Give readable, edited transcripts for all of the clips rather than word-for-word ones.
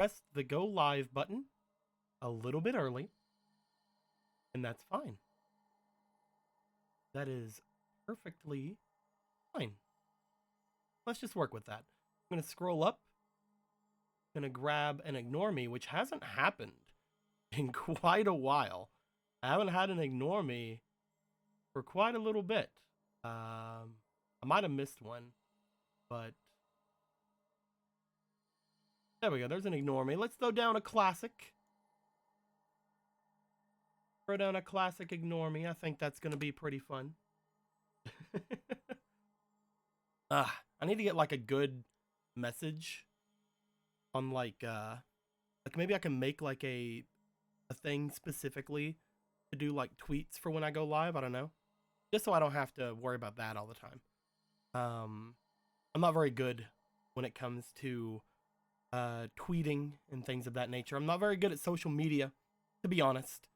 pressed the go live button a little bit early, and that's fine. That is perfectly fine. Let's just work with that. I'm going to scroll up. I'm going to grab an ignore me, which hasn't happened in quite a while. I haven't had an ignore me for quite a little bit. I might have missed one, but there we go. There's an ignore me. Let's throw down a classic. Throw down a classic ignore me. I think that's going to be pretty fun. I need to get like a good message on like maybe I can make like a thing specifically to do like tweets for when I go live. I don't know. Just so I don't have to worry about that all the time. I'm not very good when it comes to tweeting and things of that nature. I'm not very good at social media, to be honest.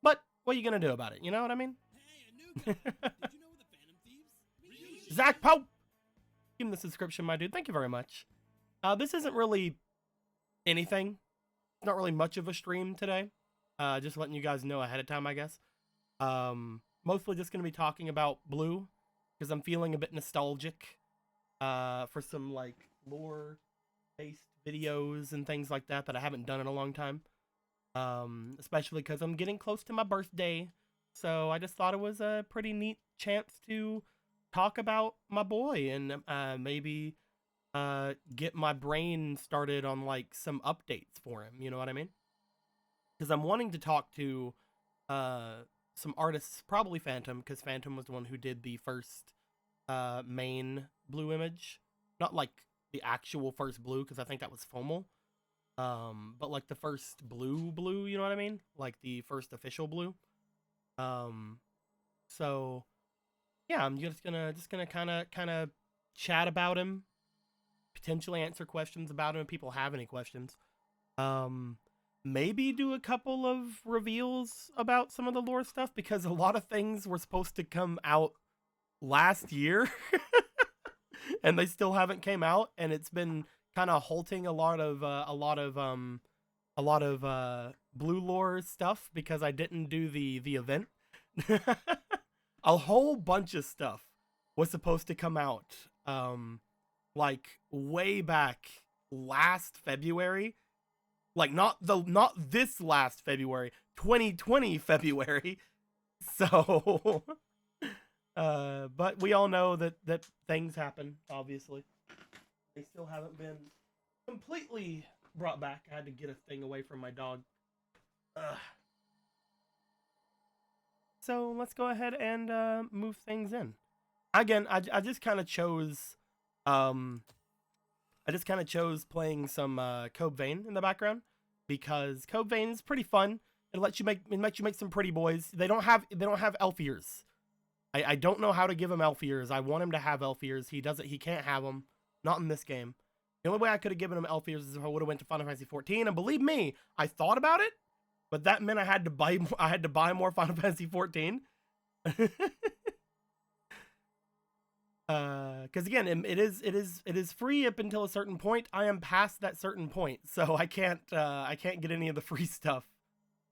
But what are you gonna do about it? You know what I mean? Hey, a new guy. Did you know the Phantom Thieves? Zach Pope! Give him the subscription, my dude. Thank you very much. This isn't really anything. It's not really much of a stream today. Just letting you guys know ahead of time, I guess. Mostly just gonna be talking about Blue, because I'm feeling a bit nostalgic for some like lore-based videos and things like that I haven't done in a long time. Especially because I'm getting close to my birthday, so I just thought it was a pretty neat chance to talk about my boy and maybe get my brain started on like some updates for him. You know what I mean? Because I'm wanting to talk to some artists, probably Phantom, because Phantom was the one who did the first main Blue image, not like the actual first Blue, because I think that was Fomal. But like the first blue, you know what I mean? Like the first official Blue. So yeah, I'm just gonna kind of chat about him, potentially answer questions about him if people have any questions. Maybe do a couple of reveals about some of the lore stuff, because a lot of things were supposed to come out last year and they still haven't came out, and it's been kind of halting a lot of Blue lore stuff because I didn't do the event. A whole bunch of stuff was supposed to come out like way back last February, like not this last February, 2020 February. So but we all know that things happen, obviously. They still haven't been completely brought back. I had to get a thing away from my dog. So let's go ahead and move things in. Again, I just kind of chose playing some Code Vein in the background, because Code Vein is pretty fun. It lets you make some pretty boys. They don't have elf ears. I don't know how to give him elf ears. I want him to have elf ears. He can't have them. Not in this game. The only way I could have given him elf ears is if I would have went to Final Fantasy 14. And believe me, I thought about it, but that meant I had to buy more Final Fantasy 14. Because again, it is free up until a certain point. I am past that certain point, so I can't get any of the free stuff.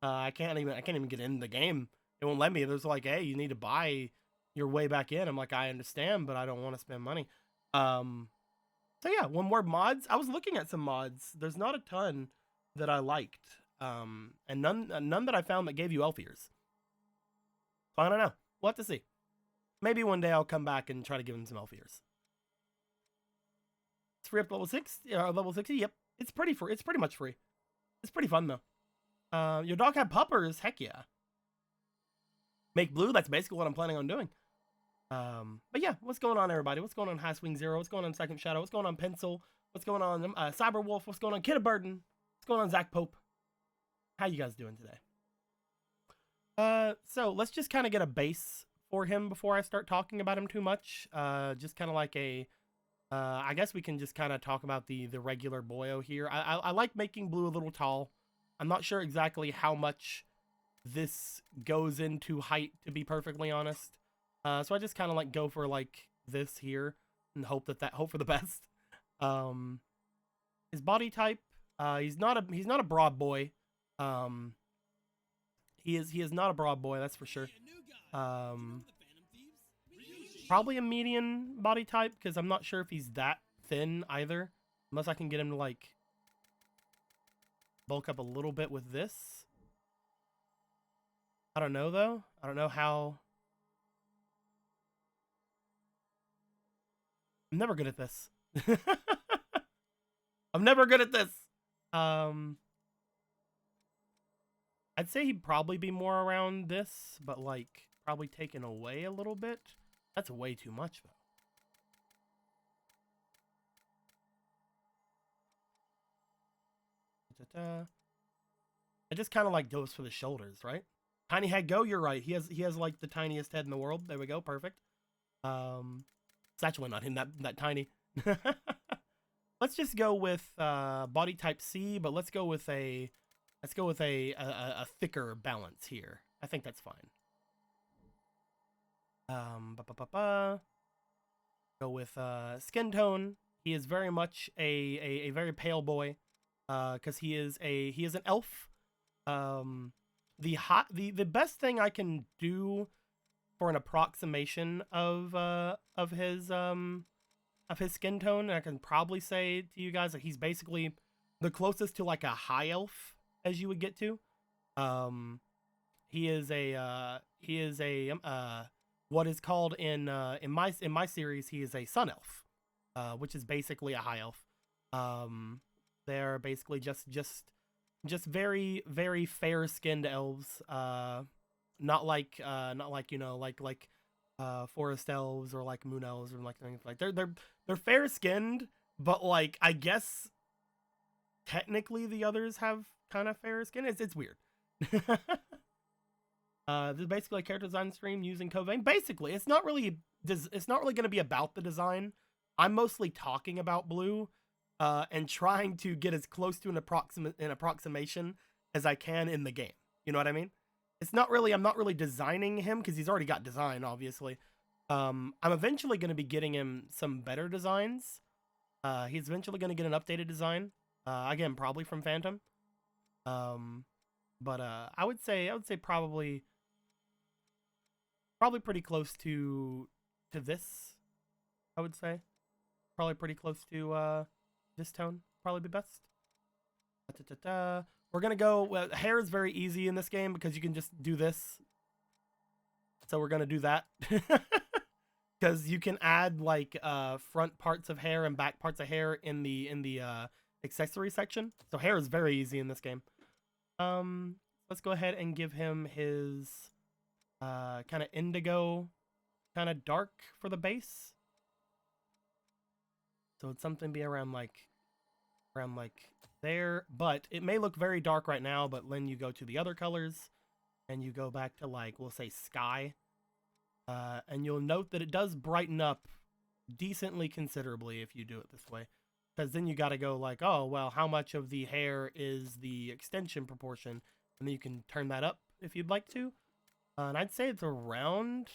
I can't even get in the game. It won't let me. There's like, hey, you need to buy your way back in. I'm like, I understand, but I don't want to spend money. So yeah, one more mods. I was looking at some mods. There's not a ton that I liked, and none that I found that gave you elf ears. So I don't know. We'll have to see. Maybe one day I'll come back and try to give him some elf ears. It's free up to level 6, level 60. Yep, it's pretty free. It's pretty much free. It's pretty fun though. Your dog had puppers. Heck yeah. Make blue. That's basically what I'm planning on doing. But yeah, what's going on, everybody? What's going on, High Swing Zero? What's going on, Second Shadow? What's going on, Pencil? What's going on, Cyberwolf? What's going on, Kid of Burden? What's going on, Zach Pope? How you guys doing today? So let's just kind of get a base for him before I start talking about him too much. Just kind of like a, I guess we can just kind of talk about the regular boyo here. I like making Blue a little tall. I'm not sure exactly how much this goes into height, to be perfectly honest. So I just kind of like go for like this here and hope for the best. His body type, He's not a broad boy. He is not a broad boy, that's for sure. Probably a median body type, because I'm not sure if he's that thin either. Unless I can get him to, like, bulk up a little bit with this. I don't know, though. I don't know how... I'm never good at this. I'm never good at this. I'd say he'd probably be more around this, but, like, probably taken away a little bit. That's way too much, though. It just kind of, like, goes for the shoulders, right? Tiny head go, you're right. He has like the tiniest head in the world. There we go, perfect. It's actually not him that tiny. Let's just go with body type C, but let's go with a thicker balance here. I think that's fine. Go with skin tone. He is very much a very pale boy, because he is an elf. The best thing I can do for an approximation of his skin tone, I can probably say to you guys that he's basically the closest to like a high elf as you would get to. He is a what is called in my series, he is a sun elf, which is basically a high elf. They're basically just very, very fair-skinned elves. Not like you know, like forest elves or like moon elves or like things like they're fair-skinned, but like I guess technically the others have kind of fair skin. It's weird. This is basically a character design stream using Covain. Basically, it's not really going to be about the design. I'm mostly talking about Blue, and trying to get as close to an approximation as I can in the game. You know what I mean? It's not really, I'm not really designing him because he's already got design, obviously. I'm eventually going to be getting him some better designs. He's eventually going to get an updated design. Again, probably from Phantom. But I would say probably pretty close to this. I would say probably pretty close to this tone. Probably be best. We're gonna go. Hair is very easy in this game because you can just do this. So we're gonna do that because you can add like front parts of hair and back parts of hair in the accessory section. So hair is very easy in this game. Let's go ahead and give him his kind of indigo, kind of dark for the base. So it's something be around like there, but it may look very dark right now, but when you go to the other colors and you go back to like, we'll say sky, and you'll note that it does brighten up decently considerably if you do it this way. Because then you got to go like, oh, well, how much of the hair is the extension proportion? And then you can turn that up if you'd like to. And I'd say it's around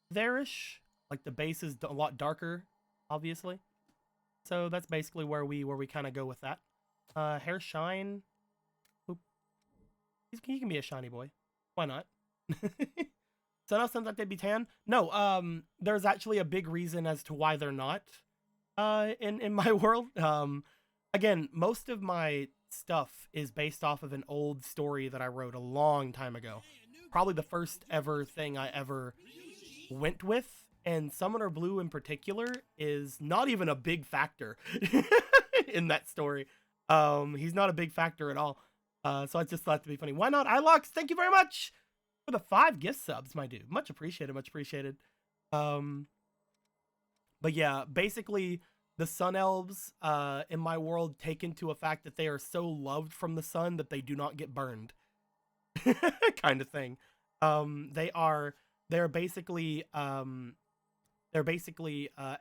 there-ish. Like the base is a lot darker, obviously. So that's basically where we kind of go with that. Hair shine. Oop. He can be a shiny boy. Why not? So now seems like they'd be tan. No, there's actually a big reason as to why they're not. In my world. Again, most of my stuff is based off of an old story that I wrote a long time ago. Probably the first ever thing I ever went with. And Summoner Blue in particular is not even a big factor in that story. He's not a big factor at all. So I just thought to be funny. Why not? Ilox, thank you very much for the 5 gift subs, my dude. Much appreciated, much appreciated. But yeah, basically the sun elves in my world take into a fact that they are so loved from the sun that they do not get burned. Kind of thing. They're basically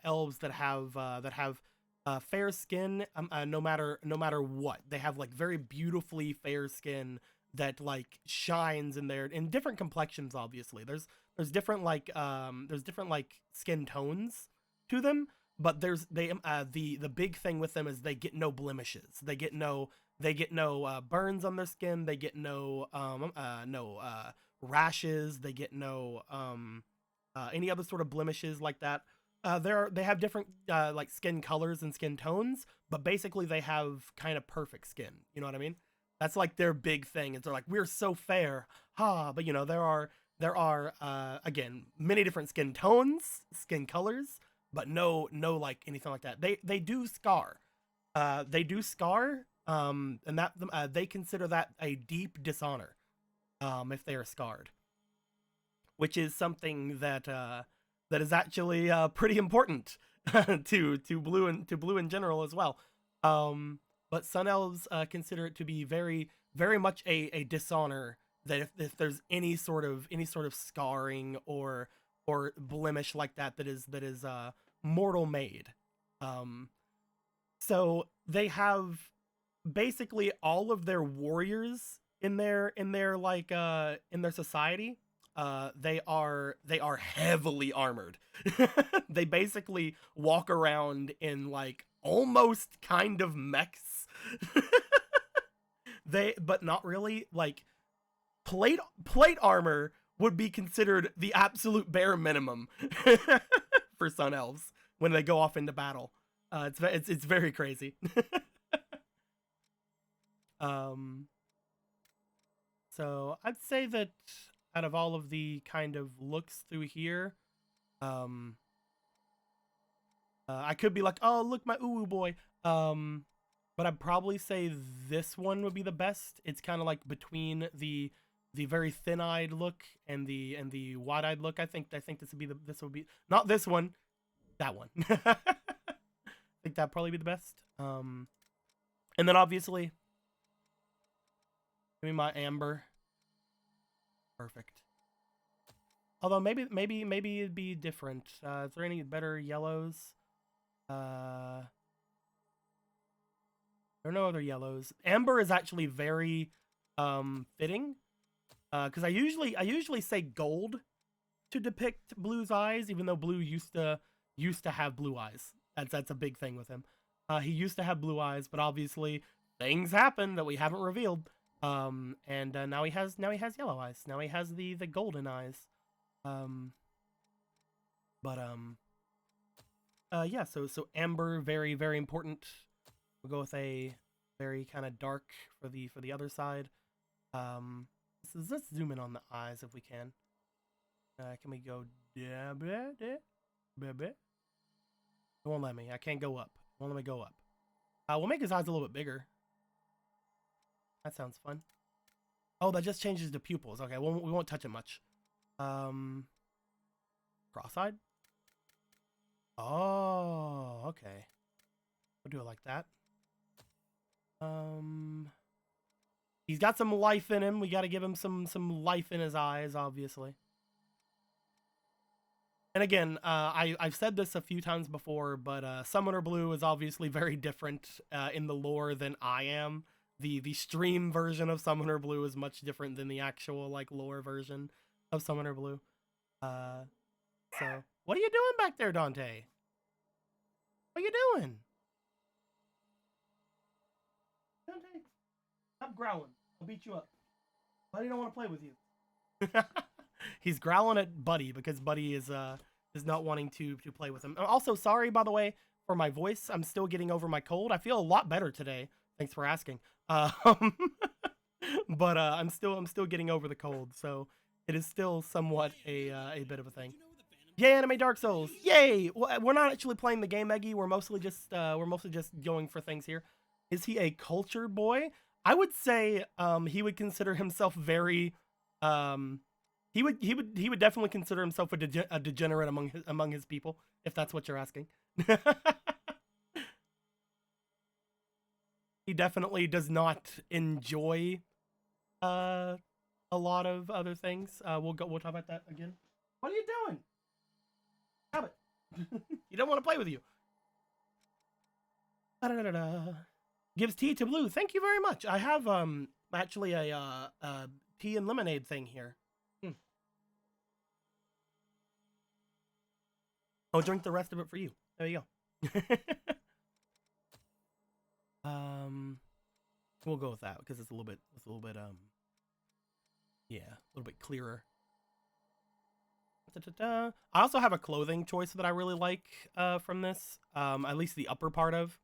elves that have fair skin, no matter what. They have like very beautifully fair skin that like shines in different complexions. Obviously, there's different like skin tones to them, but the big thing with them is they get no blemishes. They get no They get no burns on their skin. They get no rashes. They get no any other sort of blemishes like that. They have different like skin colors and skin tones, but basically they have kind of perfect skin. You know what I mean? That's like their big thing. Is they're like, we're so fair, ha! But you know, there are again many different skin tones, skin colors, but no like anything like that. They do scar. They do scar. And that they consider that a deep dishonor. If they are scarred, which is something that that is actually pretty important to blue in general as well. But Sun Elves consider it to be very much a dishonor that if there's any sort of scarring or blemish like that that is mortal made. So they have basically all of their warriors in their like in their society. They are heavily armored. They basically walk around in like almost kind of mechs. But not really. Like plate armor would be considered the absolute bare minimum for Sun Elves when they go off into battle. It's very crazy. So I'd say that out of all of the kind of looks through here, I could be like, oh, look, my uwu boy. But I'd probably say this one would be the best. It's kind of like between the very thin-eyed look and the wide-eyed look. I think this would be not this one, that one. I think that'd probably be the best. And then obviously, give me my amber. Perfect. Although maybe it'd be different. Is there any better yellows? There are no other yellows. Amber is actually very fitting. Because I usually say gold to depict Blue's eyes, even though Blue used to have blue eyes. That's a big thing with him. He used to have blue eyes, but obviously things happen that we haven't revealed. And now he has yellow eyes. Now he has the golden eyes. Yeah. So amber, very very important. We'll go with a very kind of dark for the other side. Let's zoom in on the eyes if we can. Can we go? It won't let me. I can't go up. It won't let me go up. We'll make his eyes a little bit bigger. That sounds fun. Oh, that just changes the pupils. Okay, we won't touch it much. Cross-eyed? Oh, okay. We'll do it like that. He's got some life in him. We got to give him some life in his eyes, obviously. And again, I've said this a few times before, but Summoner Blue is obviously very different in the lore than I am. The stream version of Summoner Blue is much different than the actual like lore version of Summoner Blue. So what are you doing back there, Dante? What are you doing? Dante, stop growling. I'll beat you up. Buddy don't want to play with you. He's growling at Buddy because Buddy is not wanting to play with him. I'm also sorry, by the way, for my voice. I'm still getting over my cold. I feel a lot better today. Thanks for asking. But I'm still getting over the cold, so it is still somewhat a bit of a thing. Yay, Anime Dark Souls! Yay! Well, we're not actually playing the game, Eggy. We're mostly just going for things here. Is he a cultured boy? I would say he would consider himself very he would definitely consider himself a degenerate among his people, if that's what you're asking. He definitely does not enjoy a lot of other things. We'll talk about that again. What are you doing? Stop it. You don't want to play with you. Gives tea to Blue. Thank you very much. I have actually a tea and lemonade thing here. I'll drink the rest of it for you. There you go. We'll go with that because it's a little bit, yeah, a little bit clearer. I also have a clothing choice that I really like from this, at least the upper part of.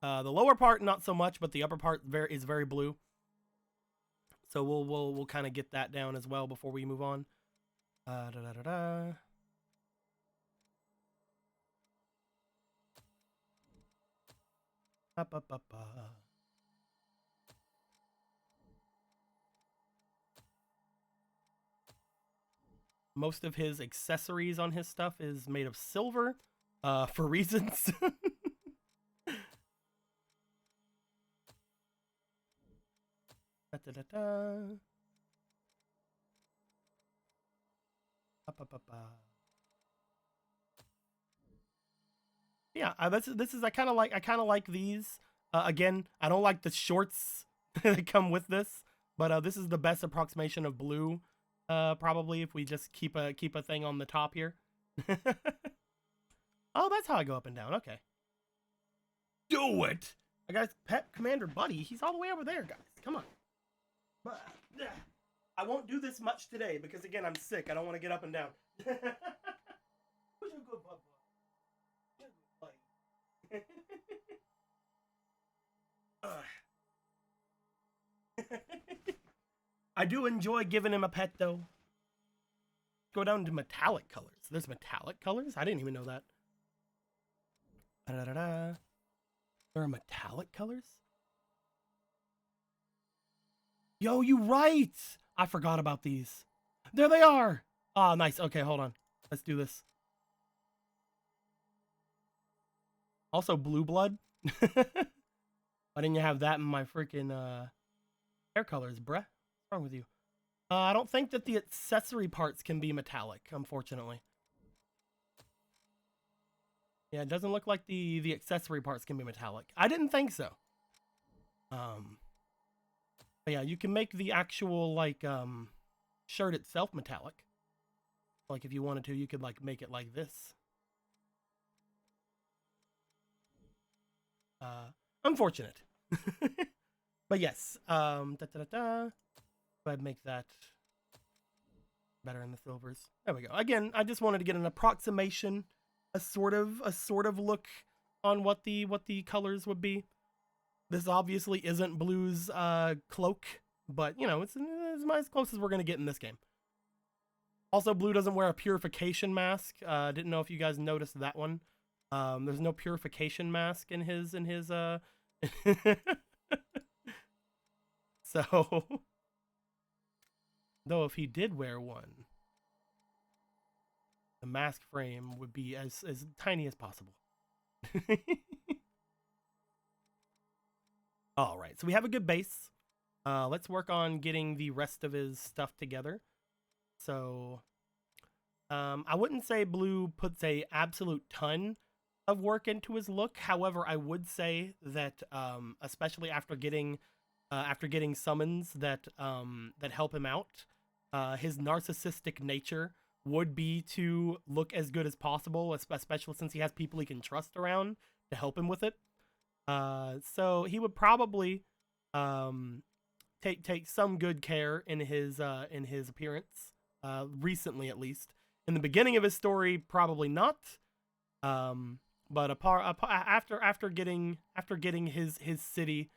The lower part, not so much, but the upper part is very blue. So we'll kind of get that down as well before we move on. Most of his accessories on his stuff is made of silver, for reasons. Yeah, this is I kind of like these. Again, I don't like the shorts that come with this, but this is the best approximation of blue. Probably if we just keep a thing on the top here. Oh, that's how I go up and down. Okay. Do it. I got Pet Commander Buddy. He's all the way over there, guys. Come on. I won't do this much today because again, I'm sick. I don't want to get up and down. I do enjoy giving him a pet though. Go down to metallic colors. There's metallic colors? I didn't even know that. There are metallic colors? Yo, you right! I forgot about these. There they are! Ah, oh, nice. Okay, hold on. Let's do this. Also, blue blood. Why didn't you have that in my freaking hair colors, bruh? What's wrong with you? I don't think that the accessory parts can be metallic, unfortunately. Yeah, it doesn't look like the accessory parts can be metallic. I didn't think so. But yeah, you can make the actual like shirt itself metallic. Like if you wanted to, you could like make it like this. Unfortunate. But yes, go ahead and make that better in the silvers. There we go. Again, I just wanted to get an approximation, a sort of look on what the colors would be. This obviously isn't Blue's cloak, but you know, it's as close as we're gonna get in this game. Also, Blue doesn't wear a purification mask. Didn't know if you guys noticed that one. There's no purification mask in his So, though if he did wear one, the mask frame would be as tiny as possible. All right, so we have a good base. Let's work on getting the rest of his stuff together. So, I wouldn't say Blue puts a absolute ton of work into his look. However, I would say that, especially after getting summons that help him out, his narcissistic nature would be to look as good as possible, especially since he has people he can trust around to help him with it. So he would probably take some good care in his appearance. Recently, at least. In the beginning of his story, probably not. But after getting his city,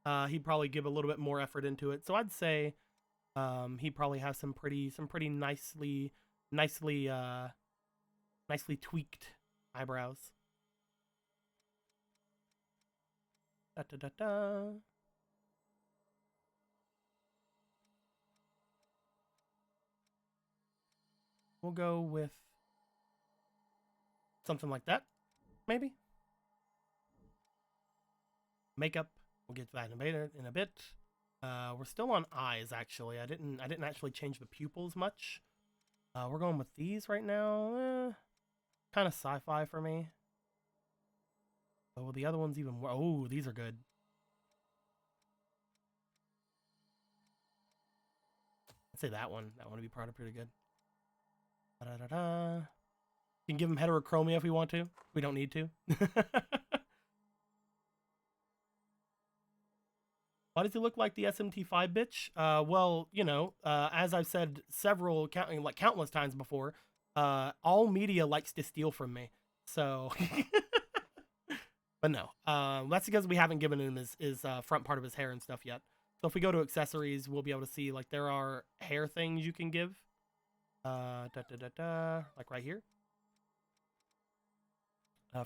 he'd probably give a little bit more effort into it. So I'd say he probably has some pretty nicely tweaked eyebrows. Da, da, da, da. We'll go with something like that, maybe. Makeup. We'll get to that in a bit. We're still on eyes, actually. I didn't actually change the pupils much. We're going with these right now. Kind of sci-fi for me. Oh, the other one's even more. Oh, these are good. I'd say that one. That one would be pretty good. Da-da-da-da. You can give him heterochromia if we want to. We don't need to. Why does he look like the SMT5 bitch? Well, you know, as I've said countless times before, all media likes to steal from me. So, but no, that's because we haven't given him his front part of his hair and stuff yet. So if we go to accessories, we'll be able to see like there are hair things you can give. Like right here.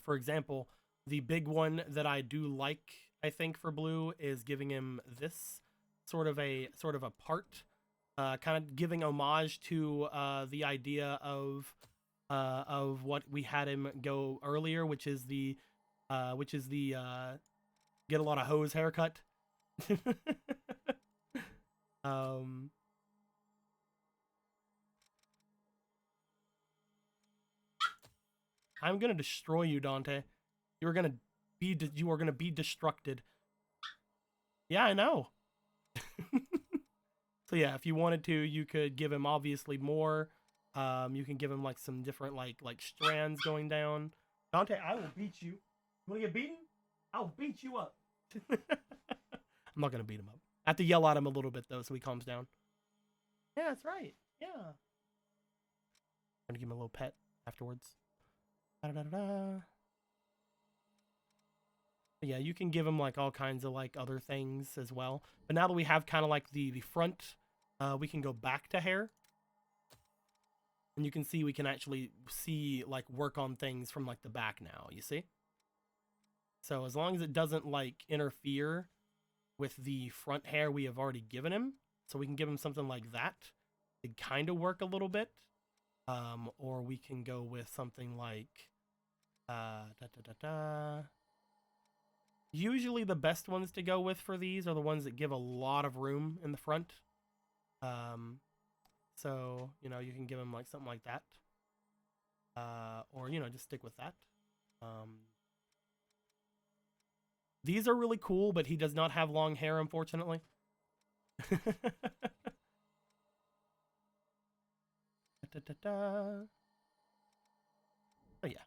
For example, the big one that I do like, I think, for Blue is giving him this sort of a part, kind of giving homage to the idea of what we had him go earlier, which is the get a lot of hose haircut. um, I'm gonna destroy you, Dante. You are gonna be destructed. Yeah, I know. So yeah, if you wanted to, you could give him obviously more. You can give him like some different like strands going down. Dante, I will beat you. You wanna get beaten? I'll beat you up. I'm not gonna beat him up. I have to yell at him a little bit though, so he calms down. Yeah, that's right. Yeah. I'm gonna give him a little pet afterwards. Da-da-da-da. Yeah, you can give him like all kinds of like other things as well. But now that we have kind of like the front, we can go back to hair. And you can see we can actually see like work on things from like the back now, you see? So as long as it doesn't like interfere with the front hair we have already given him, so we can give him something like that to kind of work a little bit. Or we can go with something like usually the best ones to go with for these are the ones that give a lot of room in the front. So, you know, you can give him like something like that. Or, you know, just stick with that. These are really cool, but he does not have long hair, unfortunately. Oh, yeah.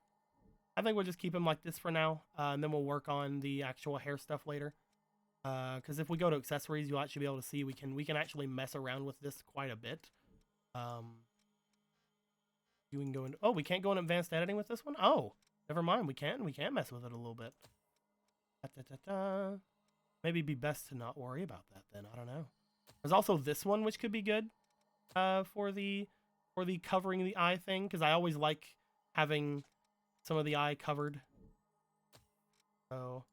I think we'll just keep him like this for now, and then we'll work on the actual hair stuff later. Because if we go to accessories, you'll actually be able to see we can actually mess around with this quite a bit. You can go in. Oh, we can't go in advanced editing with this one. Oh, never mind. We can mess with it a little bit. Maybe it'd be best to not worry about that then. I don't know. There's also this one which could be good for the covering the eye thing, because I always like having some of the eye covered. So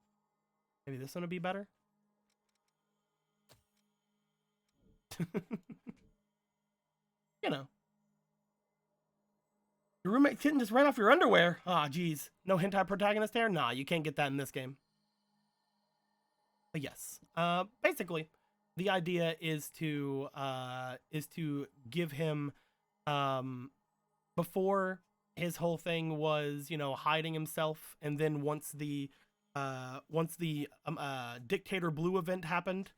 maybe this one would be better. You know. Your roommate kitten just ran off your underwear. Ah, geez. No hentai protagonist hair? Nah, you can't get that in this game. But yes. Basically, the idea is to give him before his whole thing was, you know, hiding himself, and then once the Dictator Blue event happened,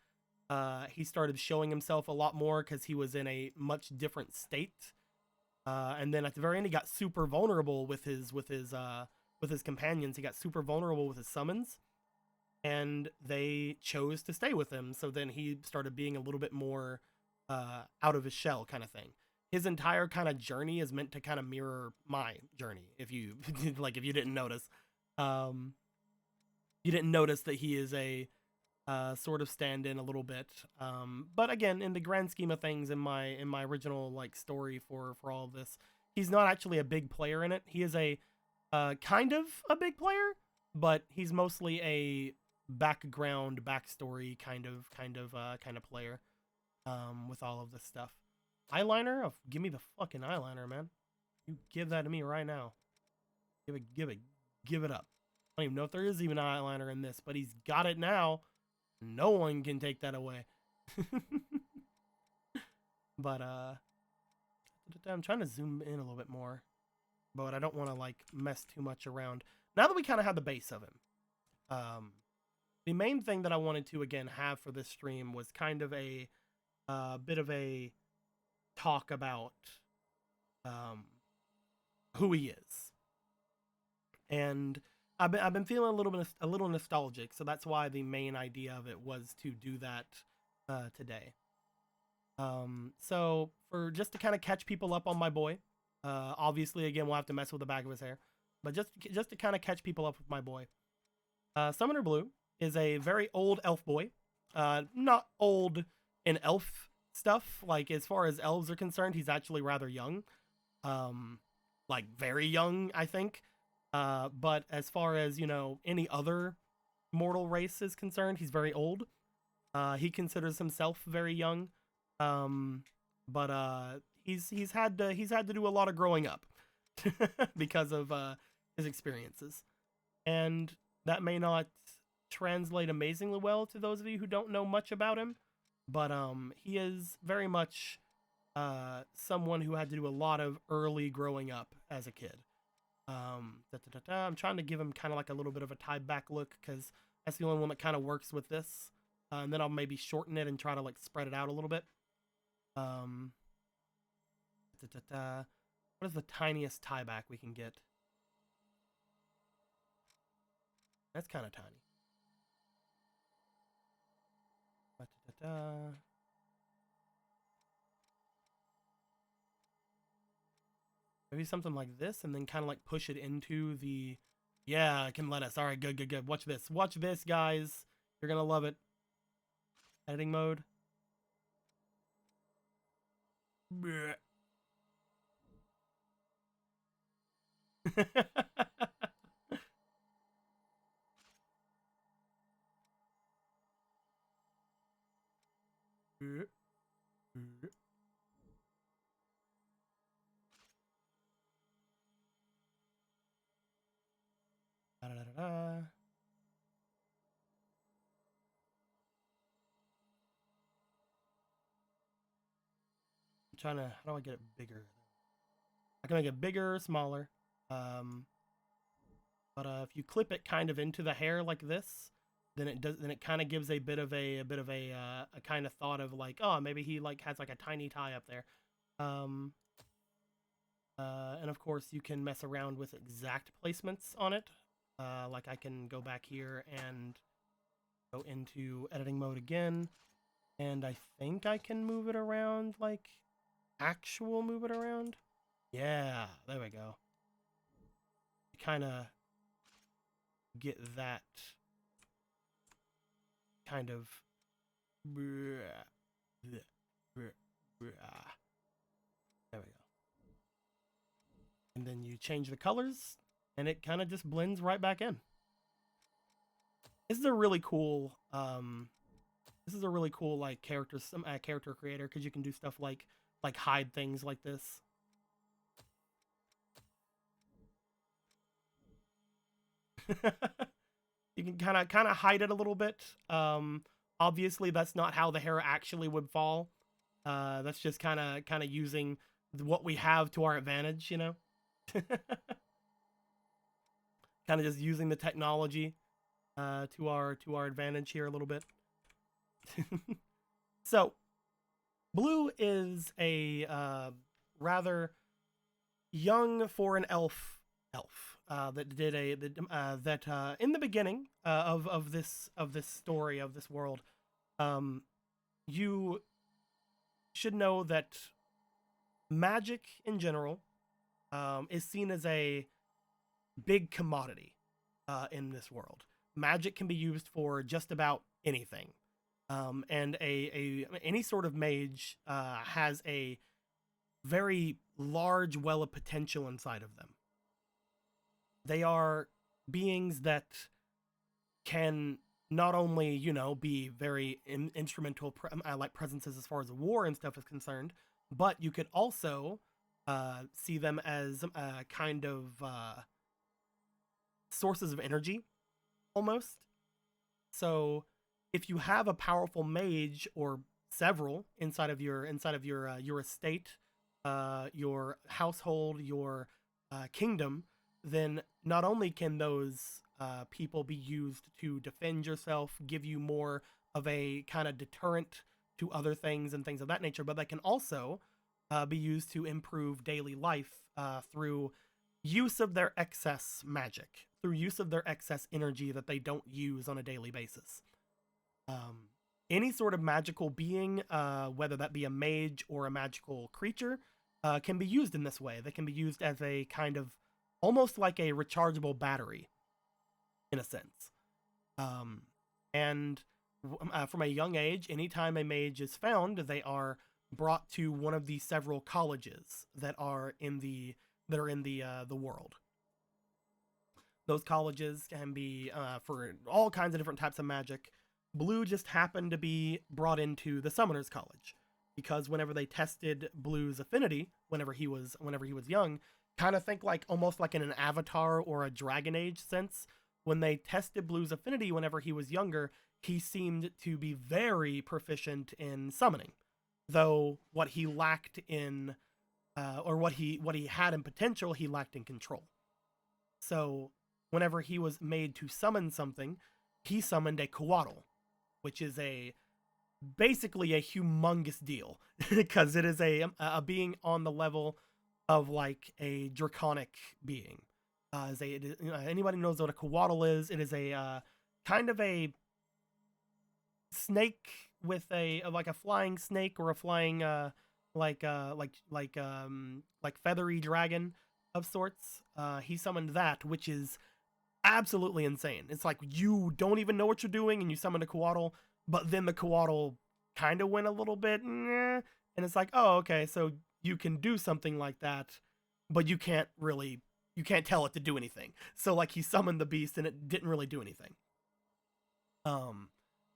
he started showing himself a lot more because he was in a much different state. And then at the very end, he got super vulnerable with his companions. He got super vulnerable with his summons, and they chose to stay with him. So then he started being a little bit more out of his shell, kind of thing. His entire kind of journey is meant to kind of mirror my journey. If you if you didn't notice, you didn't notice that he is a sort of stand-in a little bit. But again, in the grand scheme of things, in my original like story for all of this, he's not actually a big player in it. He is a kind of a big player, but he's mostly a backstory kind of player with all of this stuff. Eyeliner? Oh, give me the fucking eyeliner, man. You give that to me right now. Give it up. I don't even know if there is even eyeliner in this, but he's got it now. No one can take that away. But I'm trying to zoom in a little bit more, but I don't want to like mess too much around. Now that we kind of have the base of him, the main thing that I wanted to again have for this stream was kind of a bit of a talk about who he is. And I've been feeling a little nostalgic, so that's why the main idea of it was to do that today. So for just to kind of catch people up on my boy, obviously again we'll have to mess with the back of his hair, but just to kind of catch people up with my boy, Summoner Blue is a very old elf boy, not old in elf stuff. Like as far as elves are concerned, he's actually rather young, like very young, I think. But as far as any other mortal race is concerned, he's very old. He considers himself very young, but he's had to do a lot of growing up because of his experiences, and that may not translate amazingly well to those of you who don't know much about him, but he is very much someone who had to do a lot of early growing up as a kid. I'm trying to give him kind of like a little bit of a tied back look because that's the only one that kind of works with this. And then I'll maybe shorten it and try to like spread it out a little bit. What is the tiniest tie back we can get? That's kind of tiny. Maybe something like this, and then kind of like push it into the. Yeah, I can let us. All right, good, good, good. Watch this. Watch this, guys. You're gonna love it. Editing mode. Da-da-da-da. I'm trying to. How do I get it bigger? I can make it bigger or smaller. But if you clip it kind of into the hair like this, then it does. Then it kind of gives a bit of a kind of thought of like, oh, maybe he like has like a tiny tie up there. And of course, you can mess around with exact placements on it. Like I can go back here and go into editing mode again. And I think I can move it around, like actual move it around. Yeah, there we go. Kind of get that kind of. There we go. And then you change the colors, and it kind of just blends right back in. This is a really cool. This is a really cool like character creator because you can do stuff like hide things like this. You can kind of hide it a little bit. Obviously, that's not how the hair actually would fall. That's just kind of using what we have to our advantage, you know. Kind of just using the technology to our advantage here a little bit. So, Blue is a rather young for an elf that did that in the beginning of this story of this world. You should know that magic in general is seen as a big commodity in this world. Magic can be used for just about anything. And any sort of mage has a very large well of potential inside of them. They are beings that can not only, be very instrumental like presences as far as war and stuff is concerned, but you could also see them as kind of sources of energy, almost. So if you have a powerful mage or several inside of your estate, your household, your kingdom, then not only can those people be used to defend yourself, give you more of a kind of deterrent to other things and things of that nature, but they can also be used to improve daily life through use of their excess magic. through use of their excess energy that they don't use on a daily basis. Any sort of magical being, whether that be a mage or a magical creature, can be used in this way. They can be used as a kind of almost like a rechargeable battery, in a sense. And from a young age, anytime a mage is found, they are brought to one of the several colleges that are in the world. Those colleges can be for all kinds of different types of magic. Blue just happened to be brought into the Summoner's College because whenever they tested Blue's affinity, whenever he was young, kind of think like almost like in an Avatar or a Dragon Age sense, when they tested Blue's affinity whenever he was younger, he seemed to be very proficient in summoning, though what he lacked in, or what he had in potential, he lacked in control. So whenever he was made to summon something, he summoned a Coatl, which is basically a humongous deal because it is a being on the level of like a draconic being. Anybody knows what a Coatl is? It is a kind of a snake with like a flying snake or a flying like feathery dragon of sorts. He summoned that, which is absolutely insane. It's like you don't even know what you're doing and you summon a Coatl, but then the Coatl kind of went a little bit, and it's like, oh, okay, so you can do something like that, but you can't tell it to do anything. So like he summoned the beast and it didn't really do anything.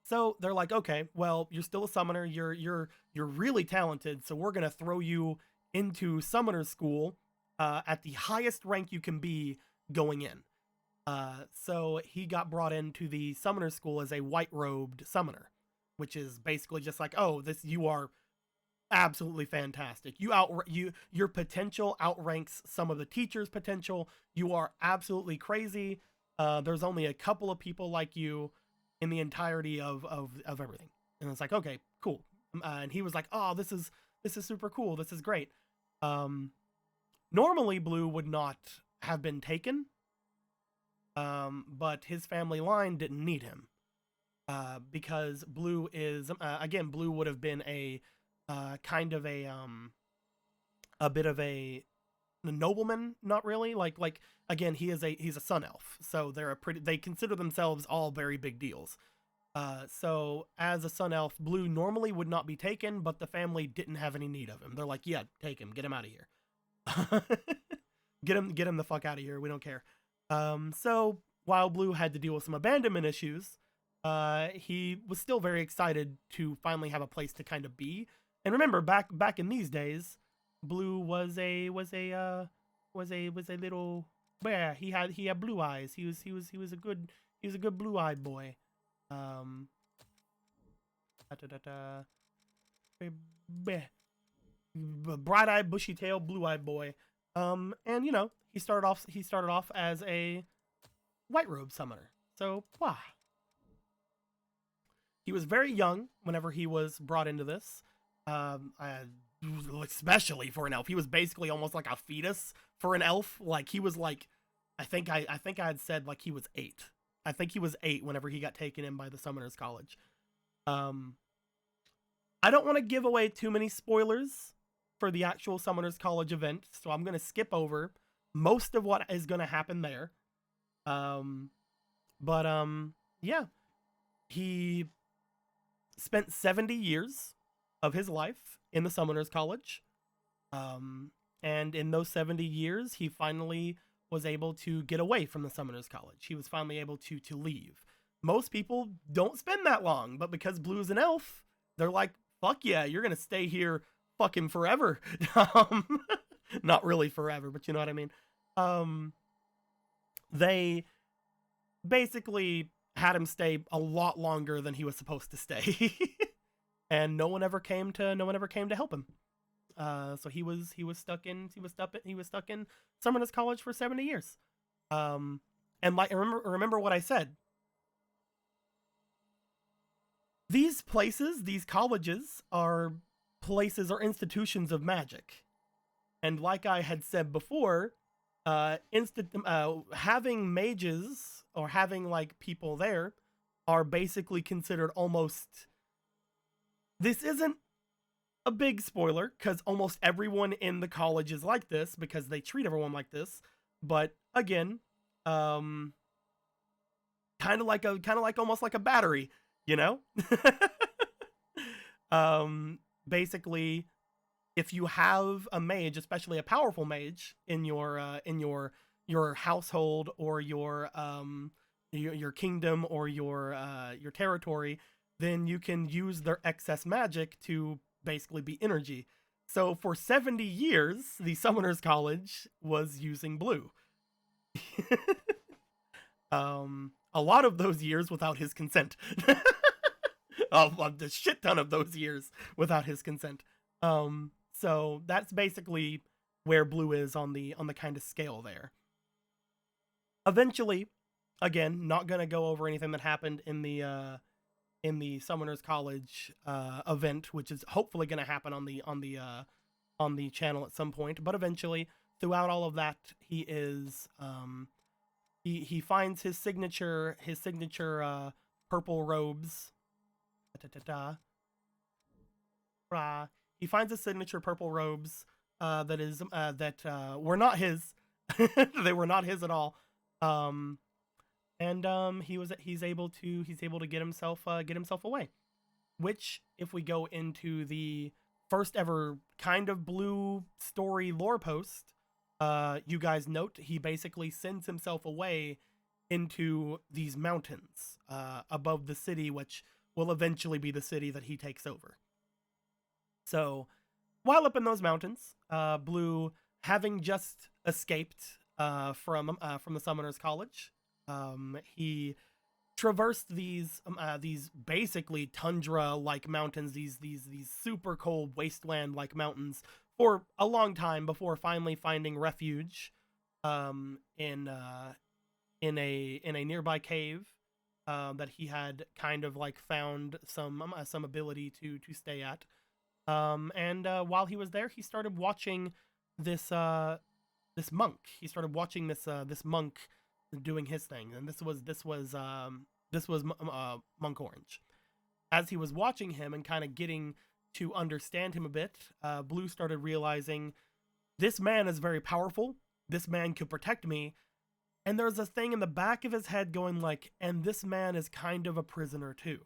So they're like, okay, well, you're still a summoner, you're really talented, so we're gonna throw you into summoner school at the highest rank you can be going in. So he got brought into the summoner school as a white-robed summoner, which is basically just like, oh, you are absolutely fantastic. Your potential outranks some of the teachers' potential. You are absolutely crazy. There's only a couple of people like you in the entirety of everything. And it's like, okay, cool. And he was like, oh, this is super cool. This is great. Normally Blue would not have been taken. But his family line didn't need him. Because Blue is, again, Blue would have been a kind of a bit of a nobleman, not really. Like again, he's a sun elf, so they consider themselves all very big deals. So as a sun elf, Blue normally would not be taken, but the family didn't have any need of him. They're like, yeah, take him, get him out of here. get him the fuck out of here. We don't care. So while Blue had to deal with some abandonment issues, he was still very excited to finally have a place to kind of be. And remember, back in these days, Blue was a little, yeah, he had blue eyes. He was a good blue-eyed boy. Bright-eyed, bushy-tailed, blue-eyed boy. And he started off as a white robe summoner. So, wow. He was very young whenever he was brought into this. Especially for an elf. He was basically almost like a fetus for an elf. Like he was like, I think I had said like he was 8. I think he was 8 whenever he got taken in by the Summoners College. I don't want to give away too many spoilers for the actual Summoners College event, so I'm going to skip over most of what is going to happen there. Yeah. He spent 70 years of his life in the Summoners College. And in those 70 years, he finally was able to get away from the Summoners College. He was finally able to leave. Most people don't spend that long, but because Blue's an elf, they're like, fuck yeah, you're going to stay here fucking forever. Not really forever, but you know what I mean? They basically had him stay a lot longer than he was supposed to stay. And no one ever came to help him. So he was stuck in Summoners College for 70 years. And like remember what I said. These places, these colleges are places or institutions of magic. And like I had said before, having mages or having like people there are basically considered almost. This isn't a big spoiler because almost everyone in the college is like this because they treat everyone like this. But again, um, kind of like almost like a battery, you know. Basically, if you have a mage, especially a powerful mage in your household or your kingdom or your territory, then you can use their excess magic to basically be energy. So for 70 years, the Summoners College was using blue. A lot of those years without his consent. A shit ton of those years without his consent. So that's basically where blue is on the kind of scale there. Eventually, again, not gonna go over anything that happened in the Summoners College event, which is hopefully gonna happen on the channel at some point. But eventually, throughout all of that, he is he finds his signature purple robes. He finds his signature purple robes that were not his. They were not his at all. He's able to get himself away. Which, if we go into the first ever kind of blue story lore post, you guys note he basically sends himself away into these mountains above the city, which will eventually be the city that he takes over. So, while up in those mountains, Blue, having just escaped from the Summoners College, he traversed these basically tundra-like mountains, these super cold wasteland-like mountains for a long time before finally finding refuge in a nearby cave that he had kind of like found some ability to stay at. While he was there, he started watching this monk. He started watching this monk doing his thing, and this was Monk Orange. As he was watching him and kind of getting to understand him a bit, Blue started realizing this man is very powerful. This man could protect me. And there's a thing in the back of his head going like, and this man is kind of a prisoner too.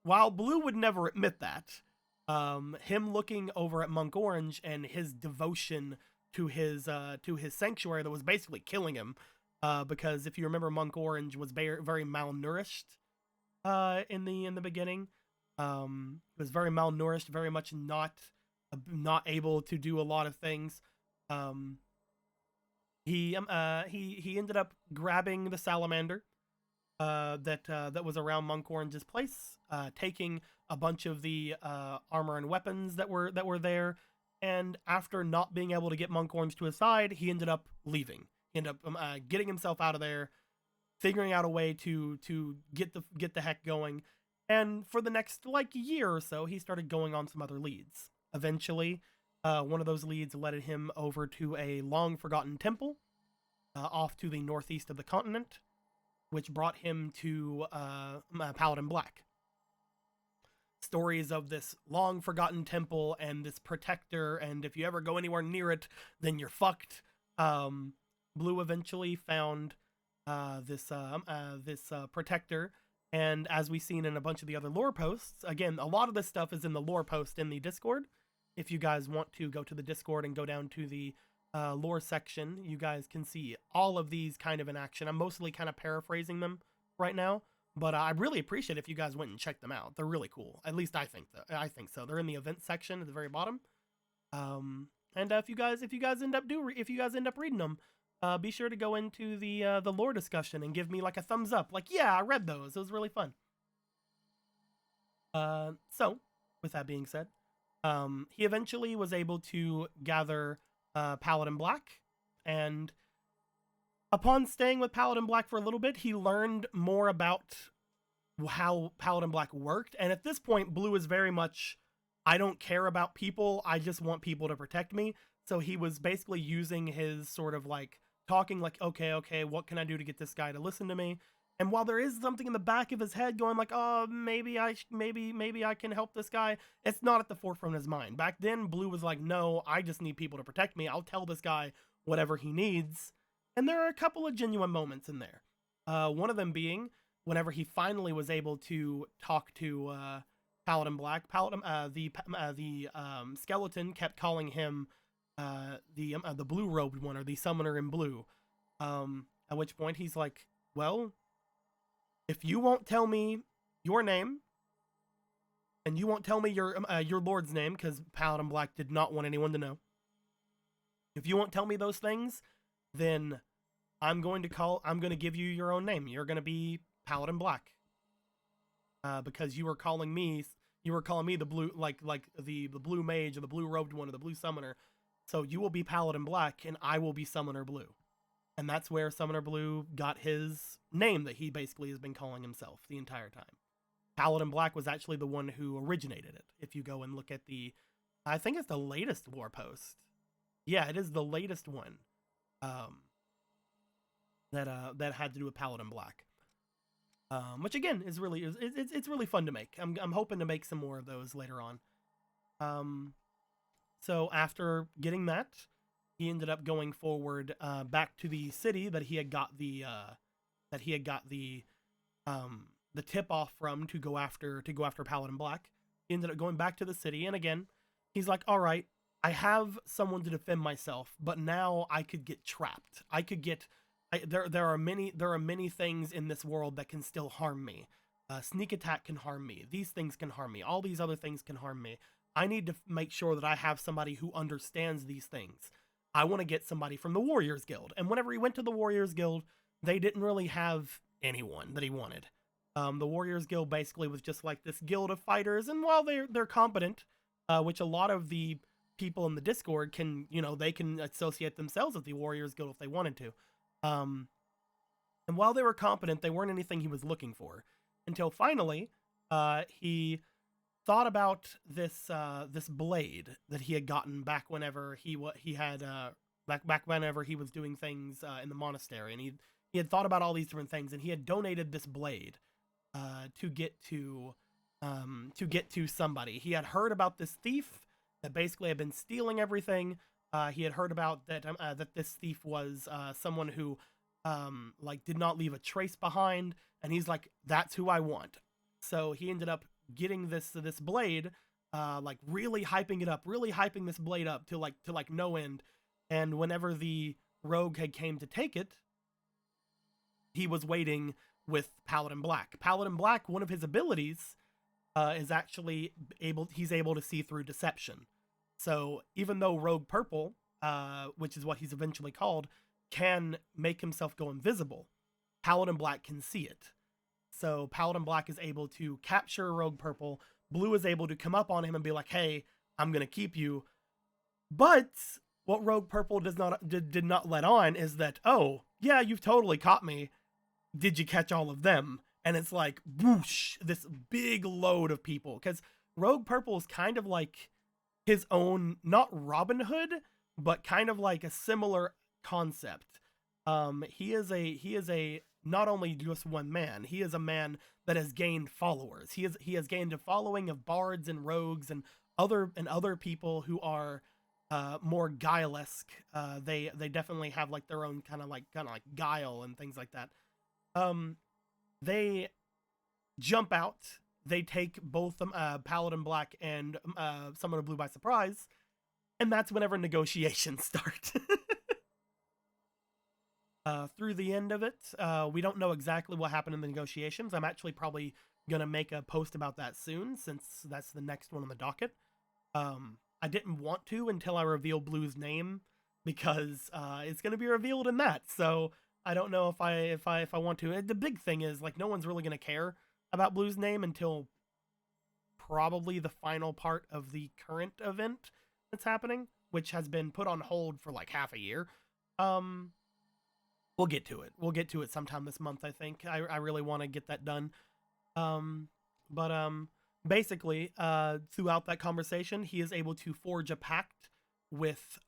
While Blue would never admit that, him looking over at Monk Orange and his devotion to his sanctuary that was basically killing him, because if you remember, Monk Orange was very malnourished in the beginning. Was very malnourished, very much not able to do a lot of things. He ended up grabbing the salamander that was around Monk Orange's place, taking a bunch of the armor and weapons that were there, and after not being able to get Monk Orange to his side, he ended up leaving. He ended up getting himself out of there, figuring out a way to get the heck going. And for the next like year or so, he started going on some other leads. Eventually, one of those leads led him over to a long forgotten temple off to the northeast of the continent, which brought him to Paladin Black. Stories of this long forgotten temple and this protector, and if you ever go anywhere near it, then you're fucked. Blue eventually found this protector, and as we've seen in a bunch of the other lore posts, again, a lot of this stuff is in the lore post in the Discord. If you guys want to go to the Discord and go down to the lore section, you guys can see all of these kind of in action. I'm mostly kind of paraphrasing them right now, but I really appreciate if you guys went and checked them out. They're really cool. At least I think so. They're in the event section at the very bottom. If you guys end up reading them, be sure to go into the lore discussion and give me like a thumbs up. Like, yeah, I read those. It was really fun. So, with that being said, he eventually was able to gather Paladin Black, and upon staying with Paladin Black for a little bit, he learned more about how Paladin Black worked. And at this point, Blue is very much, I don't care about people, I just want people to protect me. So he was basically using his sort of like talking like, okay, what can I do to get this guy to listen to me? And while there is something in the back of his head going like, oh, maybe I can help this guy, it's not at the forefront of his mind. Back then, Blue was like, no, I just need people to protect me. I'll tell this guy whatever he needs. And there are a couple of genuine moments in there. One of them being whenever he finally was able to talk to Paladin Black. The skeleton kept calling him the blue robed one, or the summoner in blue. At which point he's like, well, if you won't tell me your name, and you won't tell me your lord's name, because Paladin Black did not want anyone to know. If you won't tell me those things, then I'm going to give you your own name. You're going to be Paladin Black. Because you were calling me the blue, like the blue mage, or the blue robed one, or the blue summoner. So you will be Paladin Black, and I will be Summoner Blue. And that's where Summoner Blue got his name that he basically has been calling himself the entire time. Paladin Black was actually the one who originated it. If you go and look at I think it's the latest war post. Yeah, it is the latest one. That had to do with Paladin Black. Which again is really it's really fun to make. I'm hoping to make some more of those later on. So after getting that, he ended up going forward back to the city that he had got the tip off from to go after Paladin Black. He ended up going back to the city, and again, he's like, all right, I have someone to defend myself, but now I could get trapped. There are many things in this world that can still harm me. Sneak attack can harm me. These things can harm me. All these other things can harm me. I need to make sure that I have somebody who understands these things. I want to get somebody from the Warriors Guild. And whenever he went to the Warriors Guild, they didn't really have anyone that he wanted. The Warriors Guild basically was just like this guild of fighters, and while they're competent, which a lot of the people in the Discord can, they can associate themselves with the Warriors Guild if they wanted to. And while they were competent, they weren't anything he was looking for. Until finally, he thought about this blade that he had gotten back whenever back whenever he was doing things in the monastery, and he had thought about all these different things, and he had donated this blade to get to somebody. He had heard about this thief that basically had been stealing everything. He had heard about that this thief was someone who did not leave a trace behind, and he's like, that's who I want. So he ended up getting this blade, really hyping this blade up to no end. And whenever the rogue came to take it, he was waiting with Paladin Black. Paladin Black, one of his abilities is actually he's able to see through deception. So even though Rogue Purple, which is what he's eventually called, can make himself go invisible, Paladin Black can see it. So Paladin Black is able to capture Rogue Purple. Blue is able to come up on him and be like, hey, I'm going to keep you. But what Rogue Purple did not let on is that, oh, yeah, you've totally caught me. Did you catch all of them? And it's like, whoosh, this big load of people. Because Rogue Purple is kind of like his own, not Robin Hood, but kind of like a similar concept. He is a not only just one man, he is a man that has gained followers. He has gained a following of bards and rogues and other people who are more guilesque. They definitely have like their own kind of like guile and things like that. They jump out. They take both Paladin Black and Summoner Blue by surprise, and that's whenever negotiations start. Through the end of it, we don't know exactly what happened in the negotiations. I'm actually probably gonna make a post about that soon, since that's the next one on the docket. I didn't want to until I reveal Blue's name, because it's gonna be revealed in that. So I don't know if I want to. The big thing is, like, no one's really gonna care about Blue's name until probably the final part of the current event that's happening, which has been put on hold for like half a year. We'll get to it. We'll get to it sometime this month, I think. I really want to get that done. Basically, throughout that conversation, he is able to forge a pact with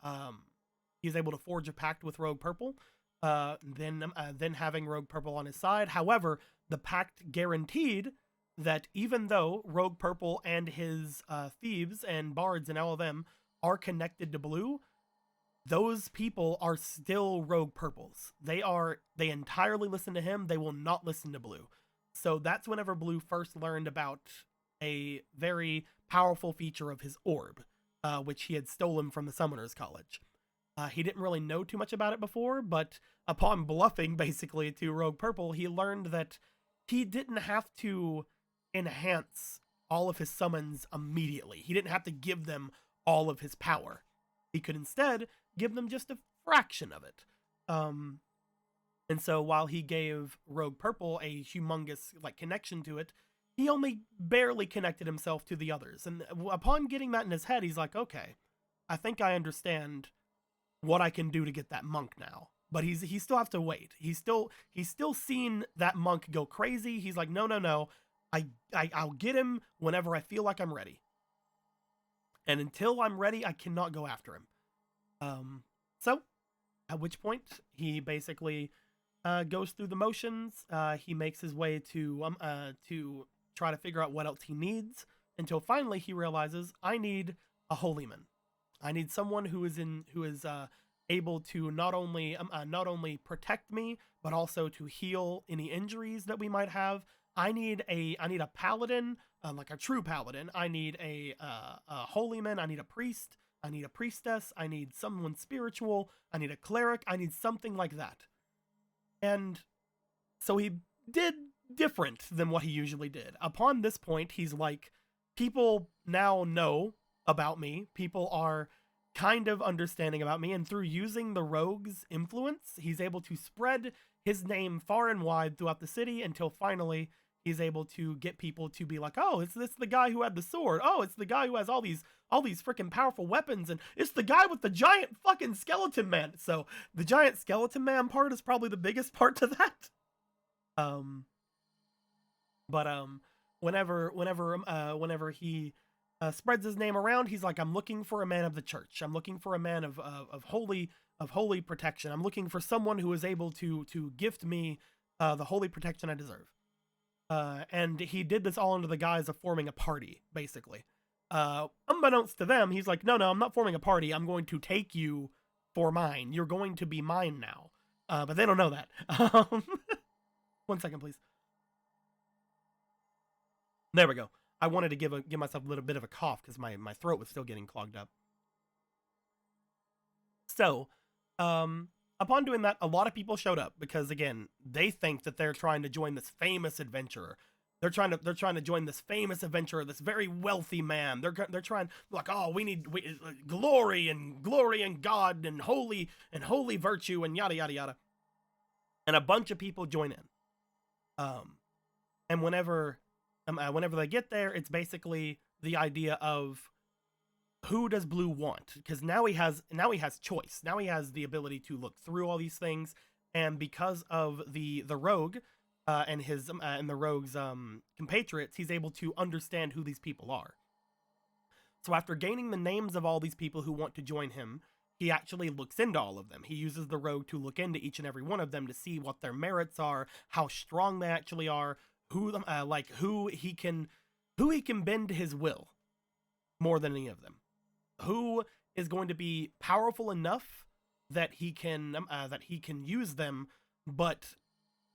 he's able to forge a pact with Rogue Purple, then having Rogue Purple on his side. However, the pact guaranteed that even though Rogue Purple and his thieves and bards and all of them are connected to Blue, those people are still Rogue Purples. They entirely listen to him. They will not listen to Blue. So that's whenever Blue first learned about a very powerful feature of his orb, which he had stolen from the Summoners College. He didn't really know too much about it before, but upon bluffing basically to Rogue Purple, he learned that he didn't have to enhance all of his summons immediately. He didn't have to give them all of his power. He could instead give them just a fraction of it. And so while he gave Rogue Purple a humongous connection to it, he only barely connected himself to the others. And upon getting that in his head, he's like, okay, I think I understand what I can do to get that monk now. But he still has to wait. He's still seen that monk go crazy. He's like, no. I'll get him whenever I feel like I'm ready. And until I'm ready, I cannot go after him. So at which point he basically goes through the motions. He makes his way to try to figure out what else he needs until finally he realizes, I need a holy man. I need someone who is able to not only protect me, but also to heal any injuries that we might have. I need a paladin, like a true paladin. I need a holy man. I need a priest. I need a priestess. I need someone spiritual. I need a cleric. I need something like that. And so he did different than what he usually did. Upon this point, he's like, people now know about me. People are kind of understanding about me. And through using the rogue's influence, he's able to spread his name far and wide throughout the city until finally he's able to get people to be like, oh, is this the guy who had the sword? Oh, it's the guy who has all these freaking powerful weapons, and it's the guy with the giant fucking skeleton man. So the giant skeleton man part is probably the biggest part to that. Whenever he spreads his name around, he's like, I'm looking for a man of the church. I'm looking for a man of holy protection. I'm looking for someone who is able to gift me the holy protection I deserve. And he did this all under the guise of forming a party, basically. Unbeknownst to them, he's like, no, I'm not forming a party. I'm going to take you for mine. You're going to be mine now. But they don't know that. 1 second, please. There we go. I wanted to give myself a little bit of a cough because my throat was still getting clogged up. So, upon doing that, a lot of people showed up because, again, they think that they're trying to join this famous adventurer. They're trying to join this famous adventurer, this very wealthy man. They're trying, like, oh, we need glory and God and holy virtue and yada yada yada. And a bunch of people join in. And whenever they get there, it's basically the idea of, who does Blue want? Because now he has choice. Now he has the ability to look through all these things, and because of the rogue and the rogue's compatriots, he's able to understand who these people are. So after gaining the names of all these people who want to join him, he actually looks into all of them. He uses the rogue to look into each and every one of them to see what their merits are, how strong they actually are, who he can bend to his will more than any of them. Who is going to be powerful enough that he can use them, but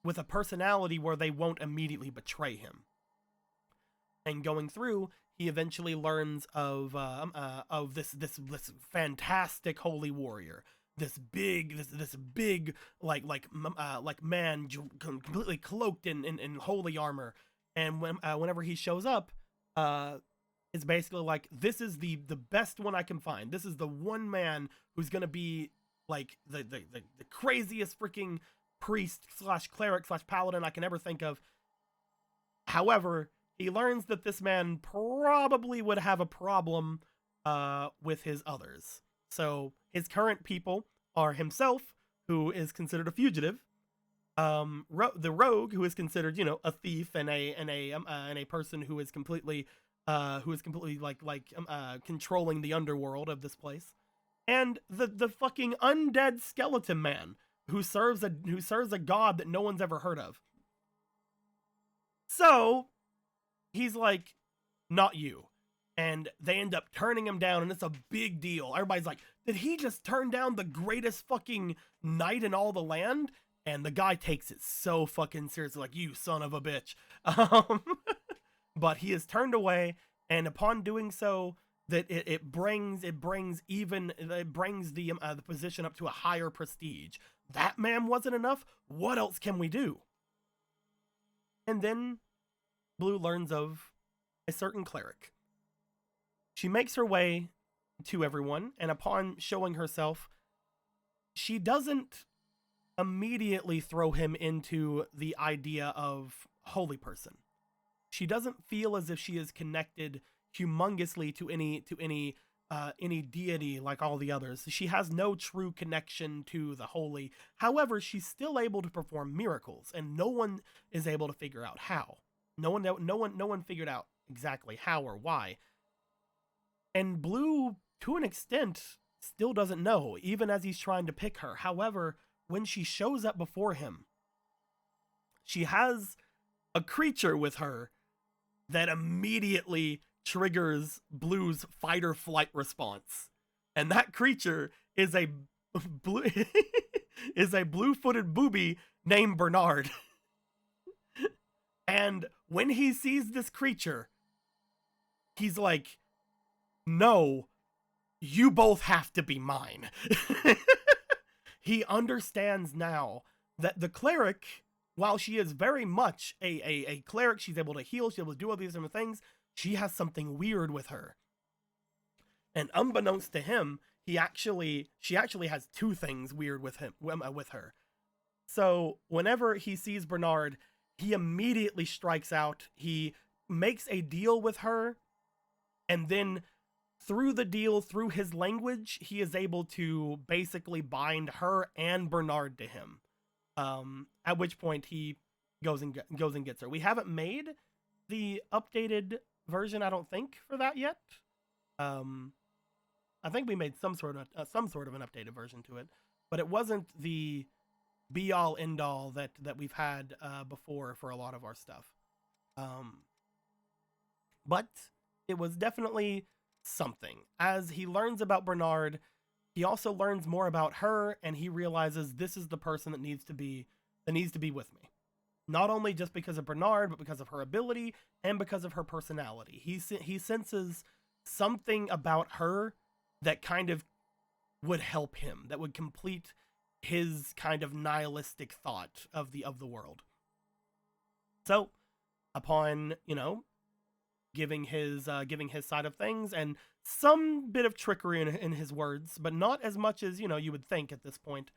with a personality where they won't immediately betray him. And going through, he eventually learns of this fantastic holy warrior, this big man completely cloaked in holy armor. And whenever he shows up, it's basically like, this is the best one I can find. This is the one man who's gonna be like the craziest freaking priest / cleric / paladin I can ever think of. However, he learns that this man probably would have a problem with his others. So his current people are himself, who is considered a fugitive, the rogue, who is considered, a thief and a person who is completely controlling the underworld of this place, and the fucking undead skeleton man who serves a god that no one's ever heard of. So he's like, not you. And they end up turning him down, and it's a big deal. Everybody's like, did he just turn down the greatest fucking knight in all the land? And the guy takes it so fucking seriously, like, you son of a bitch. But he is turned away, and upon doing so, that it brings the position up to a higher prestige. That man wasn't enough. What else can we do? And then Blue learns of a certain cleric. She makes her way to everyone, and upon showing herself, she doesn't immediately throw him into the idea of holy person. She doesn't feel as if she is connected humongously to any deity like all the others. She has no true connection to the holy. However, she's still able to perform miracles, and no one is able to figure out how. No one figured out exactly how or why. And Blue, to an extent, still doesn't know, even as he's trying to pick her. However, when she shows up before him, she has a creature with her that immediately triggers Blue's fight or flight response. And that creature is a blue is a blue-footed booby named Bernard. And when he sees this creature, he's like, no, you both have to be mine. He understands now that the cleric, while she is very much a cleric, she's able to heal, she's able to do all these different things, she has something weird with her. And unbeknownst to him, she actually has two things weird with her. So whenever he sees Bernard, he immediately strikes out. He makes a deal with her, and then through the deal, through his language, he is able to basically bind her and Bernard to him. At which point he goes and gets her. We haven't made the updated version, I don't think, for that yet. I think we made some sort of an updated version to it, but it wasn't the be all end all that we've had before for a lot of our stuff. But it was definitely something. As he learns about Bernard, he also learns more about her, and he realizes this is the person that needs to be with me. Not only just because of Bernard, but because of her ability and because of her personality. He senses something about her that kind of would help him, that would complete his kind of nihilistic thought of the world. So, upon, giving his side of things and some bit of trickery in his words, but not as much as, you would think at this point,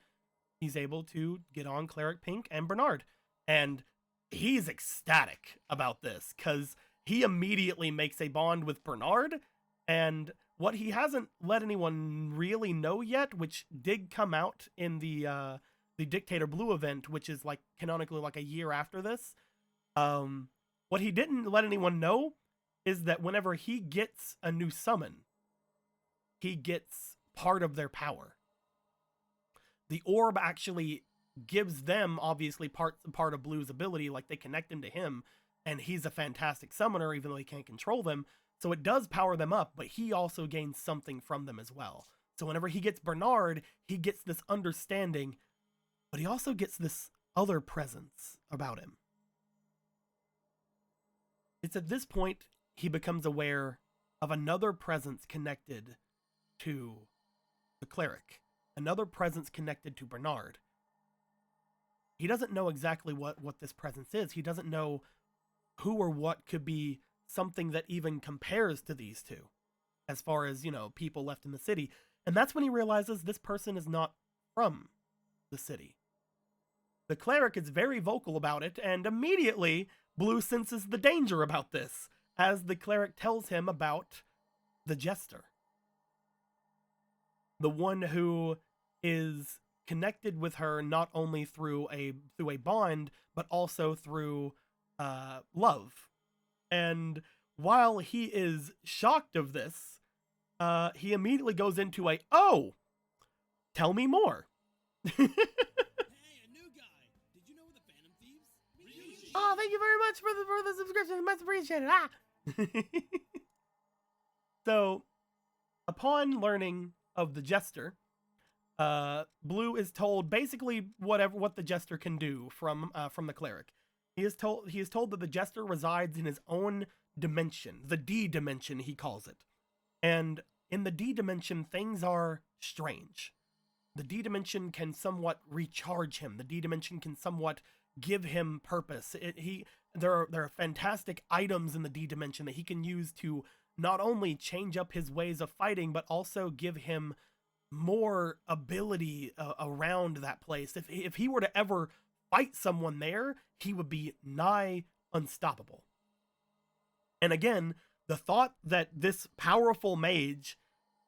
he's able to get on Cleric Pink and Bernard. And he's ecstatic about this because he immediately makes a bond with Bernard. And what he hasn't let anyone really know yet, which did come out in the Dictator Blue event, which is like canonically like a year after this. What he didn't let anyone know is that whenever he gets a new summon, he gets part of their power. The orb actually gives them, obviously, part of Blue's ability, like they connect him to him, and he's a fantastic summoner, even though he can't control them. So it does power them up, but he also gains something from them as well. So whenever he gets Bernard, he gets this understanding, but he also gets this other presence about him. It's at this point he becomes aware of another presence connected to the cleric, another presence connected to Bernard. He doesn't know exactly what this presence is. He doesn't know who or what could be something that even compares to these two, as far as, people left in the city. And that's when he realizes this person is not from the city. The cleric is very vocal about it, and immediately Blue senses the danger about this, as the cleric tells him about the jester. The one who is connected with her not only through a bond, but also through love. And while he is shocked of this, he immediately goes into oh, Tell me more. Hey, a new guy. Did you know we're the Phantom Thieves? Oh, thank you very much for the subscription. Much appreciated. So, upon learning of the Jester, Blue is told basically what the Jester can do from the cleric. He is told that the Jester resides in his own dimension, the D dimension he calls it, and in the D dimension things are strange. The D dimension can somewhat recharge him. The D dimension can somewhat give him purpose. There are fantastic items in the D dimension that he can use to not only change up his ways of fighting, but also give him more ability around that place. If he were to ever fight someone there, he would be nigh unstoppable. And again, the thought that this powerful mage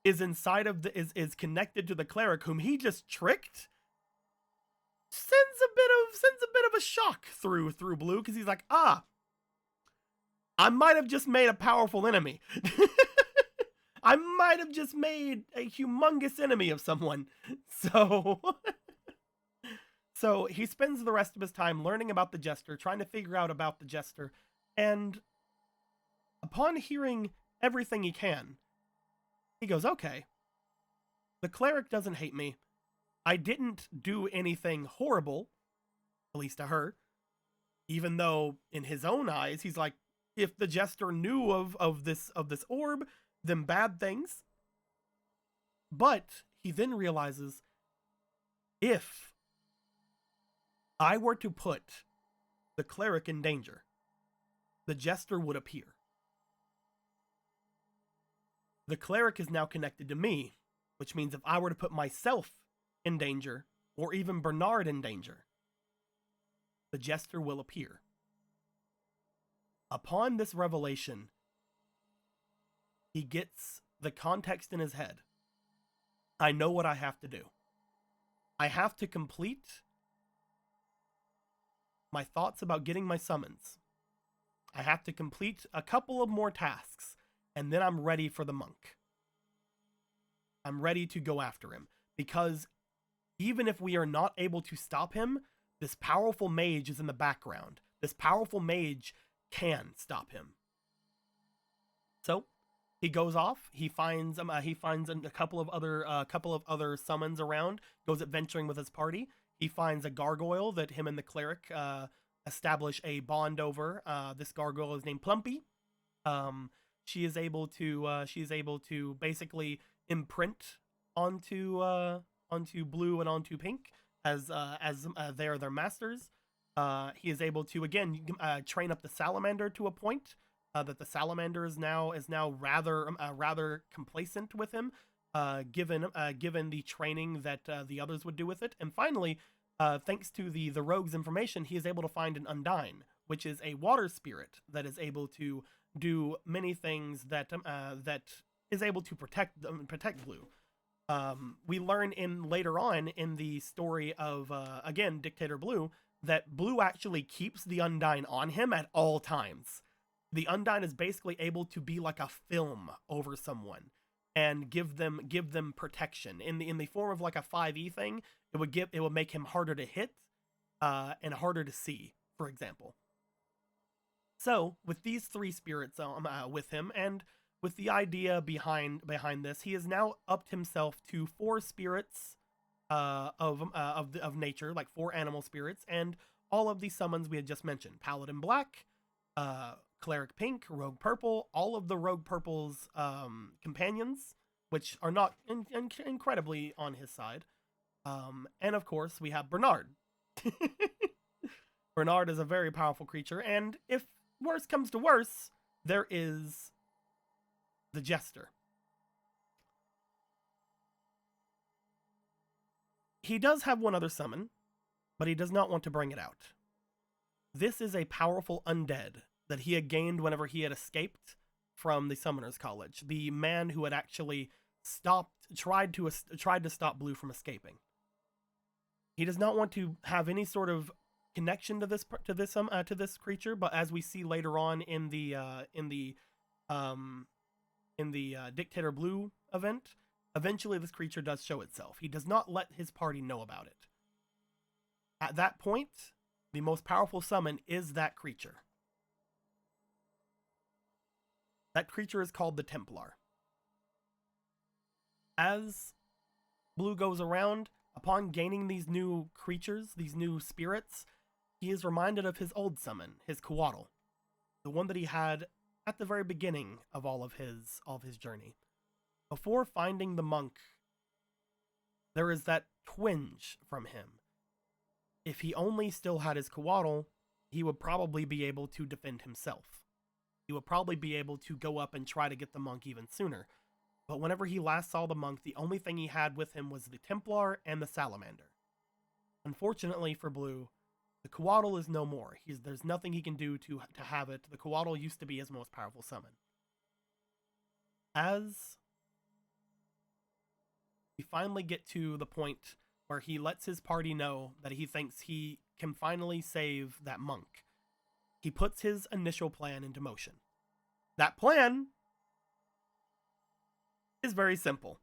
is inside of is connected to the cleric whom he just tricked sends a bit of a shock through Blue, because he's like, I might have just made a powerful enemy. I might have just made a humongous enemy of someone. So he spends the rest of his time learning about the Jester, trying to figure out about the Jester, and upon hearing everything he can, he goes, okay, the cleric doesn't hate me. I didn't do anything horrible, at least to her, even though in his own eyes, he's like, if the Jester knew of this orb, then bad things. But he then realizes, if I were to put the cleric in danger, the Jester would appear. The cleric is now connected to me, which means if I were to put myself in danger, or even Bernard in danger, the Jester will appear. Upon this revelation, he gets the context in his head. I know what I have to do. I have to complete my thoughts about getting my summons. I have to complete a couple of more tasks, and then I'm ready for the monk. I'm ready to go after him, because even if we are not able to stop him, this powerful mage is in the background. This powerful mage can stop him. So he goes off. He finds a couple of other summons around. Goes adventuring with his party. He finds a gargoyle that him and the cleric establish a bond over. This gargoyle is named Plumpy. She is able to basically imprint onto Blue and onto Pink as they're their masters. He is able to again train up the salamander to a point that the salamander is now rather complacent with him, given the training that the others would do with it. And finally, thanks to the rogue's information, he is able to find an Undine, which is a water spirit that is able to do many things that is able to protect Blue. We learn later on in the story of again Dictator Blue that Blue actually keeps the Undine on him at all times. The Undine is basically able to be like a film over someone and give them protection in the form of like a 5e thing. It would make him harder to hit and harder to see, for example. So with these three spirits with him, and with the idea behind this, he has now upped himself to 4 spirits of nature, like 4 animal spirits, and all of these summons we had just mentioned: Paladin Black, Cleric Pink, Rogue Purple, all of the Rogue Purple's companions, which are not incredibly on his side, and of course we have Bernard. Bernard is a very powerful creature, and if worse comes to worse, there is the Jester. He does have one other summon, but he does not want to bring it out. This is a powerful undead that he had gained whenever he had escaped from the Summoners College. The man who had actually tried to stop Blue from escaping. He does not want to have any sort of connection to this creature, but as we see later on in the Dictator Blue event, Eventually, this creature does show itself. He does not let his party know about it. At that point, the most powerful summon is that creature. That creature is called the Templar. As Blue goes around, upon gaining these new creatures, these new spirits, he is reminded of his old summon, his Coatl, the one that he had at the very beginning of all of his journey. Before finding the monk, there is that twinge from him. If he only still had his Coatl, he would probably be able to defend himself. He would probably be able to go up and try to get the monk even sooner. But whenever he last saw the monk, the only thing he had with him was the Templar and the Salamander. Unfortunately for Blue, the Coatl is no more. There's nothing he can do to have it. The Coatl used to be his most powerful summon. As we finally get to the point where he lets his party know that he thinks he can finally save that monk, he puts his initial plan into motion. That plan is very simple.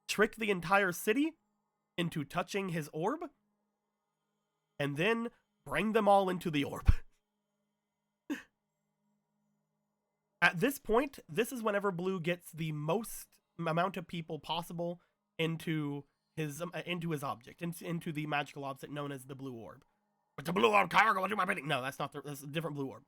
Trick the entire city into touching his orb, and then bring them all into the orb. At this point, this is whenever Blue gets the most amount of people possible into his object, into the magical object known as the blue orb. But the blue orb, Kyra, go do my bidding. No, that's a different blue orb.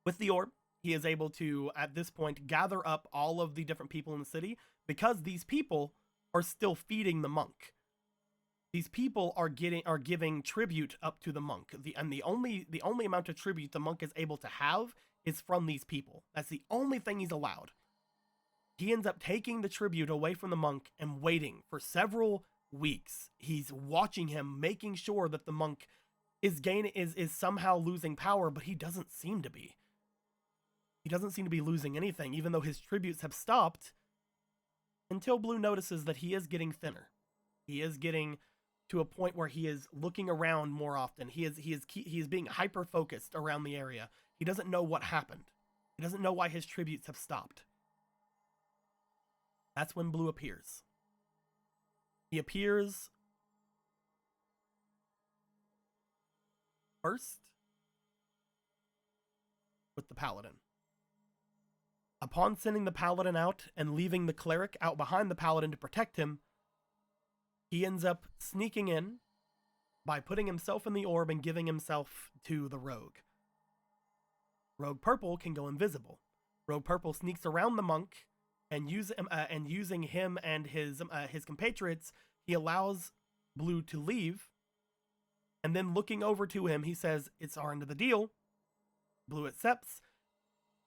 With the orb, he is able to, at this point, gather up all of the different people in the city, because these people are still feeding the monk. These people are giving tribute up to the monk. The only amount of tribute the monk is able to have is from these people. That's the only thing he's allowed. He ends up taking the tribute away from the monk and waiting for several weeks. He's watching him, making sure that the monk is somehow losing power, but he doesn't seem to be. He doesn't seem to be losing anything, even though his tributes have stopped, until Blue notices that he is getting thinner. He is getting to a point where he is looking around more often. He is being hyper-focused around the area. He doesn't know what happened. He doesn't know why his tributes have stopped. That's when Blue appears. He appears first with the Paladin. Upon sending the Paladin out and leaving the Cleric out behind the Paladin to protect him, he ends up sneaking in by putting himself in the orb and giving himself to the Rogue. Rogue Purple can go invisible. Rogue Purple sneaks around the monk, and using him and his compatriots, he allows Blue to leave. And then looking over to him, he says, "It's our end of the deal." Blue accepts.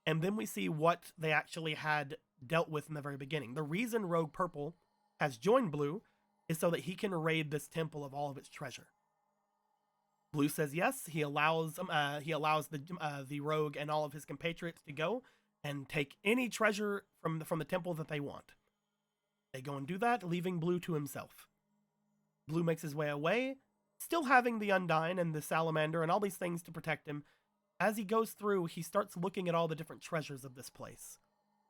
And then we see what they actually had dealt with in the very beginning. The reason Rogue Purple has joined Blue is so that he can raid this temple of all of its treasure. Blue says yes. He allows the Rogue and all of his compatriots to go and take any treasure from the temple that they want. They go and do that, leaving Blue to himself. Blue makes his way away, still having the Undyne and the Salamander and all these things to protect him. As he goes through, he starts looking at all the different treasures of this place.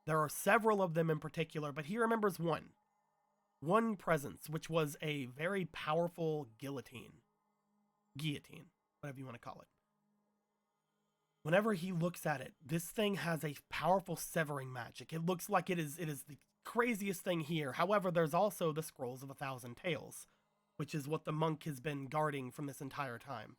There are several of them in particular, but he remembers one presence, which was a very powerful guillotine, whatever you want to call it. Whenever he looks at it, this thing has a powerful severing magic. It looks like it is the craziest thing here. However, there's also the Scrolls of 1,000 Tales, which is what the monk has been guarding from this entire time.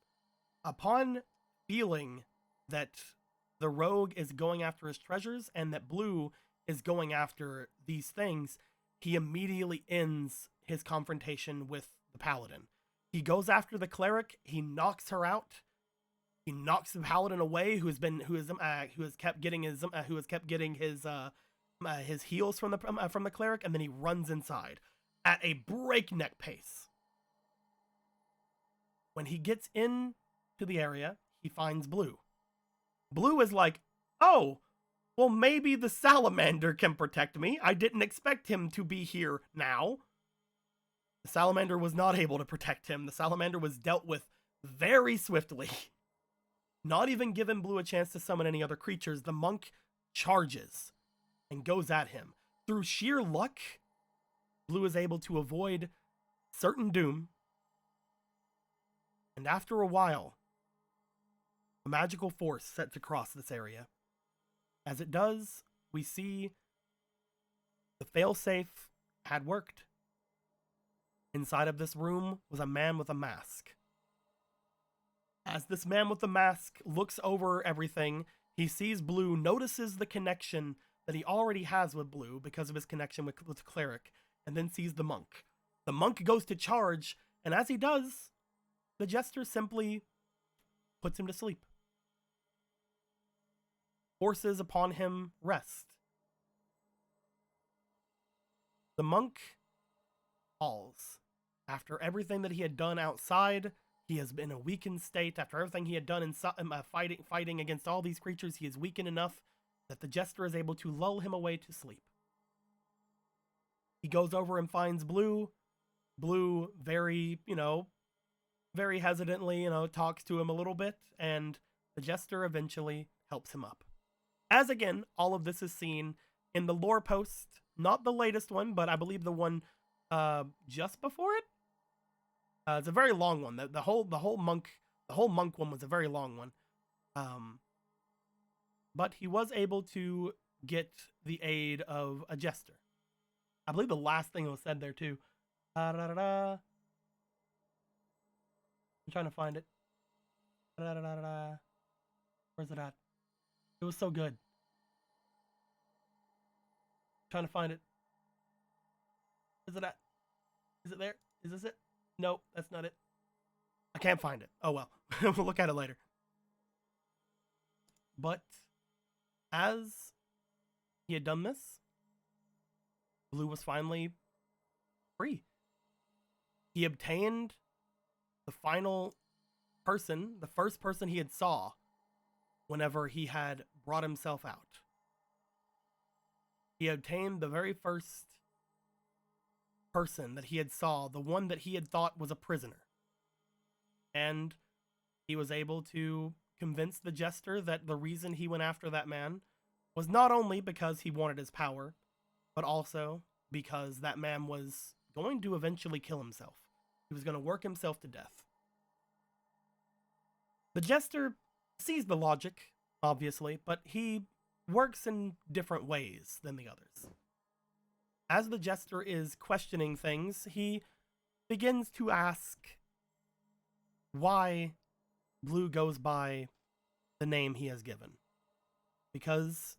Upon feeling that the Rogue is going after his treasures and that Blue is going after these things, he immediately ends his confrontation with the Paladin. He goes after the Cleric. He knocks her out. He knocks the Paladin away, who has kept getting his heals from the Cleric, and then he runs inside at a breakneck pace. When he gets into the area, he finds Blue. Blue is like, "Oh, well, maybe the Salamander can protect me. I didn't expect him to be here now." The Salamander was not able to protect him. The Salamander was dealt with very swiftly. Not even giving Blue a chance to summon any other creatures, the monk charges and goes at him. Through sheer luck, Blue is able to avoid certain doom. And after a while, a magical force sets across this area. As it does, we see the failsafe had worked. Inside of this room was a man with a mask. As this man with the mask looks over everything, he sees Blue, notices the connection that he already has with Blue because of his connection with Cleric, and then sees the monk. The monk goes to charge, and as he does, the Jester simply puts him to sleep. Forces upon him rest. The monk falls. After everything that he had done outside, he has been in a weakened state. After everything he had done in fighting against all these creatures, he is weakened enough that the Jester is able to lull him away to sleep. He goes over and finds Blue. Blue very hesitantly, talks to him a little bit, and the Jester eventually helps him up. As again, all of this is seen in the lore post, not the latest one, but I believe the one just before it. It's a very long one. The whole monk one was a very long one. But he was able to get the aid of a Jester. I believe the last thing was said there too. I'm trying to find it. Where's it at? It was so good. I'm trying to find it. Is it at? Is it there? Is this it? Nope, that's not it. I can't find it. Oh well. We'll look at it later. But as he had done this, Blue was finally free. He obtained the final person, the first person he had saw whenever he had brought himself out. He obtained the very first person that he had saw, the one that he had thought was a prisoner. And he was able to convince the Jester that the reason he went after that man was not only because he wanted his power, but also because that man was going to eventually kill himself. He was going to work himself to death. The Jester sees the logic, obviously, but he works in different ways than the others. As the Jester is questioning things, he begins to ask why Blue goes by the name he has given. Because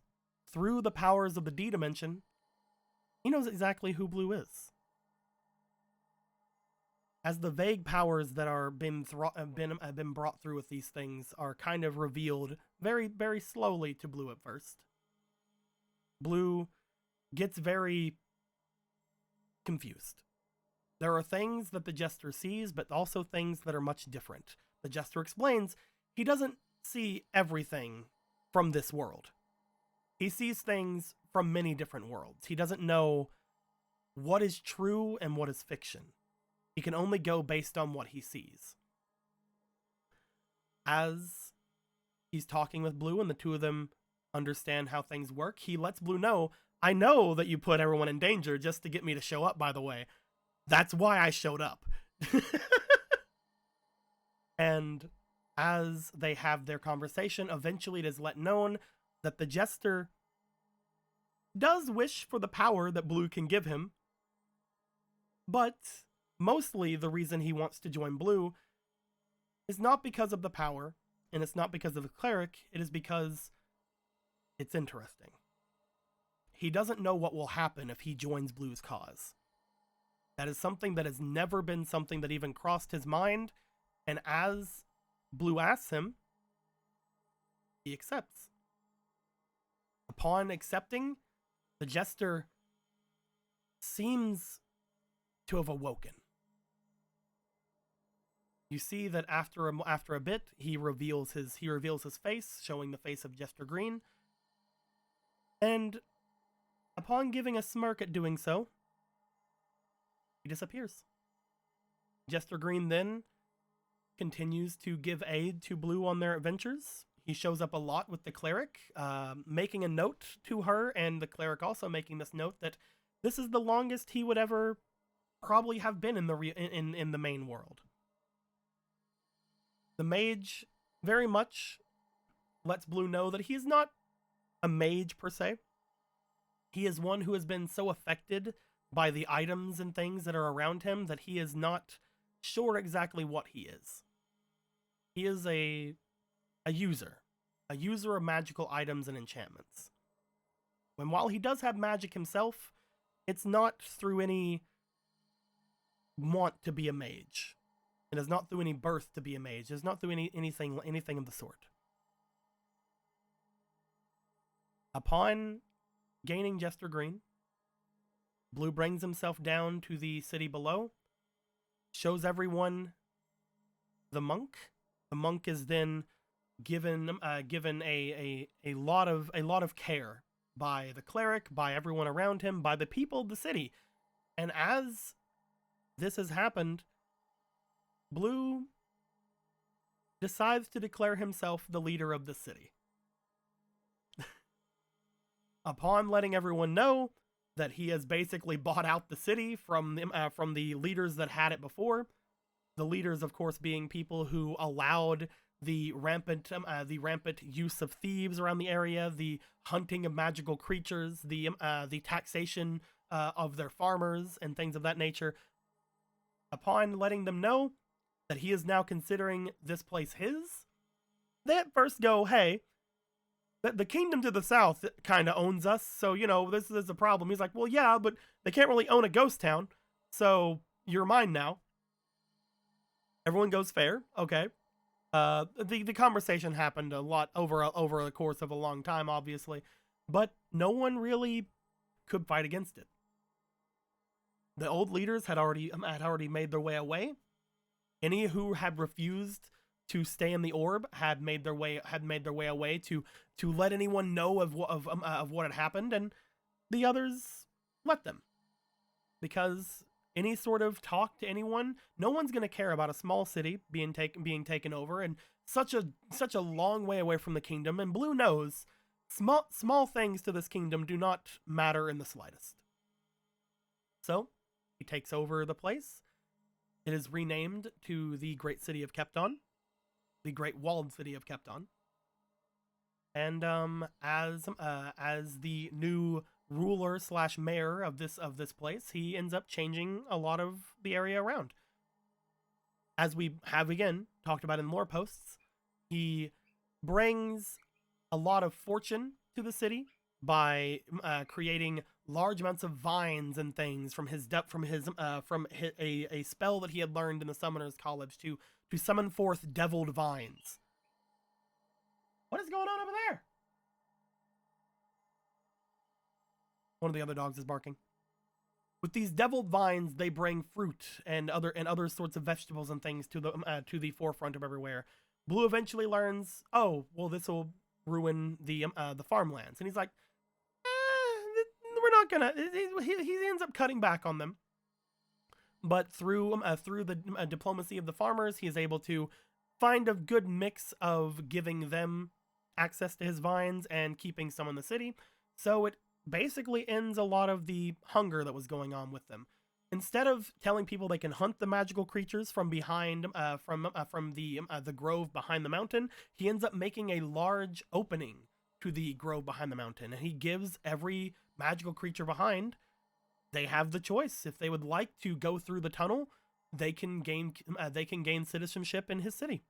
through the powers of the D dimension, he knows exactly who Blue is. As the vague powers that are have been brought through with these things are kind of revealed very, very slowly to Blue at first, Blue gets very confused. There are things that the Jester sees, but also things that are much different. The Jester explains he doesn't see everything from this world. He sees things from many different worlds. He doesn't know what is true and what is fiction. He can only go based on what he sees. As he's talking with Blue and the two of them understand how things work, he lets Blue know, I know that you put everyone in danger just to get me to show up, by the way. That's why I showed up. And as they have their conversation, eventually it is let known that the Jester does wish for the power that Blue can give him, but mostly the reason he wants to join Blue is not because of the power, and it's not because of the cleric, it is because it's interesting. He doesn't know what will happen if he joins Blue's cause. That is something that has never been something that even crossed his mind, and as Blue asks him, he accepts. Upon accepting, the Jester seems to have awoken. You see that after a bit, he reveals his face, showing the face of Jester Green. And upon giving a smirk at doing so, he disappears. Jester Green then continues to give aid to Blue on their adventures. He shows up a lot with the cleric, making a note to her, and the cleric also making this note that this is the longest he would ever probably have been in the main world. The mage very much lets Blue know that he is not a mage per se. He is one who has been so affected by the items and things that are around him that he is not sure exactly what he is. He is a user of magical items and enchantments. And while he does have magic himself, it's not through any want to be a mage. It is not through any birth to be a mage. It is not through anything of the sort. Upon gaining Jester Green, Blue brings himself down to the city below, shows everyone the monk. The monk is then given a lot of care by the cleric, by everyone around him, by the people of the city. And as this has happened, Blue decides to declare himself the leader of the city. Upon letting everyone know that he has basically bought out the city from the leaders that had it before, the leaders, of course, being people who allowed the rampant use of thieves around the area, the hunting of magical creatures, the taxation of their farmers and things of that nature. Upon letting them know that he is now considering this place his, they at first go, hey, the kingdom to the south kind of owns us, so, this is a problem. He's like, well, yeah, but they can't really own a ghost town, so you're mine now. Everyone goes, fair, okay. The conversation happened a lot over the course of a long time, obviously, but no one really could fight against it. The old leaders had already made their way away. Any who had refused to stay in the orb had made their way away to let anyone know of what had happened, and the others let them, because any sort of talk to anyone, no one's going to care about a small city being taken over and such a long way away from the kingdom. And Blue knows small things to this kingdom do not matter in the slightest. So he takes over the place. It is renamed to the Great City of Kepton, the Great Walled City of Kepton. And as the new ruler / mayor of this place, he ends up changing a lot of the area around. As we have again talked about in lore posts, he brings a lot of fortune to the city by creating large amounts of vines and things from a spell that he had learned in the Summoner's College to summon forth deviled vines. What is going on over there? One of the other dogs is barking. With these deviled vines, they bring fruit and other sorts of vegetables and things to the forefront of everywhere. Blue eventually learns, oh, well, this will ruin the farmlands, and he's like, we're not gonna. He ends up cutting back on them, but through the diplomacy of the farmers, he is able to find a good mix of giving them access to his vines and keeping some in the city. So it basically ends a lot of the hunger that was going on with them. Instead of telling people they can hunt the magical creatures from behind, from the grove behind the mountain, he ends up making a large opening to the grove behind the mountain, and he gives every magical creature behind, they have the choice. If they would like to go through the tunnel, they can gain citizenship in his city.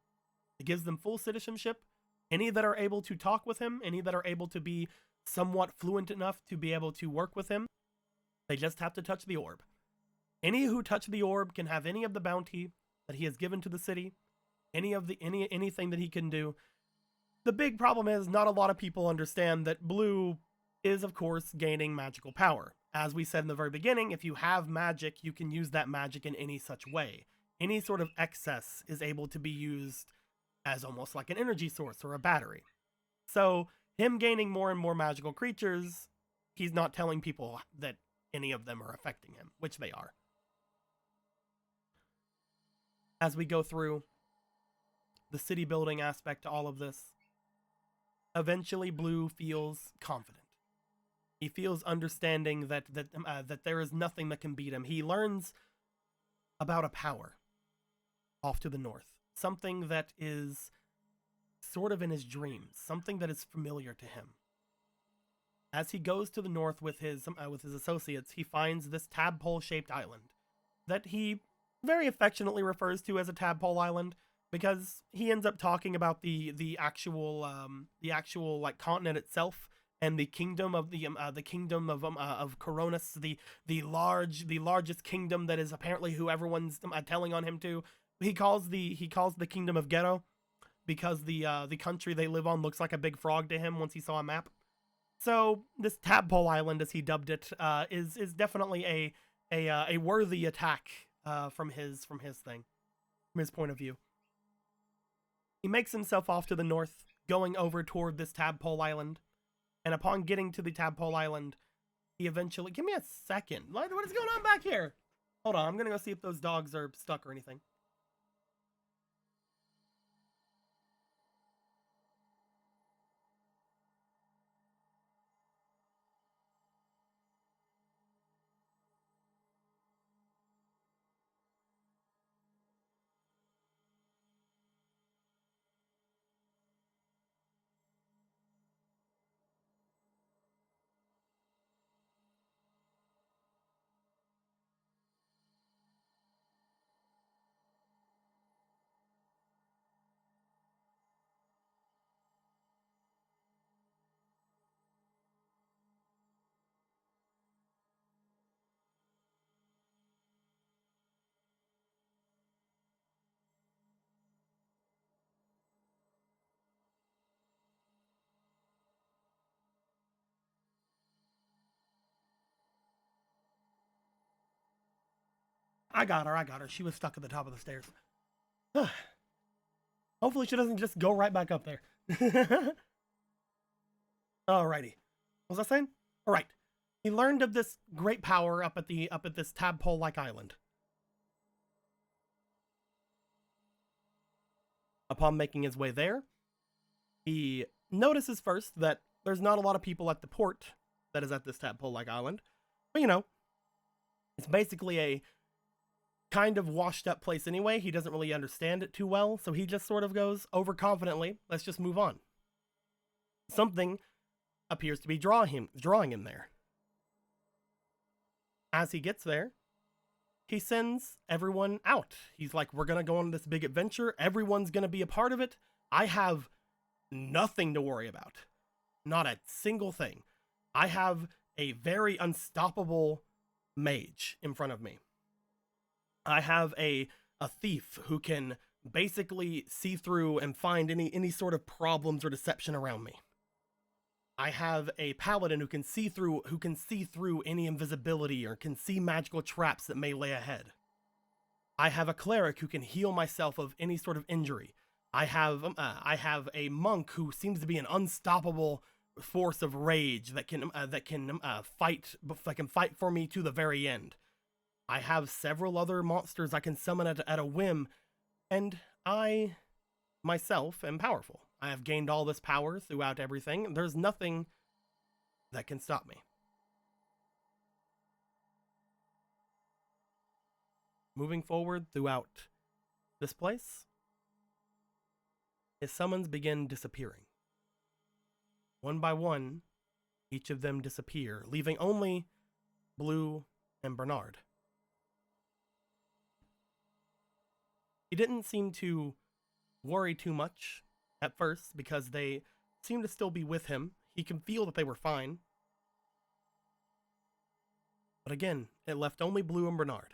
It gives them full citizenship. Any that are able to talk with him, any that are able to be somewhat fluent enough to be able to work with him, they just have to touch the orb. Any who touch the orb can have any of the bounty that he has given to the city, anything that he can do. The big problem is not a lot of people understand that Blue is, of course, gaining magical power. As we said in the very beginning, if you have magic, you can use that magic in any such way. Any sort of excess is able to be used as almost like an energy source or a battery. So him gaining more and more magical creatures, he's not telling people that any of them are affecting him, which they are. As we go through the city building aspect to all of this, eventually Blue feels confident. He feels understanding that there is nothing that can beat him. He learns about a power off to the north, something that is sort of in his dreams, something that is familiar to him. As he goes to the north with his associates, he finds this tadpole-shaped island that he very affectionately refers to as a tadpole island, because he ends up talking about the actual like continent itself and the kingdom of Coronis, the largest kingdom that is apparently who everyone's telling on him to. He calls the kingdom of Ghetto because the country they live on looks like a big frog to him once he saw a map. So this tadpole island, as he dubbed it, is definitely a worthy attack from his point of view. He makes himself off to the north, going over toward this tadpole island, and upon getting to the tadpole island, he eventually... Give me a second. What is going on back here? Hold on, I'm gonna go see if those dogs are stuck or anything. I got her. She was stuck at the top of the stairs. Hopefully she doesn't just go right back up there. Alrighty. What was I saying? Alright. He learned of this great power up at this tadpole-like island. Upon making his way there, he notices first that there's not a lot of people at the port that is at this tadpole-like island. But you know, it's basically a kind of washed up place anyway. He doesn't really understand it too well, so he just sort of goes overconfidently, let's just move on. Something appears to be drawing him there. As he gets there, he sends everyone out. He's like, we're gonna go on this big adventure. Everyone's gonna be a part of it. I have nothing to worry about. Not a single thing. I have a very unstoppable mage in front of me. I have a thief who can basically see through and find any sort of problems or deception around me. I have a paladin who can see through any invisibility or can see magical traps that may lay ahead. I have a cleric who can heal myself of any sort of injury. I have a monk who seems to be an unstoppable force of rage that can fight for me to the very end. I have several other monsters I can summon at a whim, and I myself am powerful. I have gained all this power throughout everything. There's nothing that can stop me. Moving forward throughout this place, his summons begin disappearing. One by one, each of them disappear, leaving only Blue and Bernard. He didn't seem to worry too much at first because they seem to still be with him. He can feel that they were fine. But again, it left only Blue and Bernard.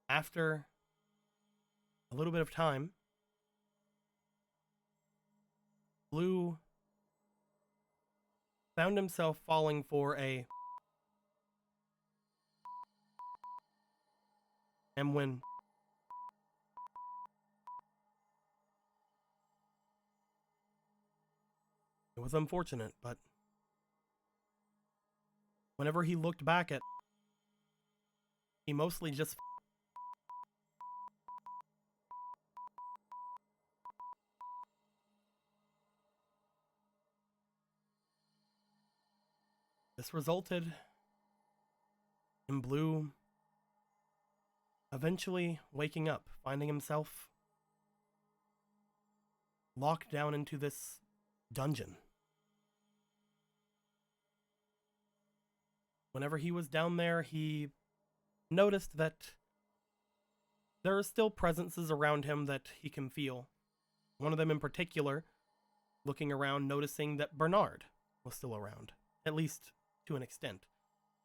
After a little bit of time, Blue found himself falling for a... And when it was unfortunate, but whenever he looked back at, he mostly just This resulted in Blue eventually waking up, finding himself locked down into this dungeon. Whenever he was down there, he noticed that there are still presences around him that he can feel. One of them in particular, looking around, noticing that Bernard was still around, at least to an extent.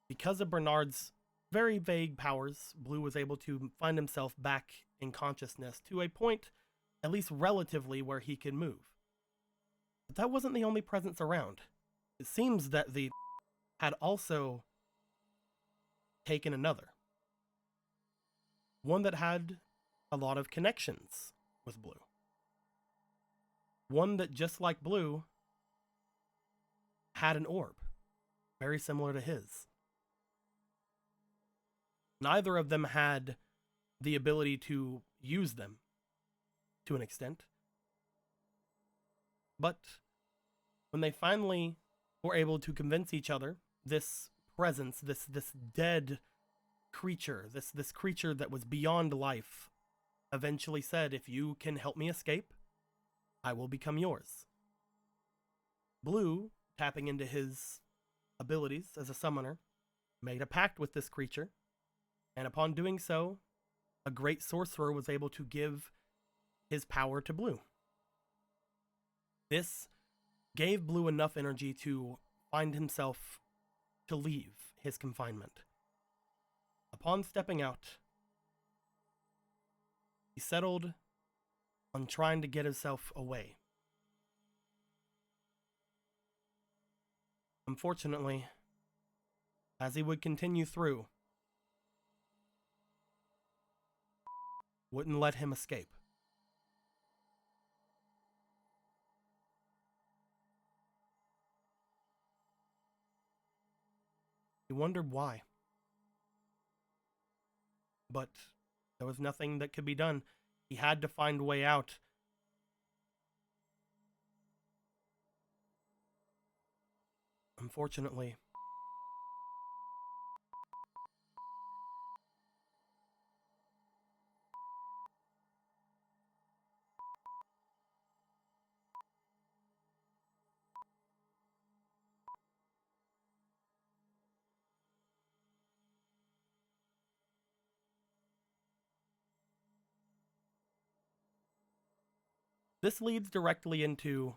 Because of Bernard's very vague powers, Blue was able to find himself back in consciousness to a point, at least relatively, where he could move. But that wasn't the only presence around. It seems that the had also taken another. One that had a lot of connections with Blue. One that, just like Blue, had an orb, very similar to his. Neither of them had the ability to use them to an extent. But when they finally were able to convince each other, this presence, this dead creature, this creature that was beyond life, eventually said, if you can help me escape, I will become yours. Blue, tapping into his abilities as a summoner, made a pact with this creature, and upon doing so, a great sorcerer was able to give his power to Blue. This gave Blue enough energy to find himself to leave his confinement. Upon stepping out, he settled on trying to get himself away. Unfortunately, as he would continue through, wouldn't let him escape. He wondered why. But there was nothing that could be done. He had to find a way out. Unfortunately, this leads directly into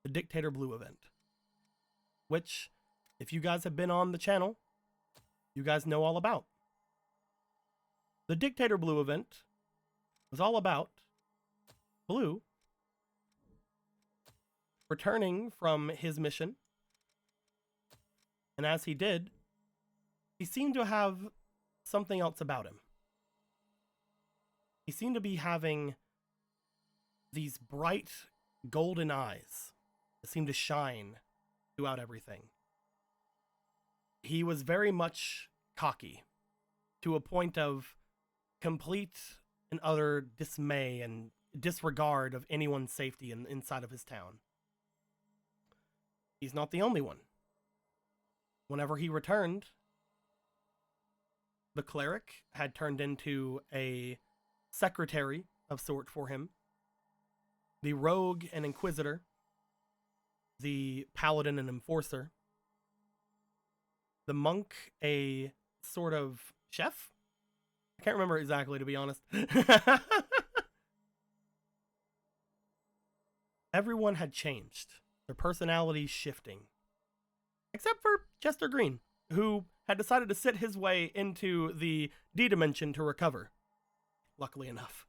the Dictator Blue event, which, if you guys have been on the channel, you guys know all about. The Dictator Blue event was all about Blue returning from his mission, and as he did, he seemed to have something else about him. He seemed to be having these bright golden eyes that seemed to shine throughout everything. He was very much cocky, to a point of complete and utter dismay and disregard of anyone's safety inside of his town. He's not the only one. Whenever he returned, the cleric had turned into a secretary of sort for him. The rogue and inquisitor, the paladin and enforcer, the monk, a sort of chef? I can't remember exactly, to be honest. Everyone had changed, their personalities shifting. Except for Chester Green, who had decided to sit his way into the D-Dimension to recover, luckily enough.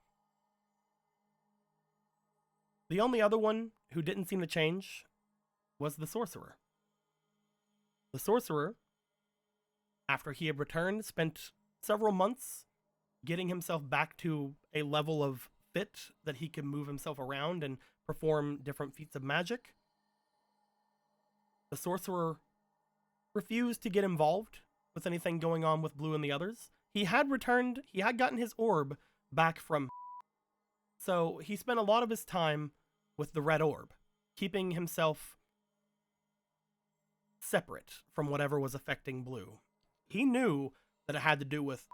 The only other one who didn't seem to change was the sorcerer. The sorcerer, after he had returned, spent several months getting himself back to a level of fit that he could move himself around and perform different feats of magic. The sorcerer refused to get involved with anything going on with Blue and the others. He had returned, he had gotten his orb back from, so he spent a lot of his time with the red orb, keeping himself separate from whatever was affecting Blue. He knew that it had to do with,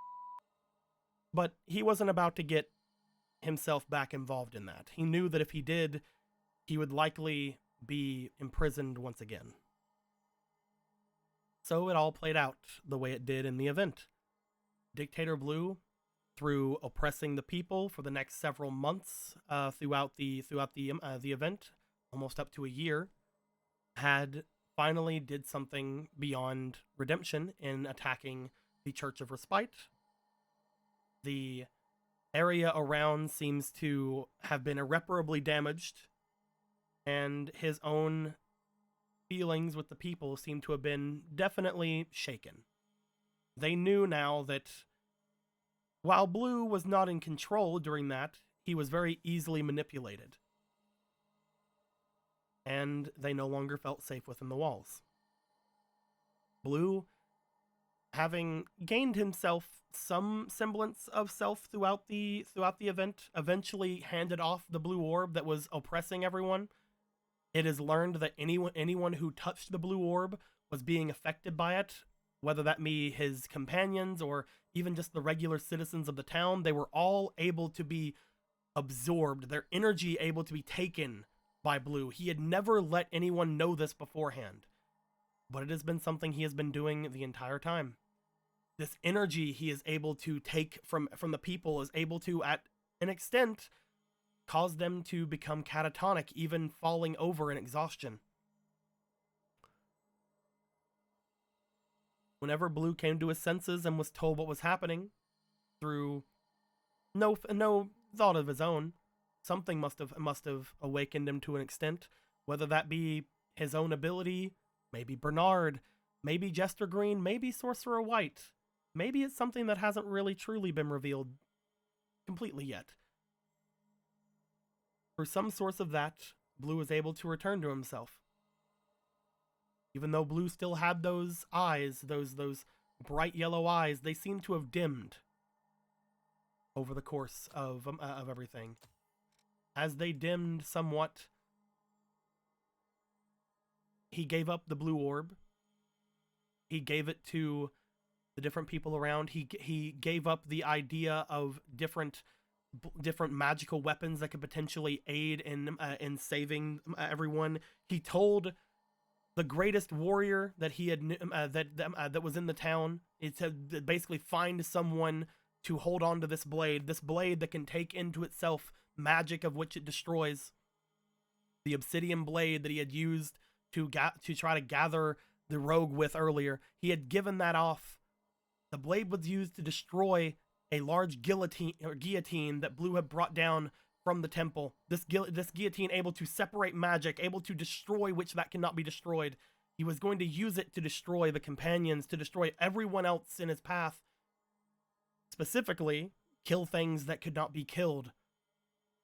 but he wasn't about to get himself back involved in that. He knew that if he did, he would likely be imprisoned once again. So it all played out the way it did in the event. Dictator Blue, through oppressing the people for the next several months throughout the event, almost up to a year, had finally did something beyond redemption in attacking the Church of Respite. The area around seems to have been irreparably damaged, and his own feelings with the people seem to have been definitely shaken. They knew now that while Blue was not in control during that, he was very easily manipulated. And they no longer felt safe within the walls. Blue, having gained himself some semblance of self throughout the event, eventually handed off the blue orb that was oppressing everyone. It is learned that anyone who touched the blue orb was being affected by it, whether that be his companions or even just the regular citizens of the town. They were all able to be absorbed, their energy able to be taken by Blue. He had never let anyone know this beforehand, but it has been something he has been doing the entire time. This energy he is able to take from the people is able to, at an extent, cause them to become catatonic, even falling over in exhaustion. Whenever Blue came to his senses and was told what was happening, through no thought of his own, something must have awakened him to an extent, whether that be his own ability, maybe Bernard, maybe Jester Green, maybe Sorcerer White. Maybe it's something that hasn't really truly been revealed completely yet. Through some source of that, Blue is able to return to himself. Even though Blue still had those eyes, those bright yellow eyes, they seem to have dimmed over the course of everything. As they dimmed somewhat, he gave up the blue orb. He gave it to the different people around. He gave up the idea of different magical weapons that could potentially aid in saving everyone. He told the greatest warrior that he had that was in the town, it said basically find someone to hold on to this blade that can take into itself magic of which it destroys. The obsidian blade that he had used to try to gather the rogue with earlier, he had given that off. The blade was used to destroy a large guillotine that Blue had brought down from the temple. This guillotine able to separate magic, able to destroy which that cannot be destroyed. He was going to use it to destroy the companions, to destroy everyone else in his path. Specifically, kill things that could not be killed.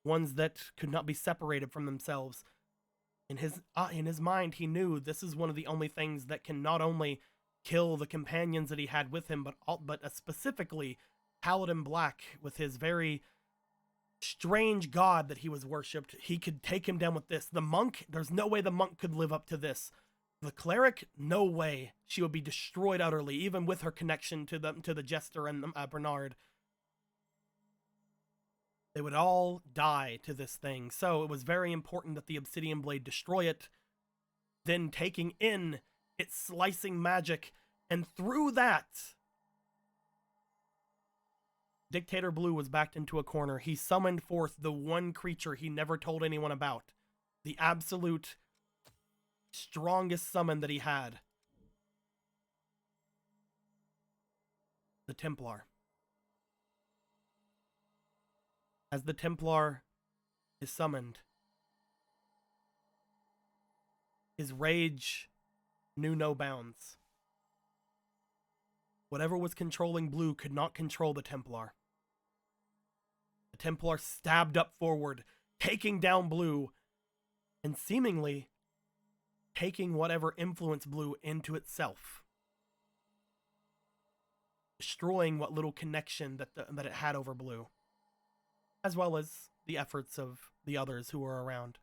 Ones that could not be separated from themselves. In his mind, he knew this is one of the only things that can not only kill the companions that he had with him, but specifically Paladin Black, with his very strange god that he was worshipped. He could take him down with this. The monk, there's no way the monk could live up to this. The cleric, no way. She would be destroyed utterly, even with her connection to the Jester and Bernard. They would all die to this thing. So it was very important that the Obsidian Blade destroy it, then taking in its slicing magic, and through that, Dictator Blue was backed into a corner. He summoned forth the one creature he never told anyone about. The absolute strongest summon that he had. The Templar. As the Templar is summoned, his rage knew no bounds. Whatever was controlling Blue could not control the Templar. The Templar stabbed up forward, taking down Blue, and seemingly taking whatever influenced Blue into itself, destroying what little connection that it had over Blue, as well as the efforts of the others who were around.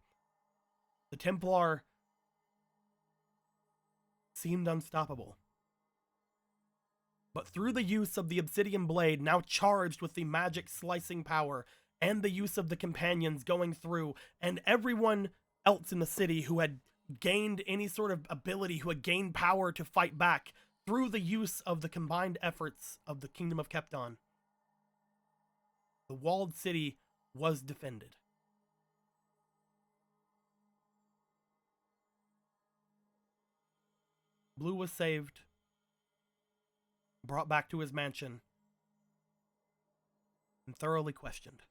The Templar seemed unstoppable. But through the use of the obsidian blade, now charged with the magic slicing power, and the use of the companions going through, and everyone else in the city who had gained any sort of ability, who had gained power to fight back, through the use of the combined efforts of the Kingdom of Kepton, the walled city was defended. Blue was saved, brought back to his mansion, and thoroughly questioned.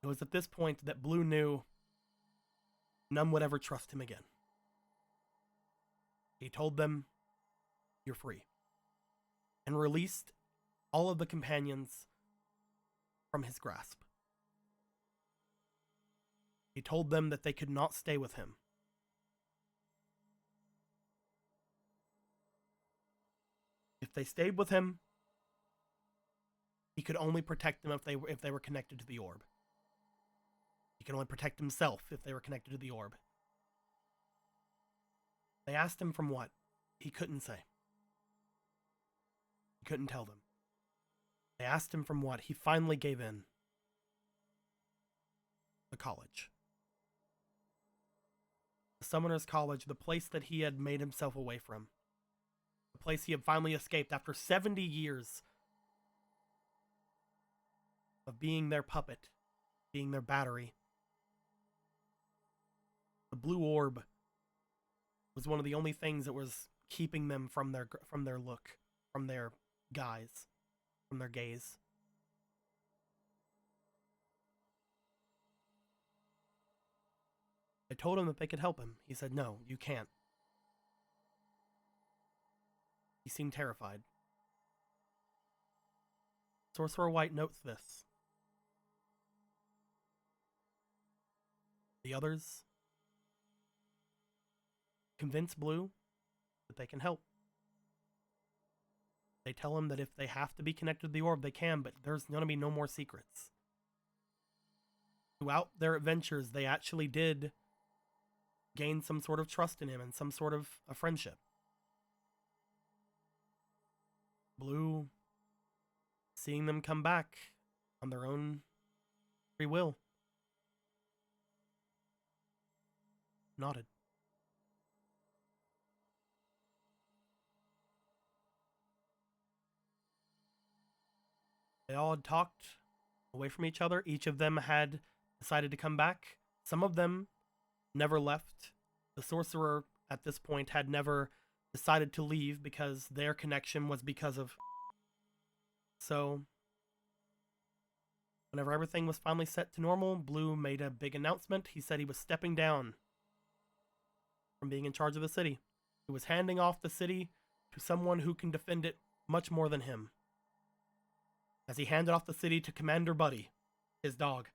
It was at this point that Blue knew none would ever trust him again. He told them, "You're free," and released all of the companions from his grasp. He told them that they could not stay with him. If they stayed with him, he could only protect them if they were connected to the orb. He could only protect himself if they were connected to the orb. They asked him from what? He couldn't say. He couldn't tell them. They asked him from what? He finally gave in. The college. The Summoner's College, the place that he had made himself away from. The place he had finally escaped after 70 years of being their puppet, being their battery. The blue orb was one of the only things that was keeping them from their look, from their guise, from their gaze. They told him that they could help him. He said, "No, you can't." He seemed terrified. Sorcerer White notes this. The others convince Blue that they can help. They tell him that if they have to be connected to the orb, they can, but there's going to be no more secrets. Throughout their adventures, they actually did gain some sort of trust in him and some sort of a friendship. Blue, seeing them come back on their own free will, nodded. They all had talked away from each other. Each of them had decided to come back. Some of them never left. The sorcerer at this point had never decided to leave because their connection was because of... So, whenever everything was finally set to normal, Blue made a big announcement. He said he was stepping down from being in charge of the city. He was handing off the city to someone who can defend it much more than him. As he handed off the city to Commander Buddy, his dog.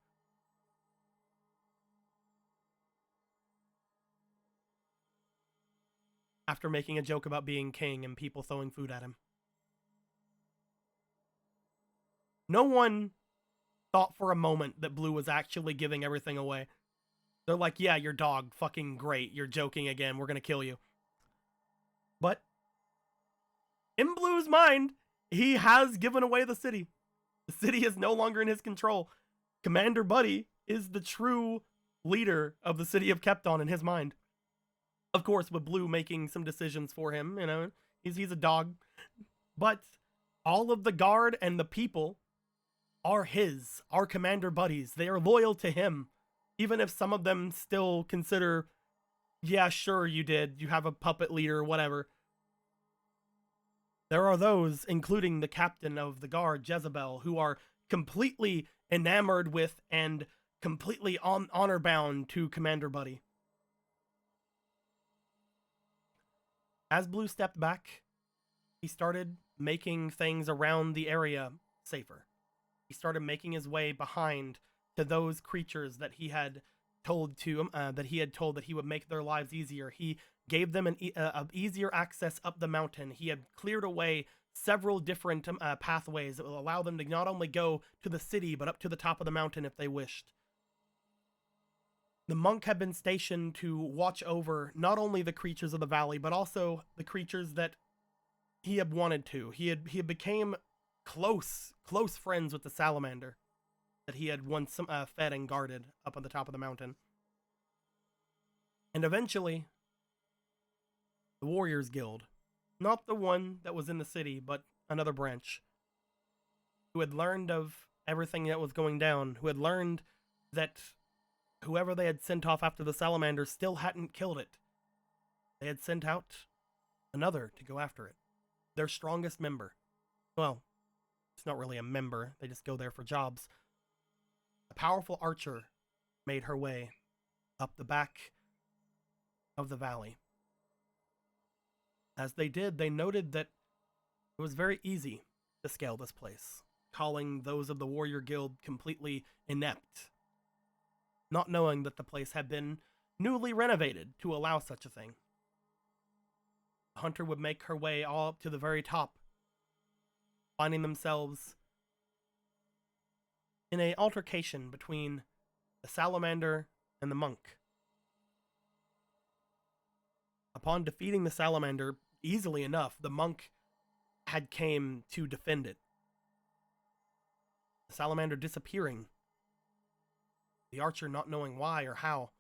After making a joke about being king and people throwing food at him. No one thought for a moment that Blue was actually giving everything away. They're like, "Yeah, your dog, fucking great. You're joking again. We're gonna kill you." But in Blue's mind, he has given away the city. The city is no longer in his control. Commander Buddy is the true leader of the city of Kepton in his mind. Of course, with Blue making some decisions for him, you know, he's a dog. But all of the guard and the people are his, are Commander Buddy's. They are loyal to him. Even if some of them still consider, "Yeah, sure you did. You have a puppet leader," whatever. There are those, including the captain of the guard, Jezebel, who are completely enamored with and completely honor bound to Commander Buddy. As Blue stepped back, he started making things around the area safer. He started making his way behind to those creatures that he had told that he would make their lives easier. He gave them an easier access up the mountain. He had cleared away several different pathways that will allow them to not only go to the city, but up to the top of the mountain if they wished. the monk had been stationed to watch over not only the creatures of the valley, but also the creatures that he had wanted to. He had became close friends with the salamander that he had once fed and guarded up on the top of the mountain. And eventually, the Warriors Guild, not the one that was in the city, but another branch, who had learned of everything that was going down, who had learned that whoever they had sent off after the salamander still hadn't killed it. They had sent out another to go after it. Their strongest member. Well, it's not really a member, they just go there for jobs. A powerful archer made her way up the back of the valley. As they did, they noted that it was very easy to scale this place, calling those of the Warrior Guild completely inept, not knowing that the place had been newly renovated to allow such a thing. The hunter would make her way all up to the very top, finding themselves in an altercation between the salamander and the monk. Upon defeating the salamander easily enough, the monk had came to defend it. The salamander disappearing, the archer not knowing why or how.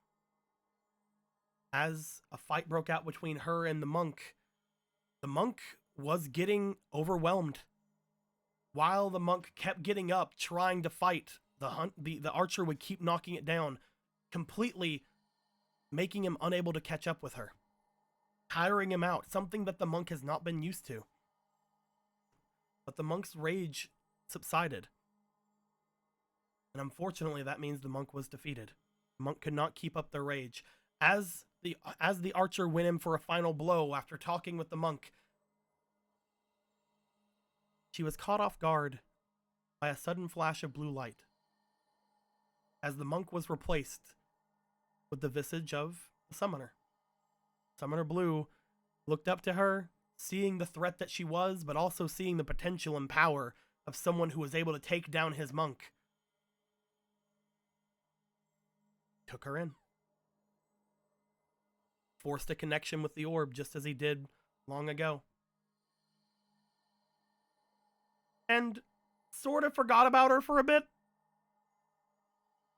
As a fight broke out between her and the monk was getting overwhelmed. While the monk kept getting up, trying to fight, the archer would keep knocking it down, completely making him unable to catch up with her, tiring him out, something that the monk has not been used to. But the monk's rage subsided. And unfortunately, that means the monk was defeated. The monk could not keep up their rage. As the archer went in for a final blow after talking with the monk, she was caught off guard by a sudden flash of blue light, as the monk was replaced with the visage of the summoner. Summoner Blue looked up to her, seeing the threat that she was, but also seeing the potential and power of someone who was able to take down his monk. Took her in. Forced a connection with the orb, just as he did long ago. And sort of forgot about her for a bit.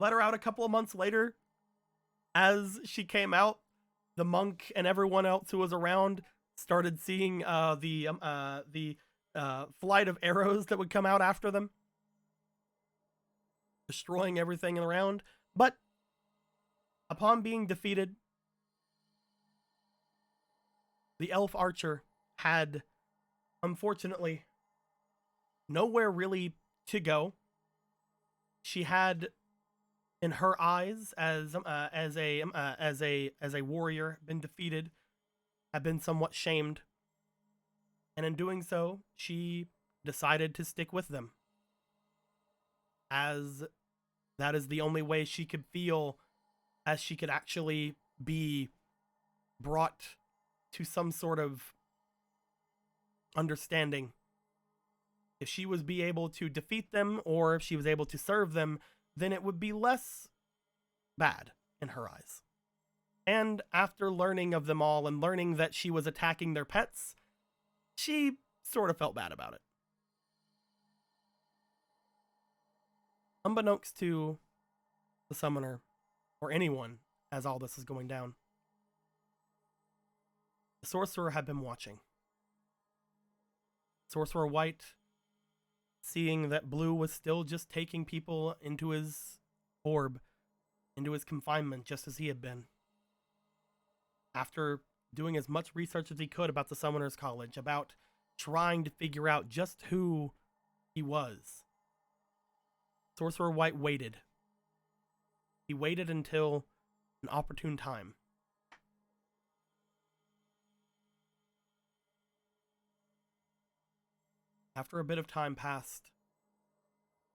Let her out a couple of months later. As she came out, the monk and everyone else who was around started seeing the flight of arrows that would come out after them, destroying everything around. But upon being defeated, the elf archer had, unfortunately, nowhere really to go. She had, in her eyes, as a warrior, been defeated, had been somewhat shamed, and in doing so, she decided to stick with them, as that is the only way she could feel, as she could actually be brought to some sort of understanding. If she was be able to defeat them, or if she was able to serve them, then it would be less bad in her eyes. And after learning of them all and learning that she was attacking their pets, she sort of felt bad about it. Unbeknownst to the summoner, or anyone, as all this is going down, the sorcerer had been watching. Sorcerer White, seeing that Blue was still just taking people into his orb, into his confinement, just as he had been. After doing as much research as he could about the Summoners College, about trying to figure out just who he was, Sorcerer White waited. He waited until an opportune time. After a bit of time passed,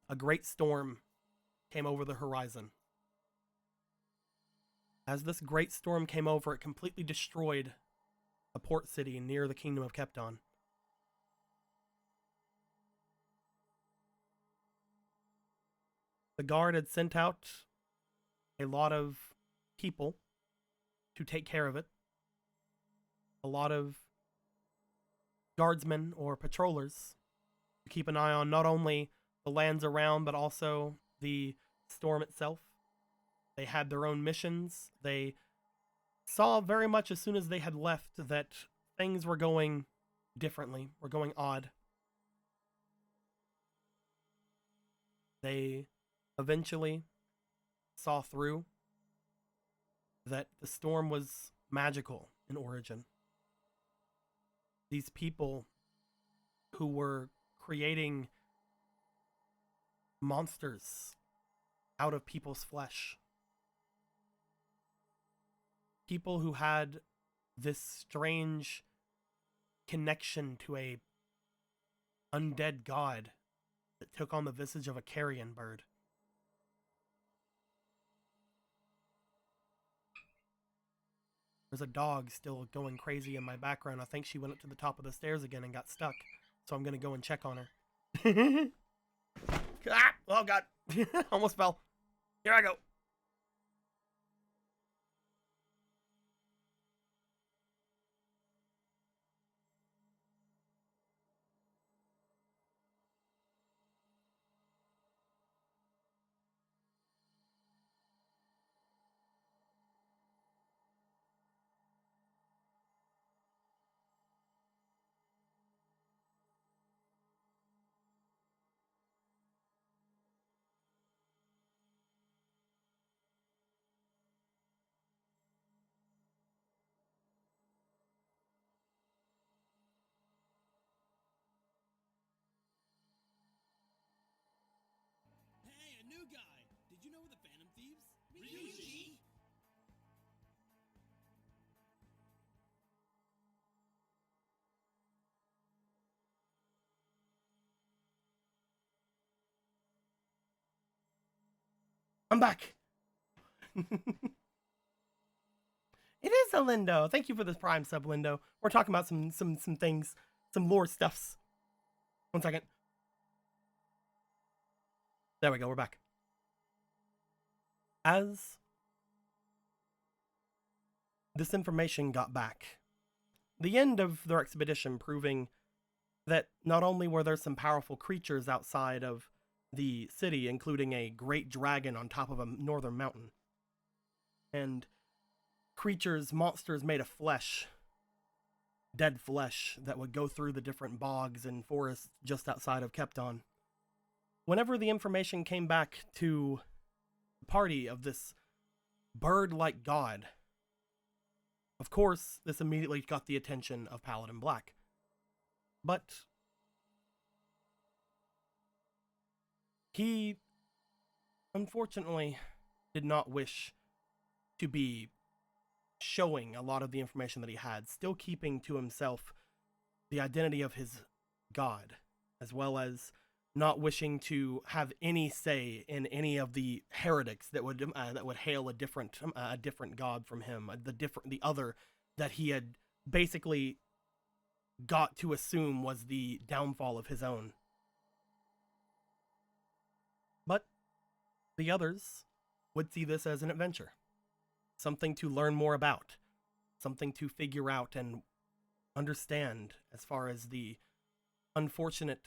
a great storm came over the horizon. As this great storm came over, it completely destroyed a port city near the kingdom of Kepton. The guard had sent out a lot of people to take care of it. A lot of guardsmen or patrollers to keep an eye on not only the lands around, but also the storm itself. They had their own missions. They saw very much as soon as they had left that things were going differently, were going odd. They eventually saw through that the storm was magical in origin. These people who were creating monsters out of people's flesh. People who had this strange connection to a undead god that took on the visage of a carrion bird. There's a dog still going crazy in my background. I think she went up to the top of the stairs again and got stuck. So I'm going to go and check on her. Ah! Oh, God. Almost fell. Here I go. Hey, a new guy! Did you know we're the Phantom Thieves? Ryuji? I'm back. It is a Lindo. Thank you for this Prime sub, Lindo. We're talking about some things, some lore stuffs. 1 second. There we go. We're back. As this information got back, the end of their expedition proving that not only were there some powerful creatures outside of the city, including a great dragon on top of a northern mountain, and creatures, monsters made of flesh, dead flesh, that would go through the different bogs and forests just outside of Kepton. Whenever the information came back to the party of this bird-like god, of course, this immediately got the attention of Paladin Black. But he, unfortunately, did not wish to be showing a lot of the information that he had, still keeping to himself the identity of his god, as well as not wishing to have any say in any of the heretics that would hail a different god from him, the other that he had basically got to assume was the downfall of his own. But the others would see this as an adventure, something to learn more about, something to figure out and understand as far as the unfortunate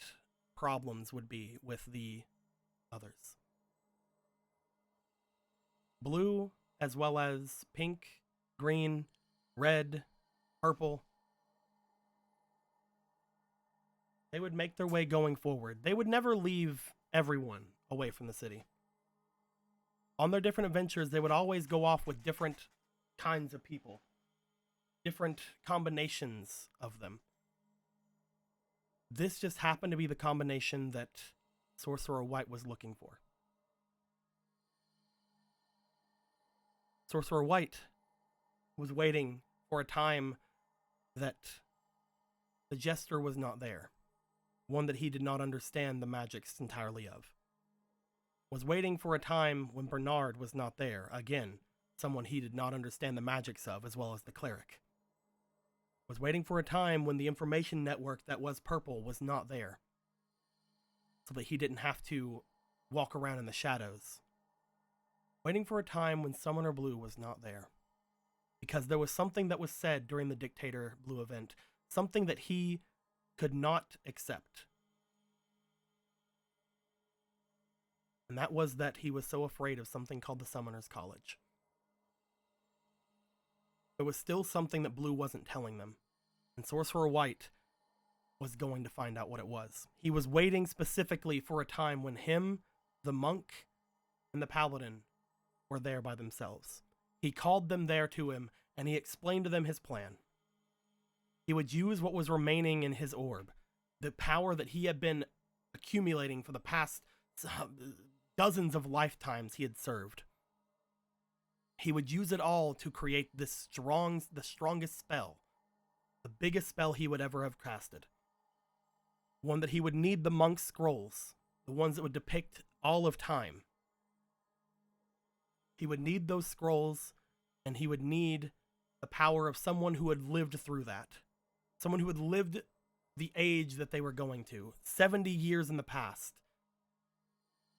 problems would be with the others. Blue, as well as pink, green, red, purple. They would make their way going forward. They would never leave everyone away from the city. On their different adventures, they would always go off with different kinds of people, different combinations of them. This just happened to be the combination that Sorcerer White was looking for. Sorcerer White was waiting for a time that the Jester was not there, one that he did not understand the magics entirely of. Was waiting for a time when Bernard was not there, again, someone he did not understand the magics of, as well as the cleric. Was waiting for a time when the information network that was purple was not there, so that he didn't have to walk around in the shadows. waiting for a time when Summoner Blue was not there. Because there was something that was said during the Dictator Blue event, something that he could not accept. And that was that he was so afraid of something called the Summoner's College. There was still something that Blue wasn't telling them, and Sorcerer White was going to find out what it was. He was waiting specifically for a time when him, the monk, and the paladin were there by themselves. He called them there to him, and he explained to them his plan. He would use what was remaining in his orb, the power that he had been accumulating for the past dozens of lifetimes he had served. He would use it all to create the strongest spell, the biggest spell he would ever have casted. One that he would need the monk's scrolls, the ones that would depict all of time. He would need those scrolls, and he would need the power of someone who had lived through that. Someone who had lived the age that they were going to, 70 years in the past.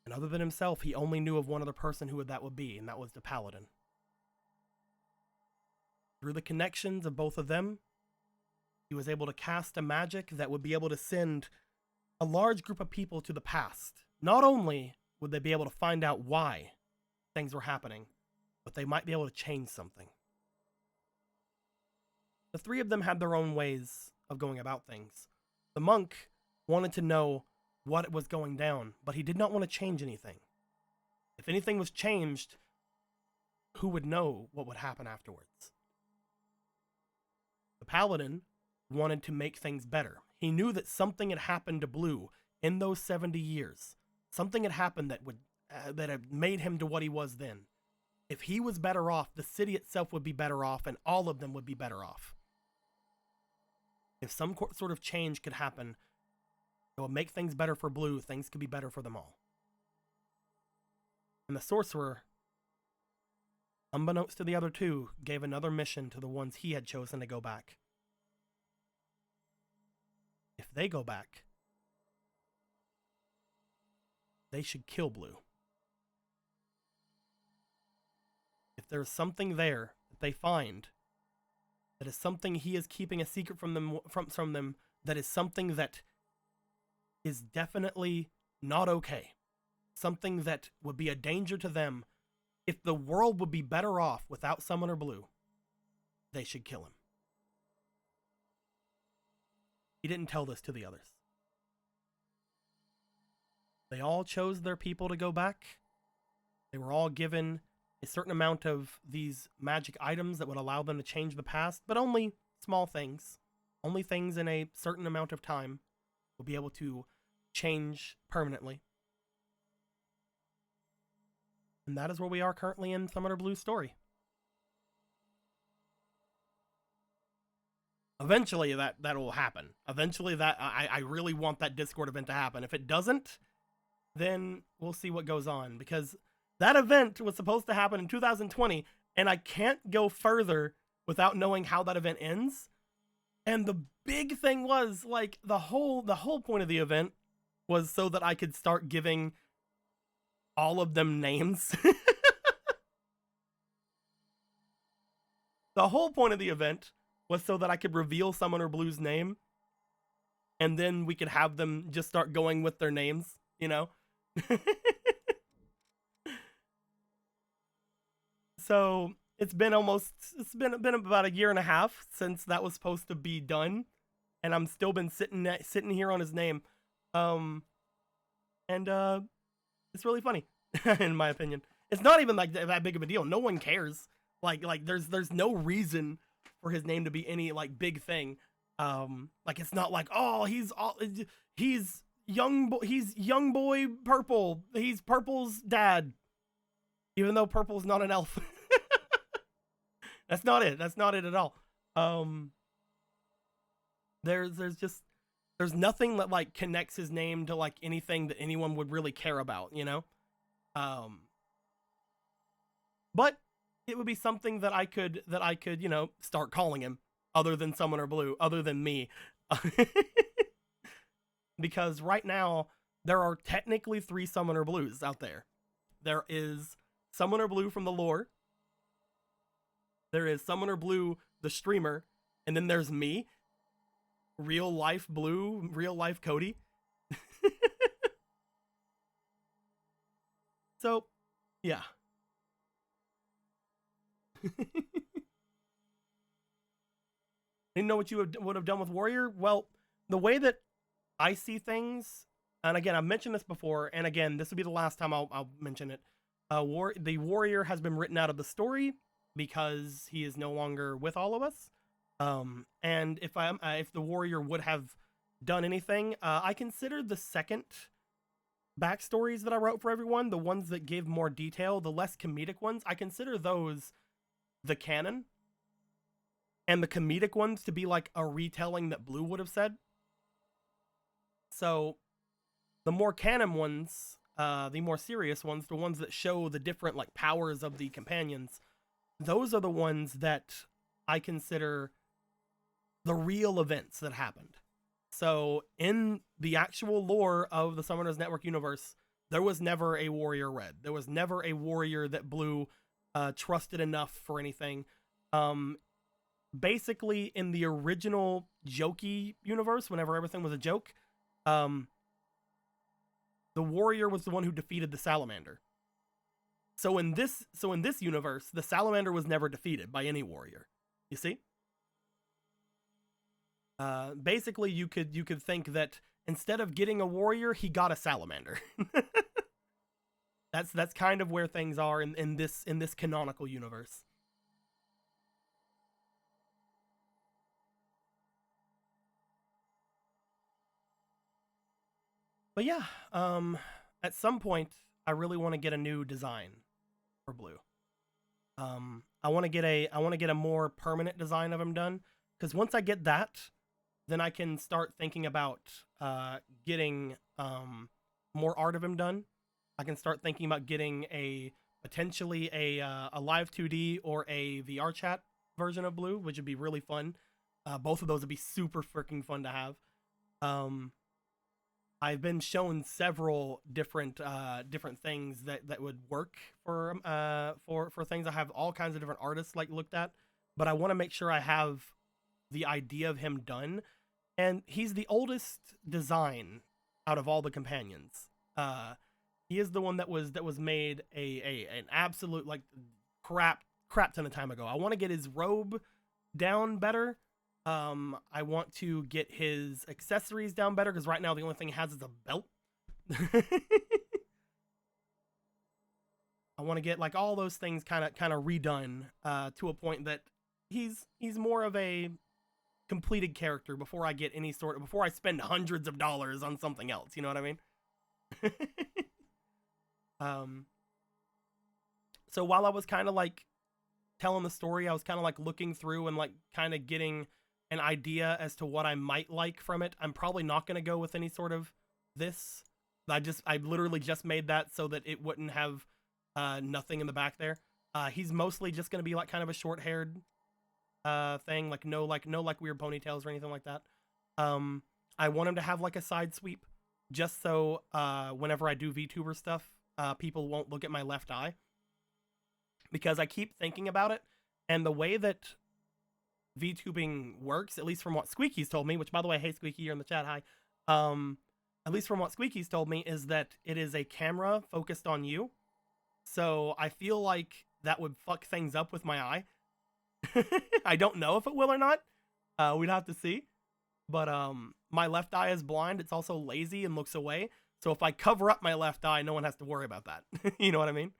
And other than himself, he only knew of one other person who that would be, and that was the paladin. Through the connections of both of them, he was able to cast a magic that would be able to send a large group of people to the past. Not only would they be able to find out why things were happening, but they might be able to change something. The three of them had their own ways of going about things. The monk wanted to know what was going down, but he did not want to change anything. If anything was changed, who would know what would happen afterwards? The paladin wanted to make things better. He knew that something had happened to Blue in those 70 years. Something had happened that had made him to what he was then. If he was better off, the city itself would be better off, and all of them would be better off. If some sort of change could happen, it would make things better for Blue, things could be better for them all. And the sorcerer, unbeknownst to the other two, gave another mission to the ones he had chosen to go back. If they go back, they should kill Blue. If there's something there that they find that is something he is keeping a secret from them, that is something that is definitely not okay, something that would be a danger to them, if the world would be better off without Summoner Blue, they should kill him. He didn't tell this to the others. They all chose their people to go back. They were all given a certain amount of these magic items that would allow them to change the past, but only small things. Only things in a certain amount of time will be able to change permanently. And that is where we are currently in Summoner Blue's story. Eventually that will happen. Eventually I really want that Discord event to happen. If it doesn't, then we'll see what goes on, because that event was supposed to happen in 2020, and I can't go further without knowing how that event ends. And the big thing was, like, the whole point of the event was so that I could start giving all of them names. The whole point of the event was so that I could reveal Summoner Blue's name, and then we could have them just start going with their names, you know? So it's been about a year and a half since that was supposed to be done, and I'm still been sitting here on his name. And it's really funny, in my opinion. It's not even like that big of a deal. No one cares. Like there's no reason for his name to be any like big thing. Like it's not like, oh, he's young boy Purple. He's Purple's dad, even though Purple's not an elf. That's not it. That's not it at all. There's nothing that like connects his name to like anything that anyone would really care about, you know? But it would be something that I could, you know, start calling him other than Summoner Blue, other than me. Because right now there are technically 3 Summoner Blues out there. There is Summoner Blue from the lore. There is Summoner Blue, the streamer, and then there's me, real life Blue, real life Cody. So, yeah. Didn't know what you would have done with Warrior? Well, the way that I see things, and again, I've mentioned this before, and again, this will be the last time I'll mention it. The Warrior has been written out of the story because he is no longer with all of us. And if the Warrior would have done anything, I consider the second backstories that I wrote for everyone, the ones that gave more detail, the less comedic ones, I consider those the canon. And the comedic ones to be like a retelling that Blue would have said. So the more canon ones, the more serious ones, the ones that show the different like powers of the companions, those are the ones that I consider the real events that happened. So in the actual lore of the Summoners Network universe, there was never a Warrior Red. There was never a Warrior that Blue trusted enough for anything. Basically, in the original jokey universe, whenever everything was a joke, the Warrior was the one who defeated the Salamander. So in this universe, the Salamander was never defeated by any Warrior. You see? Basically, you could think that instead of getting a Warrior, he got a Salamander. That's kind of where things are in this canonical universe. But yeah, at some point, I really want to get a new design for Blue. I want to get a more permanent design of him done, because once I get that, then I can start thinking about getting more art of him done. I can start thinking about getting potentially a live 2D or a VR chat version of Blue, which would be really fun. Both of those would be super freaking fun to have. I've been shown several different things that would work for things. I have all kinds of different artists like looked at, but I want to make sure I have the idea of him done. And he's the oldest design out of all the companions. He is the one that was made an absolute like crap ton of time ago. I want to get his robe down better. I want to get his accessories down better, because right now the only thing he has is a belt. I want to get like all those things kind of redone to a point that he's more of a completed character before I get before I spend hundreds of dollars on something else. You know what I mean? So while I was kind of like telling the story, I was kind of like looking through and like kind of getting an idea as to what I might like from it. I'm probably not going to go with any sort of this. I literally just made that so that it wouldn't have nothing in the back there. He's mostly just going to be like kind of a short-haired thing, like no weird ponytails or anything like that. I want him to have like a side sweep, just so whenever I do VTuber stuff, people won't look at my left eye, because I keep thinking about it, and the way that VTubing works, at least from what Squeaky's told me, which by the way, hey Squeaky, you're in the chat, hi. At least from what Squeaky's told me, is that it is a camera focused on you. So I feel like that would fuck things up with my eye. I don't know if it will or not. We'd have to see. But my left eye is blind. It's also lazy and looks away. So if I cover up my left eye, no one has to worry about that. You know what I mean?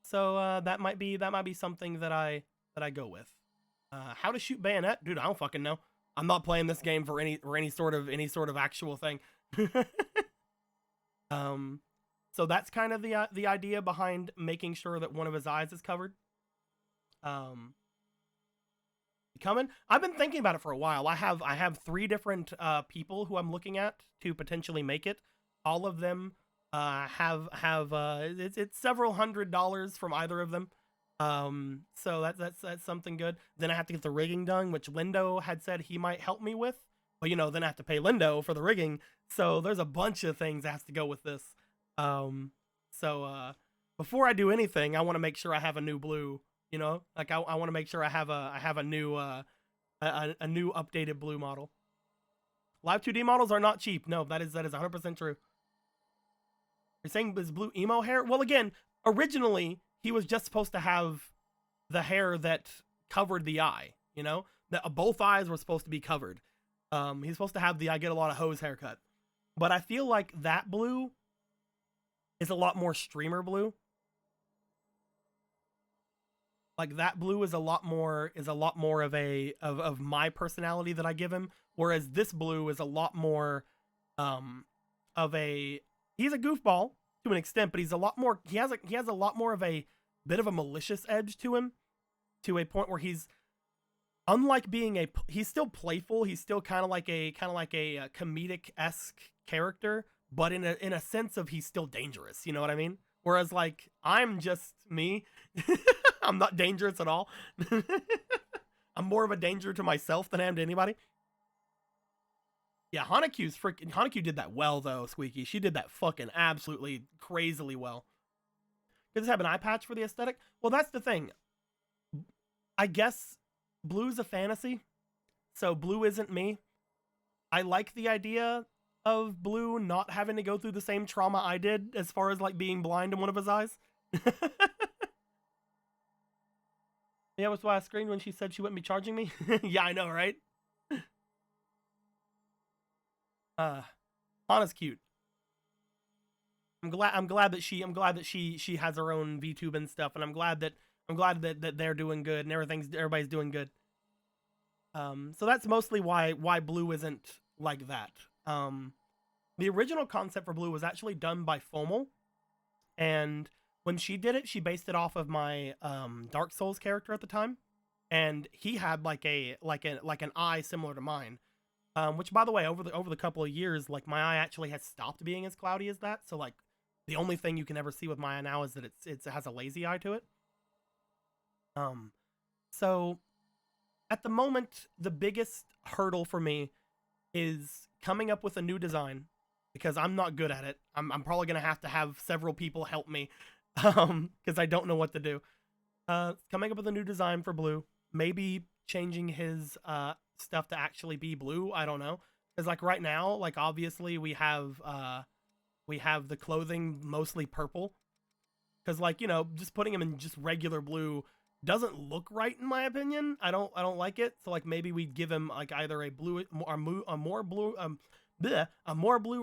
So that might be something that I go with. How to shoot bayonet, dude? I don't fucking know. I'm not playing this game for any sort of actual thing. So that's kind of the idea behind making sure that one of his eyes is covered. Coming. I've been thinking about it for a while. I have 3 different people who I'm looking at to potentially make it. All of them have it's several $100s from either of them. So that's something good. Then I have to get the rigging done, which Lindo had said he might help me with. But then I have to pay Lindo for the rigging. So there's a bunch of things that has to go with this. So before I do anything, I want to make sure I have a new blue. You know, like I want to make sure I have a new a new updated blue model. Live 2D models are not cheap. No, that is 100% true. You're saying this blue emo hair? Well, again, originally he was just supposed to have the hair that covered the eye. You know, that both eyes were supposed to be covered. He's supposed to have the I get a lot of hose haircut, but I feel like that blue is a lot more streamer blue. Like that blue is a lot more of a of my personality that I give him, whereas this blue is a lot more of a he's a goofball to an extent, but he's a lot more he has a lot more of a bit of a malicious edge to him, to a point where he's unlike being he's still playful, he's still kind of like a comedic-esque character, but in a sense of he's still dangerous, you know what I mean? Whereas like I'm just me. I'm not dangerous at all. I'm more of a danger to myself than I am to anybody. Yeah, Hanakyu did that well though, Squeaky. She did that fucking absolutely crazily well. Does this have an eye patch for the aesthetic? Well, that's the thing. I guess blue's a fantasy, so blue isn't me. I like the idea of blue not having to go through the same trauma I did as far as like being blind in one of his eyes. Yeah, that's why I screamed when she said she wouldn't be charging me. Yeah, I know, right? Anna's cute. I'm glad that she has her own VTube and stuff, and I'm glad that they're doing good and everybody's doing good. So that's mostly why blue isn't like that. The original concept for blue was actually done by Fomel, and when she did it, she based it off of my Dark Souls character at the time, and he had like an eye similar to mine. Which, by the way, over the couple of years, like my eye actually has stopped being as cloudy as that. So like the only thing you can ever see with my eye now is that it has a lazy eye to it. So at the moment, the biggest hurdle for me is coming up with a new design, because I'm not good at it. I'm probably gonna have several people help me, because I don't know what to do. Coming up with a new design for blue, maybe changing his stuff to actually be blue. I don't know, because like right now, like obviously we have the clothing mostly purple, because like, you know, just putting him in just regular blue doesn't look right in my opinion. I don't like it. So like maybe we'd give him like either a more blue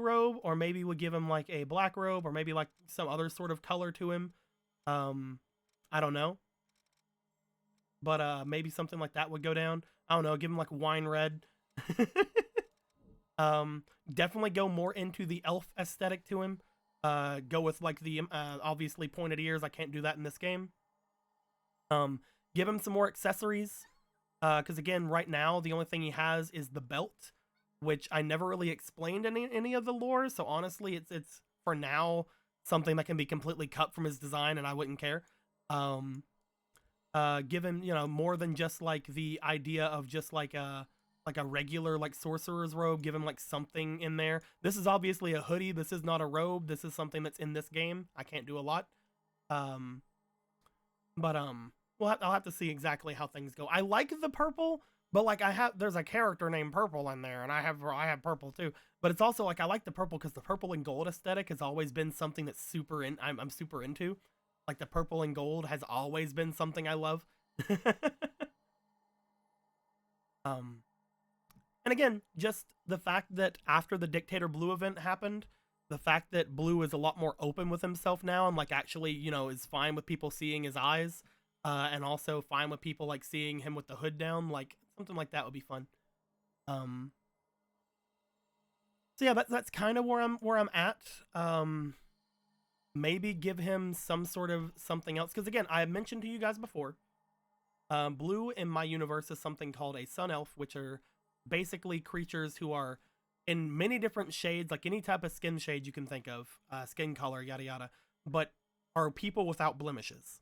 robe, or maybe we'll give him like a black robe, or maybe like some other sort of color to him. I don't know, but maybe something like that would go down. I don't know, give him like wine red. Definitely go more into the elf aesthetic to him. Go with like the obviously pointed ears. I can't do that in this game. Give him some more accessories, because again, right now the only thing he has is the belt, which I never really explained any of the lore. So honestly, it's for now something that can be completely cut from his design, and I wouldn't care. Give him, you know, more than just like the idea of just like a regular like sorcerer's robe. Give him like something in there. This is obviously a hoodie. This is not a robe. This is something that's in this game. I can't do a lot. But I'll have to see exactly how things go. I like the purple, but like there's a character named Purple in there, and I have purple too. But it's also like I like the purple because the purple and gold aesthetic has always been something that's I'm super into. Like the purple and gold has always been something I love. And again, just the fact that after the Dictator Blue event happened, the fact that Blue is a lot more open with himself now, and like actually, you know, is fine with people seeing his eyes, and also fine with people like seeing him with the hood down, like something like that would be fun. So yeah, that's kind of where I'm at. Maybe give him some sort of something else, because again, I mentioned to you guys before, blue in my universe is something called a sun elf, which are basically creatures who are in many different shades, like any type of skin shade you can think of, skin color, yada yada, but are people without blemishes.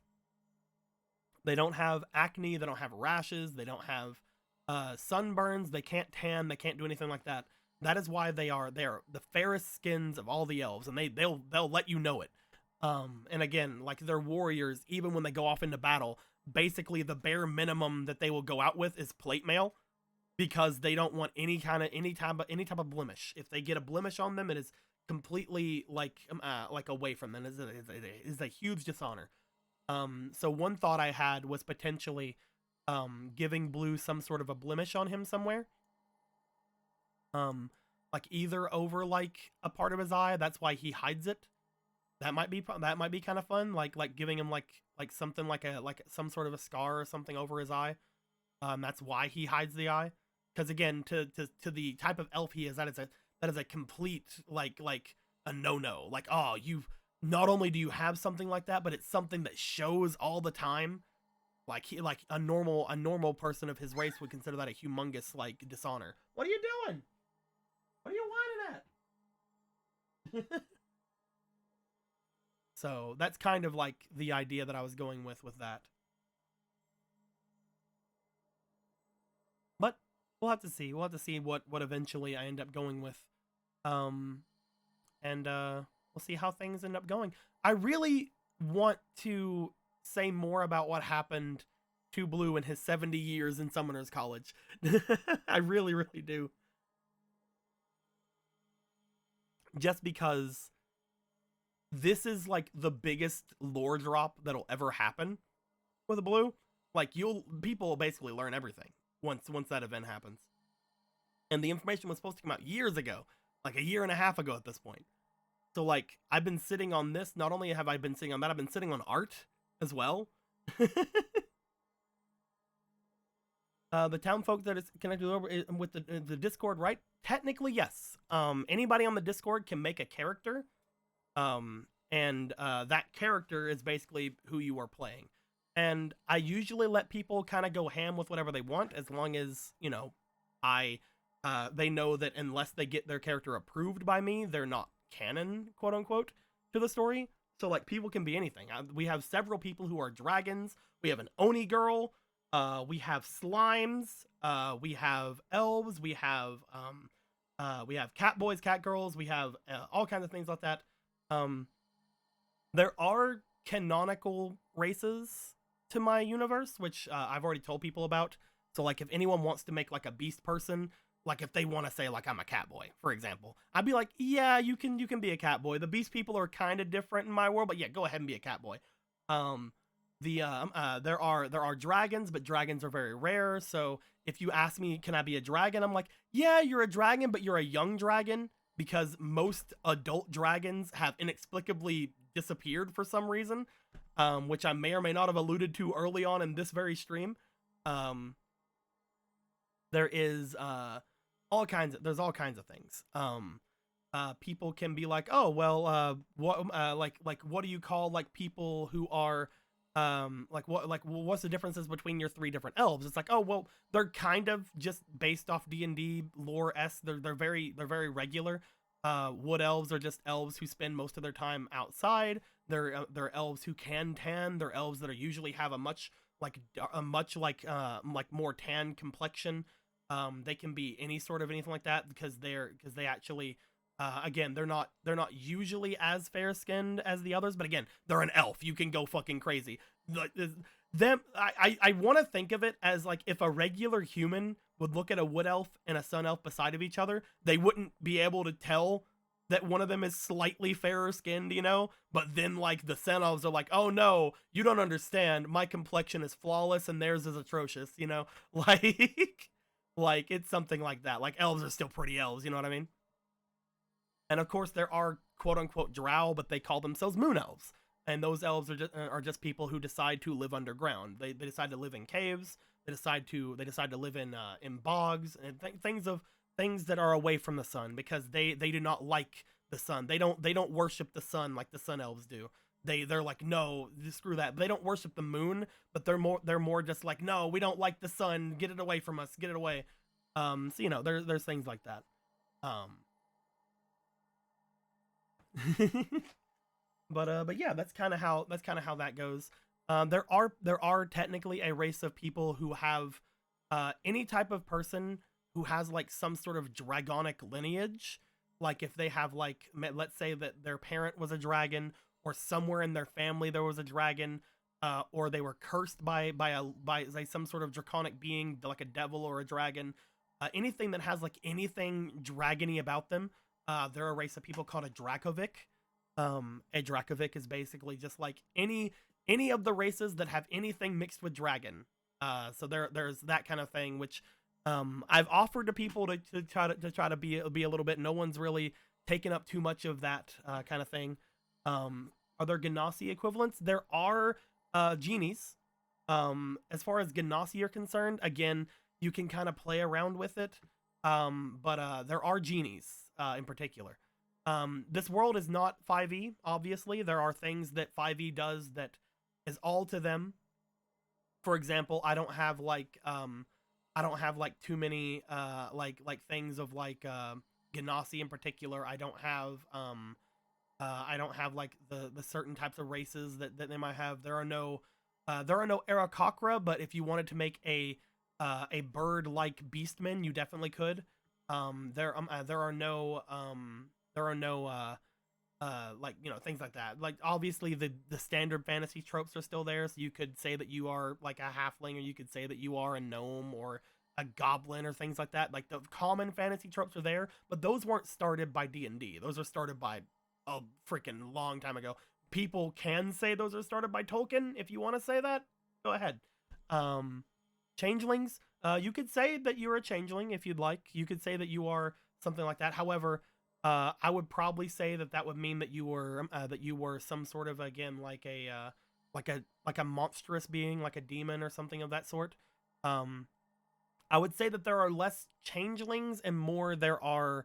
They don't have acne, they don't have rashes, they don't have sunburns, they can't tan, they can't do anything like that. That is why they are the fairest skins of all the elves, and they'll let you know it. And again, like they're warriors, even when they go off into battle, basically the bare minimum that they will go out with is plate mail, because they don't want any type of blemish. If they get a blemish on them, it is completely like away from them. It is a huge dishonor. So one thought I had was potentially giving Blue some sort of a blemish on him somewhere. Like either over like a part of his eye, that's why he hides it. That might be kind of fun, like giving him like something like some sort of a scar or something over his eye. That's why he hides the eye. Because again, to the type of elf he is, that is a complete like a no. Like, oh, you not only do you have something like that, but it's something that shows all the time. Like a normal person of his race would consider that a humongous like dishonor. What are you doing? What are you whining at? So that's kind of like the idea that I was going with that. But we'll have to see. We'll have to see what eventually I end up going with. And we'll see how things end up going. I really want to say more about what happened to Blue in his 70 years in Summoners College. I really, really do. Just because this is like the biggest lore drop that'll ever happen with a Blue. Like people will basically learn everything once that event happens. And the information was supposed to come out years ago, like a year and a half ago at this point. So like I've been sitting on this. Not only have I been sitting on that, I've been sitting on art as well. The town folk that is connected over with the Discord, right? Technically, yes. Anybody on the Discord can make a character. And that character is basically who you are playing. And I usually let people kind of go ham with whatever they want, as long as, you know, they know that unless they get their character approved by me, they're not canon, quote unquote, to the story. So like people can be anything. We have several people who are dragons. We have an Oni girl. We have slimes. We have elves. We have cat boys, cat girls. We have all kinds of things like that. There are canonical races to my universe, which I've already told people about. So like if anyone wants to make like a beast person, like if they want to say like I'm a cat boy, for example, I'd be like, yeah, you can be a cat boy. The beast people are kind of different in my world, but yeah, go ahead and be a cat boy. There are dragons, but dragons are very rare. So if you ask me, can I be a dragon? I'm like, yeah, you're a dragon, but you're a young dragon, because most adult dragons have inexplicably disappeared for some reason, which I may or may not have alluded to early on in this very stream. There is all kinds of things. People can be like, oh well, what do you call like people who are what's the differences between your three different elves? It's like, oh well, they're kind of just based off D&D lore. They're very regular. Wood elves are just elves who spend most of their time outside. They're elves who can tan. They're elves that are usually have a much more tan complexion. They can be any sort of anything like that, because they actually again, they're not usually as fair skinned as the others, but again, they're an elf. You can go fucking crazy. I want to think of it as like if a regular human would look at a wood elf and a sun elf beside of each other, they wouldn't be able to tell that one of them is slightly fairer skinned, you know? But then like the sun elves are like, oh no, you don't understand. My complexion is flawless and theirs is atrocious, you know? Like it's something like that. Like elves are still pretty elves, you know what I mean? And of course, there are quote unquote drow, but they call themselves moon elves. And those elves are just people who decide to live underground. They decide to live in caves. They decide to live in bogs and things that are away from the sun, because they do not like the sun. They don't worship the sun like the sun elves do. They're like, no, screw that. They don't worship the moon, but they're more just like, no, we don't like the sun. Get it away from us. Get it away. So you know, there's things like that. But yeah, that's kind of how that goes. There are technically a race of people who have any type of person who has like some sort of dragonic lineage. Like if they have like, let's say that their parent was a dragon, or somewhere in their family there was a dragon, or they were cursed by say some sort of draconic being, like a devil or a dragon. Anything that has like anything dragony about them, they're a race of people called a Dracovic. A Dracovic is basically just like any of the races that have anything mixed with dragon. So there's that kind of thing, which I've offered to people to try to be a little bit. No one's really taken up too much of that kind of thing. Are there Ganassi equivalents? There are genies. As far as Ganassi are concerned, again, you can kind of play around with it. But there are genies in particular. This world is not 5e, obviously. There are things that 5e does that is all to them. For example, I don't have like too many like things of like Ganassi in particular. I don't have like the certain types of races that they might have. There are no Aarakocra, but if you wanted to make a bird like beastmen, you definitely could. There are no like, you know, things like that. Like obviously the standard fantasy tropes are still there, so you could say that you are like a halfling, or you could say that you are a gnome or a goblin or things like that. Like the common fantasy tropes are there, but those weren't started by D&D. Those are started by a freaking long time ago. People can say those are started by Tolkien if you want to say that. Go ahead. Changelings, you could say that you're a changeling if you'd like. You could say that you are something like that. However, I would probably say that would mean that you were some sort of, again, like a monstrous being, like a demon or something of that sort. I would say that there are less changelings and more there are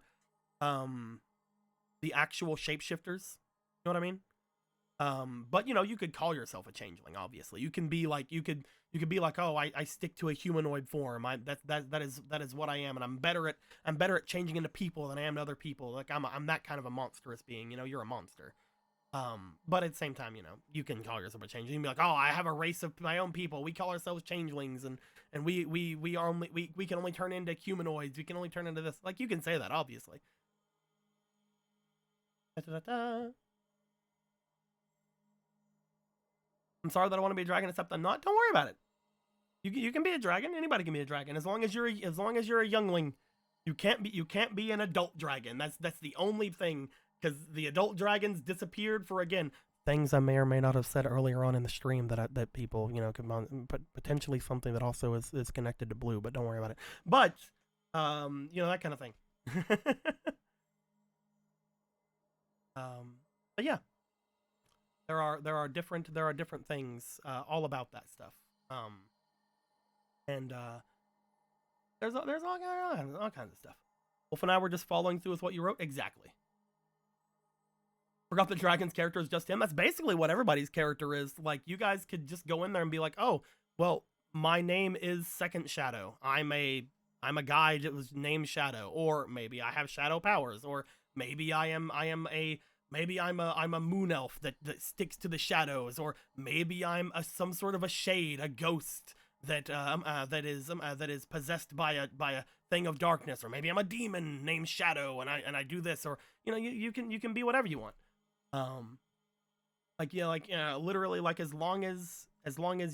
the actual shapeshifters. You know what I mean? But you know, you could call yourself a changeling. Obviously, you can be like, you could be like, oh, I stick to a humanoid form. That is what I am, and I'm better at changing into people than I am to other people. Like I'm that kind of a monstrous being. You know, you're a monster. But at the same time, you know, you can call yourself a changeling. You can be like, oh, I have a race of my own people. We call ourselves changelings, and we can only turn into humanoids. We can only turn into this. Like, you can say that, obviously. Da-da-da-da. I'm sorry that I want to be a dragon, except I'm not. Don't worry about it. You can be a dragon. Anybody can be a dragon as long as you're a youngling. You can't be an adult dragon. That's the only thing, because the adult dragons disappeared for, again, things I may or may not have said earlier on in the stream that people, you know, could potentially something that also is connected to blue, but don't worry about it. But you know, that kind of thing. But yeah. There are different things all about that stuff. And there's all kinds of stuff. Wolf and I were just following through with what you wrote. Exactly. Forgot the dragon's character is just him. That's basically what everybody's character is. Like, you guys could just go in there and be like, oh, well, my name is Second Shadow. I'm a guy that was named Shadow, or maybe I have shadow powers, or maybe I'm a moon elf that sticks to the shadows, or maybe I'm some sort of a shade, a ghost that is possessed by a thing of darkness, or maybe I'm a demon named Shadow and I do this, or you know, you can be whatever you want. Literally, like, as long as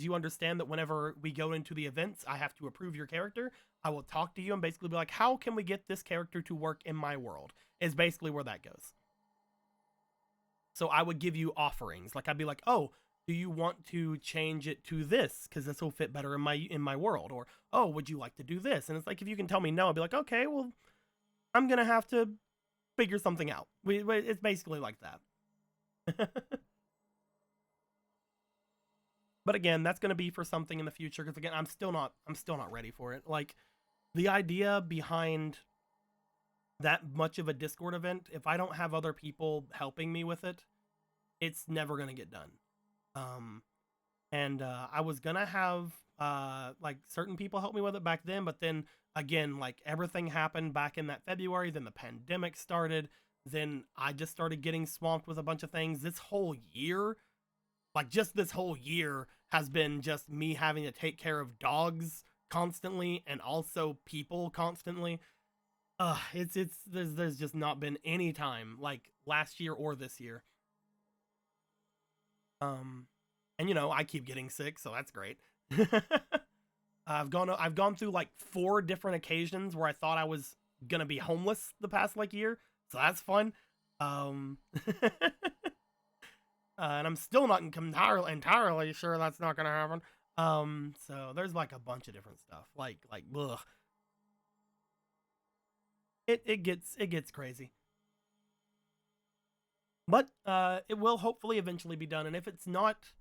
you understand that whenever we go into the events, I have to approve your character. I will talk to you and basically be like, how can we get this character to work in my world? Is basically where that goes. So I would give you offerings. Like, I'd be like, oh, do you want to change it to this? Because this will fit better in my world. Or, oh, would you like to do this? And it's like, if you can tell me no, I'll be like, okay, well, I'm going to have to figure something out. It's basically like that. But again, that's going to be for something in the future. Because again, I'm still not ready for it. Like, the idea behind that much of a Discord event, if I don't have other people helping me with it, it's never going to get done. I was going to have like certain people help me with it back then, but then again, like, everything happened back in that February, then the pandemic started, then I just started getting swamped with a bunch of things. This whole year, like, just this whole year has been just me having to take care of dogs constantly and also people constantly. There's just not been any time like last year or this year. And you know, I keep getting sick, so that's great. I've gone through like 4 different occasions where I thought I was gonna be homeless the past like year, so that's fun. And I'm still not entirely sure that's not gonna happen. So there's like a bunch of different stuff. Like, ugh. It gets crazy. But it will hopefully eventually be done, and if it's not,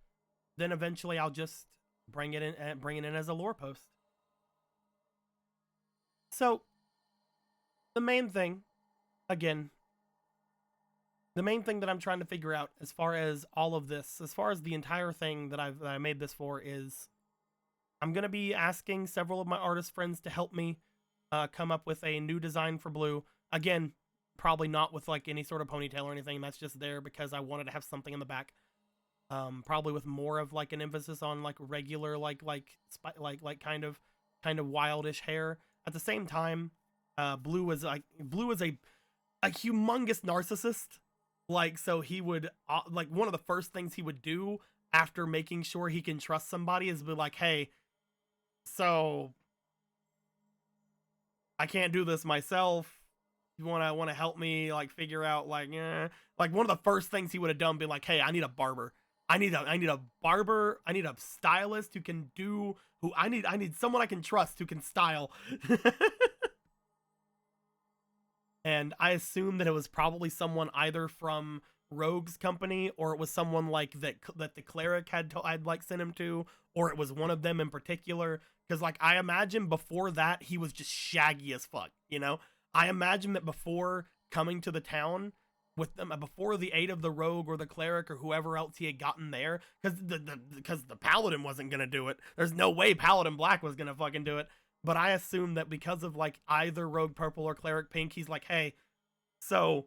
then eventually I'll just bring it in as a lore post. So the main thing, again, the main thing that I'm trying to figure out as far as all of this, as far as the entire thing that I made this for, is I'm gonna be asking several of my artist friends to help me come up with a new design for Blue. Again, probably not with like any sort of ponytail or anything. That's just there because I wanted to have something in the back. Probably with more of like an emphasis on like regular like kind of wildish hair. At the same time, Blue is a humongous narcissist. Like, so he would like, one of the first things he would do after making sure he can trust somebody is be like, hey, so I can't do this myself. You wanna help me like figure out like, like one of the first things he would have done be like, hey, I need a barber. I need a barber. I need a stylist who can do I need someone I can trust who can style. And I assume that it was probably someone either from Rogue's company, or it was someone like that the cleric I'd like sent him to, or it was one of them in particular. Because like I imagine before that he was just shaggy as fuck, you know. I imagine that before coming to the town with them, before the aid of the rogue or the cleric or whoever else he had gotten there, because the paladin wasn't gonna do it. There's no way Paladin Black was gonna fucking do it. But I assume that because of like either Rogue Purple or Cleric Pink, he's like, hey, so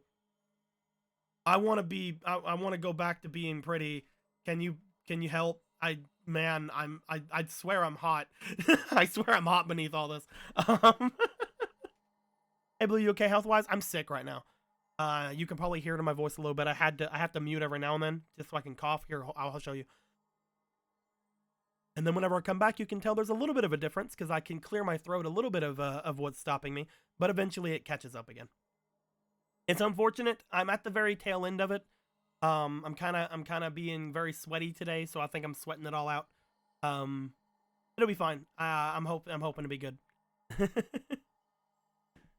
I want to go back to being pretty. Can you help? I swear I'm hot. I swear I'm hot beneath all this. Hey Blue, you okay health wise? I'm sick right now. You can probably hear it in my voice a little bit. I have to mute every now and then just so I can cough. Here, I'll show you. And then whenever I come back, you can tell there's a little bit of a difference because I can clear my throat a little bit of what's stopping me, but eventually it catches up again. It's unfortunate. I'm at the very tail end of it. I'm kind of being very sweaty today, so I think I'm sweating it all out. It'll be fine. I'm hoping to be good.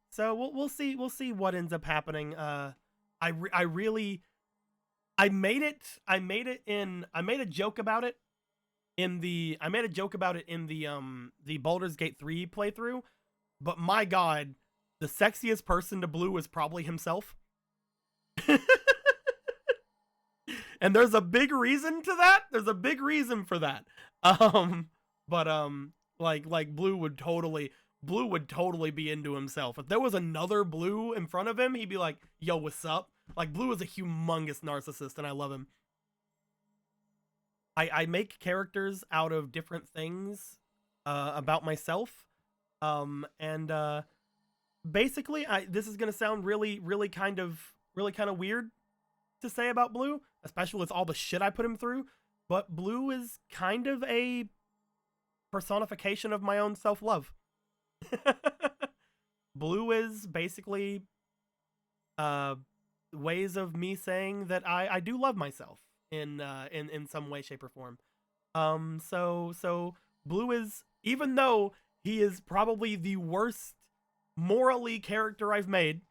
So we'll see what ends up happening. I made a joke about it in the Baldur's Gate 3 playthrough, but my god, the sexiest person to Blue is probably himself. And there's a big reason to that. There's a big reason for that. Like Blue would totally be into himself. If there was another Blue in front of him, he'd be like, yo, what's up? Like, Blue is a humongous narcissist and I love him. I make characters out of different things about myself. Basically, this is gonna sound really kind of weird to say about Blue, especially with all the shit I put him through. But Blue is kind of a personification of my own self-love. Blue is basically ways of me saying that I do love myself in some way, shape, or form. So Blue is, even though he is probably the worst morally character I've made,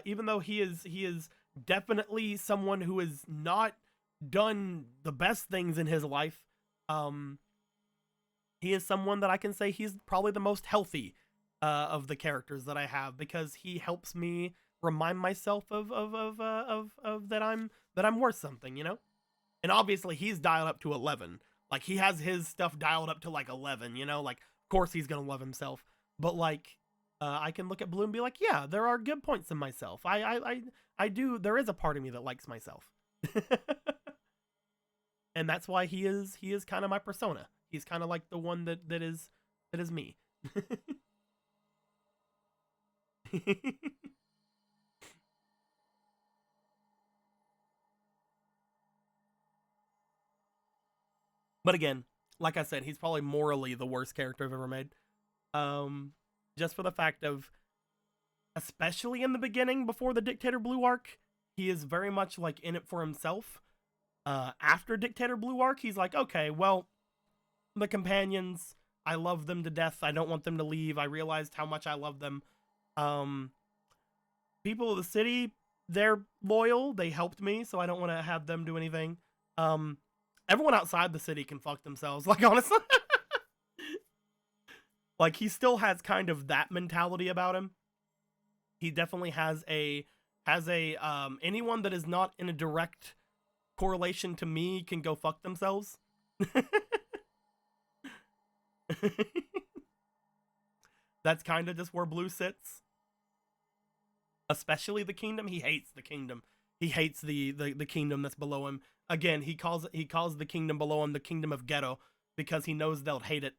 even though he is definitely someone who has not done the best things in his life, he is someone that I can say he's probably the most healthy of the characters that I have, because he helps me remind myself of that I'm worth something, you know? And obviously he's dialed up to 11. Like, he has his stuff dialed up to like 11, you know? Like, of course he's gonna love himself. But like, I can look at Blue and be like, yeah, there are good points in myself. I do, there is a part of me that likes myself. And that's why he is kind of my persona. He's kind of like the one that is It is me. But again, like I said, he's probably morally the worst character I've ever made. Um, just for the fact of, especially in the beginning before the Dictator Blue arc, he is very much like in it for himself. After Dictator Blue arc, he's like, okay, well, the companions, I love them to death. I don't want them to leave. I realized how much I love them. Um, people of the city, they're loyal. They helped me, so I don't want to have them do anything. Everyone outside the city can fuck themselves. Like, honestly. Like, he still has kind of that mentality about him. He definitely has anyone that is not in a direct correlation to me can go fuck themselves. That's kind of just where Blue sits. Especially the kingdom. He hates the kingdom. He hates the kingdom that's below him. Again, he calls the kingdom below him the kingdom of ghetto because he knows they'll hate it.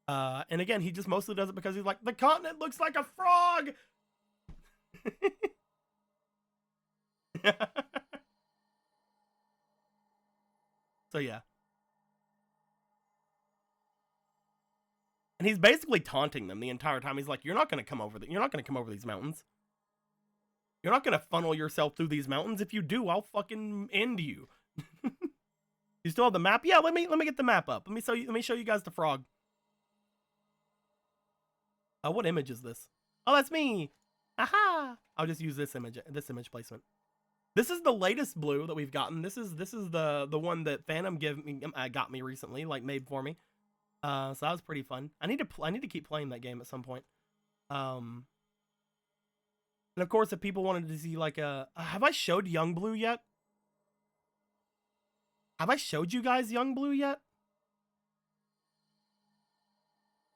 And again, he just mostly does it because he's like, the continent looks like a frog. So yeah. And he's basically taunting them the entire time. He's like, you're not going to come over these mountains. You're not going to funnel yourself through these mountains. If you do, I'll fucking end you. You still have the map? Yeah, let me get the map up. Let me show you guys the frog. What image is this? Oh, that's me. Aha! I'll just use this image placement. This is the latest Blue that we've gotten. This is the one that Phantom got me recently, like made for me. So that was pretty fun. I need to keep playing that game at some point. And of course, if people wanted to see like have I showed Young Blue yet? Have I showed you guys Young Blue yet?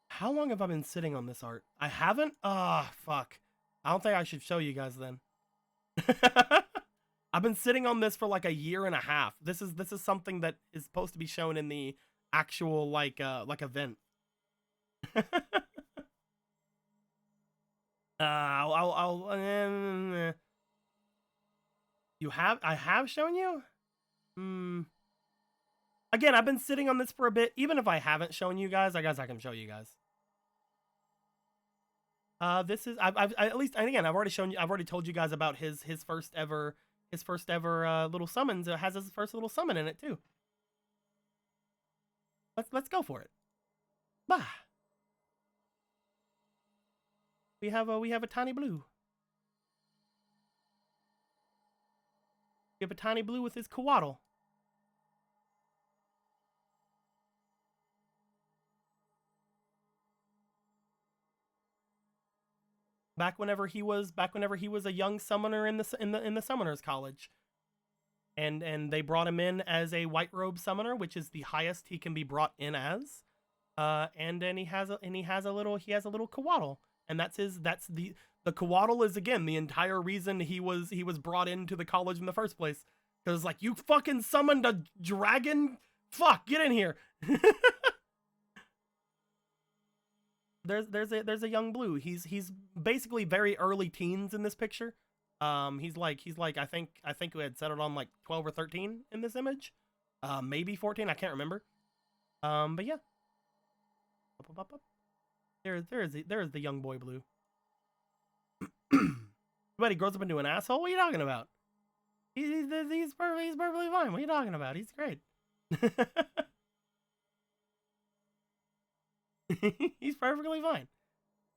How long have I been sitting on this art? I haven't? Ah, fuck. I don't think I should show you guys then. I've been sitting on this for like a year and a half. This is something that is supposed to be shown in the actual like event. I have shown you? Again, I've been sitting on this for a bit. Even if I haven't shown you guys, I guess I can show you guys. This is I've at least, and again, I've already told you guys about his first ever little summons. It has his first little summon in it too. Let's go for it. Bah. We have a tiny Blue. We have a tiny Blue with his Coatl. Back whenever he was a young summoner in the Summoners College. And they brought him in as a white robe summoner, which is the highest he can be brought in as. And then he has a little Coatl. And the Coatl is, again, the entire reason he was brought into the college in the first place. Because, like, you fucking summoned a dragon? Fuck, get in here. There's a Young Blue. He's basically very early teens in this picture. He's like I think we had settled on like 12 or 13 in this image. Maybe 14, I can't remember. But yeah. There is the young boy Blue. But he grows up into an asshole? What are you talking about? He's perfectly fine. What are you talking about? He's great. He's perfectly fine.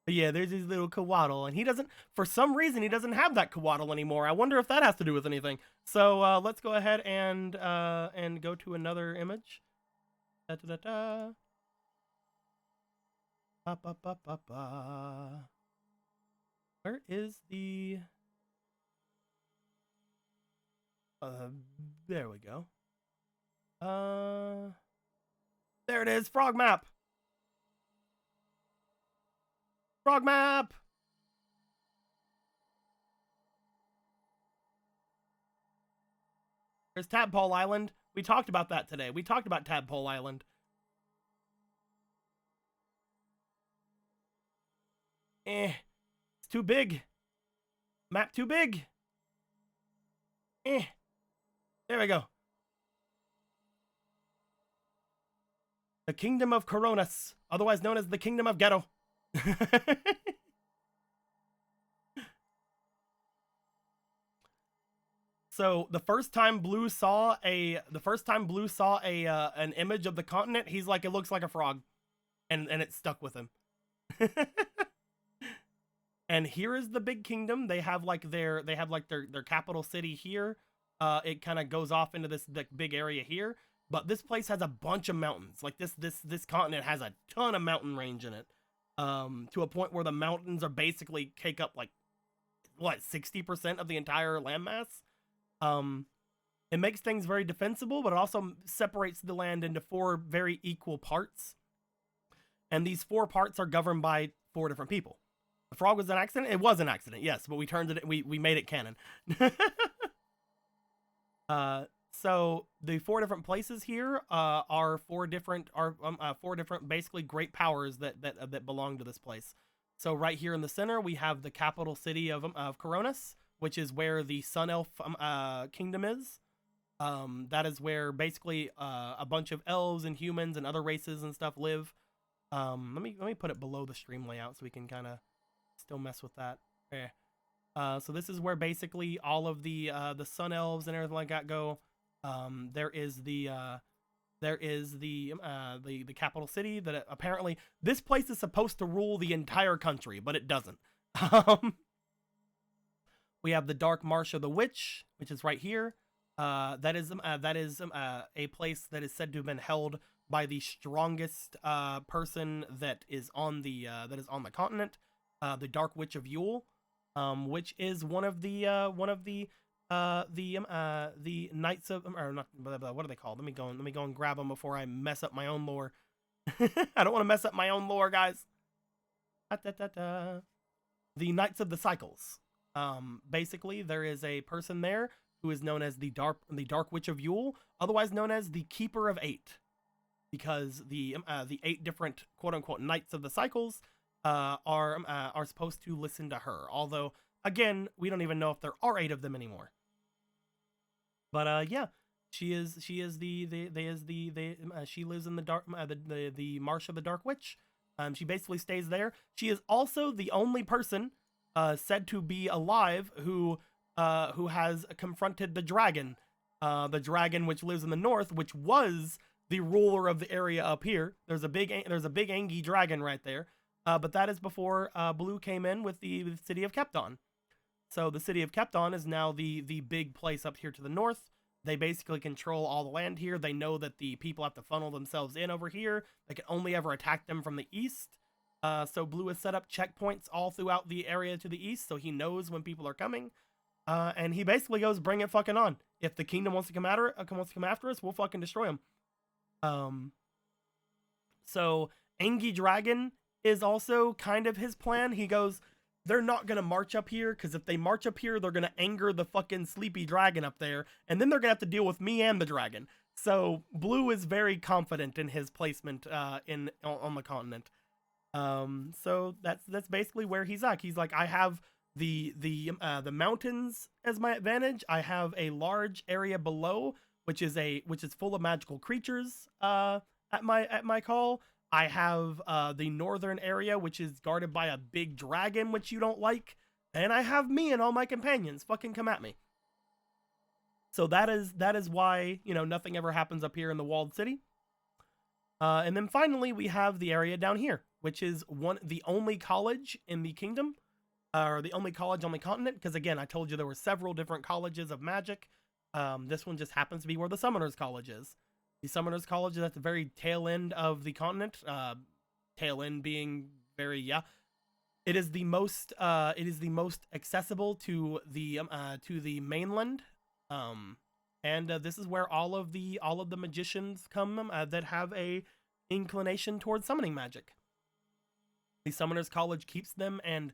But yeah, there's his little Coatl, and he doesn't, for some reason, he doesn't have that Coatl anymore. I wonder if that has to do with anything. So let's go ahead and go to another image. Da da da da. Ba ba ba ba ba. Where is the? There we go. There it is. Frog map. Frog map. There's Tadpole Island. We talked about that today. We talked about Tadpole Island. It's too big. Map too big. There we go. The Kingdom of Coronas, otherwise known as the Kingdom of Ghetto. So the first time Blue saw an image of the continent, he's like, it looks like a frog, and it stuck with him. And here is the big kingdom. They have like their capital city here. It kind of goes off into this big area here, but this place has a bunch of mountains. Like this continent has a ton of mountain range in it, to a point where the mountains are basically take up like what 60% of the entire landmass. It makes things very defensible, but it also separates the land into 4 very equal parts. And these 4 parts are governed by 4 different people. The frog was an accident? It was an accident, yes, but we turned it, we made it canon. So the 4 different places here, are 4 different basically great powers that belong to this place. So right here in the center, we have the capital city of Coronas, which is where the Sun Elf kingdom is. That is where basically a bunch of elves and humans and other races and stuff live. Let me put it below the stream layout so we can kind of still mess with that. So this is where basically all of the Sun Elves and everything like that go. There is the capital city that apparently this place is supposed to rule the entire country, but it doesn't. We have the Dark Marsh of the Witch, which is right here. That is a place that is said to have been held by the strongest person that is on the continent, the Dark Witch of Yule, which is one of the Knights of, or not, what are they called? Let me go and grab them before I mess up my own lore. I don't want to mess up my own lore, guys. The Knights of the Cycles. Basically, there is a person there who is known as the Dark Witch of Yule, otherwise known as the Keeper of 8, because the 8 different quote unquote Knights of the Cycles are supposed to listen to her. Although, again, we don't even know if there are 8 of them anymore. But yeah, she lives in the Marsh of the Dark Witch. She basically stays there. She is also the only person said to be alive who has confronted the dragon which lives in the north, which was the ruler of the area up here. There's a big Angie dragon right there, but that is before Blue came in with the city of Kepton. So the city of Kepton is now the big place up here to the north. They basically control all the land here. They know that the people have to funnel themselves in over here. They can only ever attack them from the east. So Blue has set up checkpoints all throughout the area to the east, so he knows when people are coming. And he basically goes, bring it fucking on. If the kingdom wants to come after us, we'll fucking destroy them. So Angie Dragon is also kind of his plan. He goes, they're not going to march up here, because if they march up here, they're going to anger the fucking sleepy dragon up there, and then they're going to have to deal with me and the dragon. So Blue is very confident in his placement on the continent. So that's basically where he's at. He's like, I have the mountains as my advantage. I have a large area below, which is full of magical creatures at my call. I have the northern area, which is guarded by a big dragon, which you don't like, and I have me and all my companions. Fucking come at me. So that is why, you know, nothing ever happens up here in the walled city. And then finally we have the area down here, which is the only college in the kingdom, or the only college on the continent. Because again, I told you there were several different colleges of magic. This one just happens to be where the Summoners College is. The Summoners College is at the very tail end of the continent. Tail end being very, yeah. It is the most accessible to the mainland. And this is where all of the magicians come that have a inclination towards summoning magic. The Summoners College keeps them and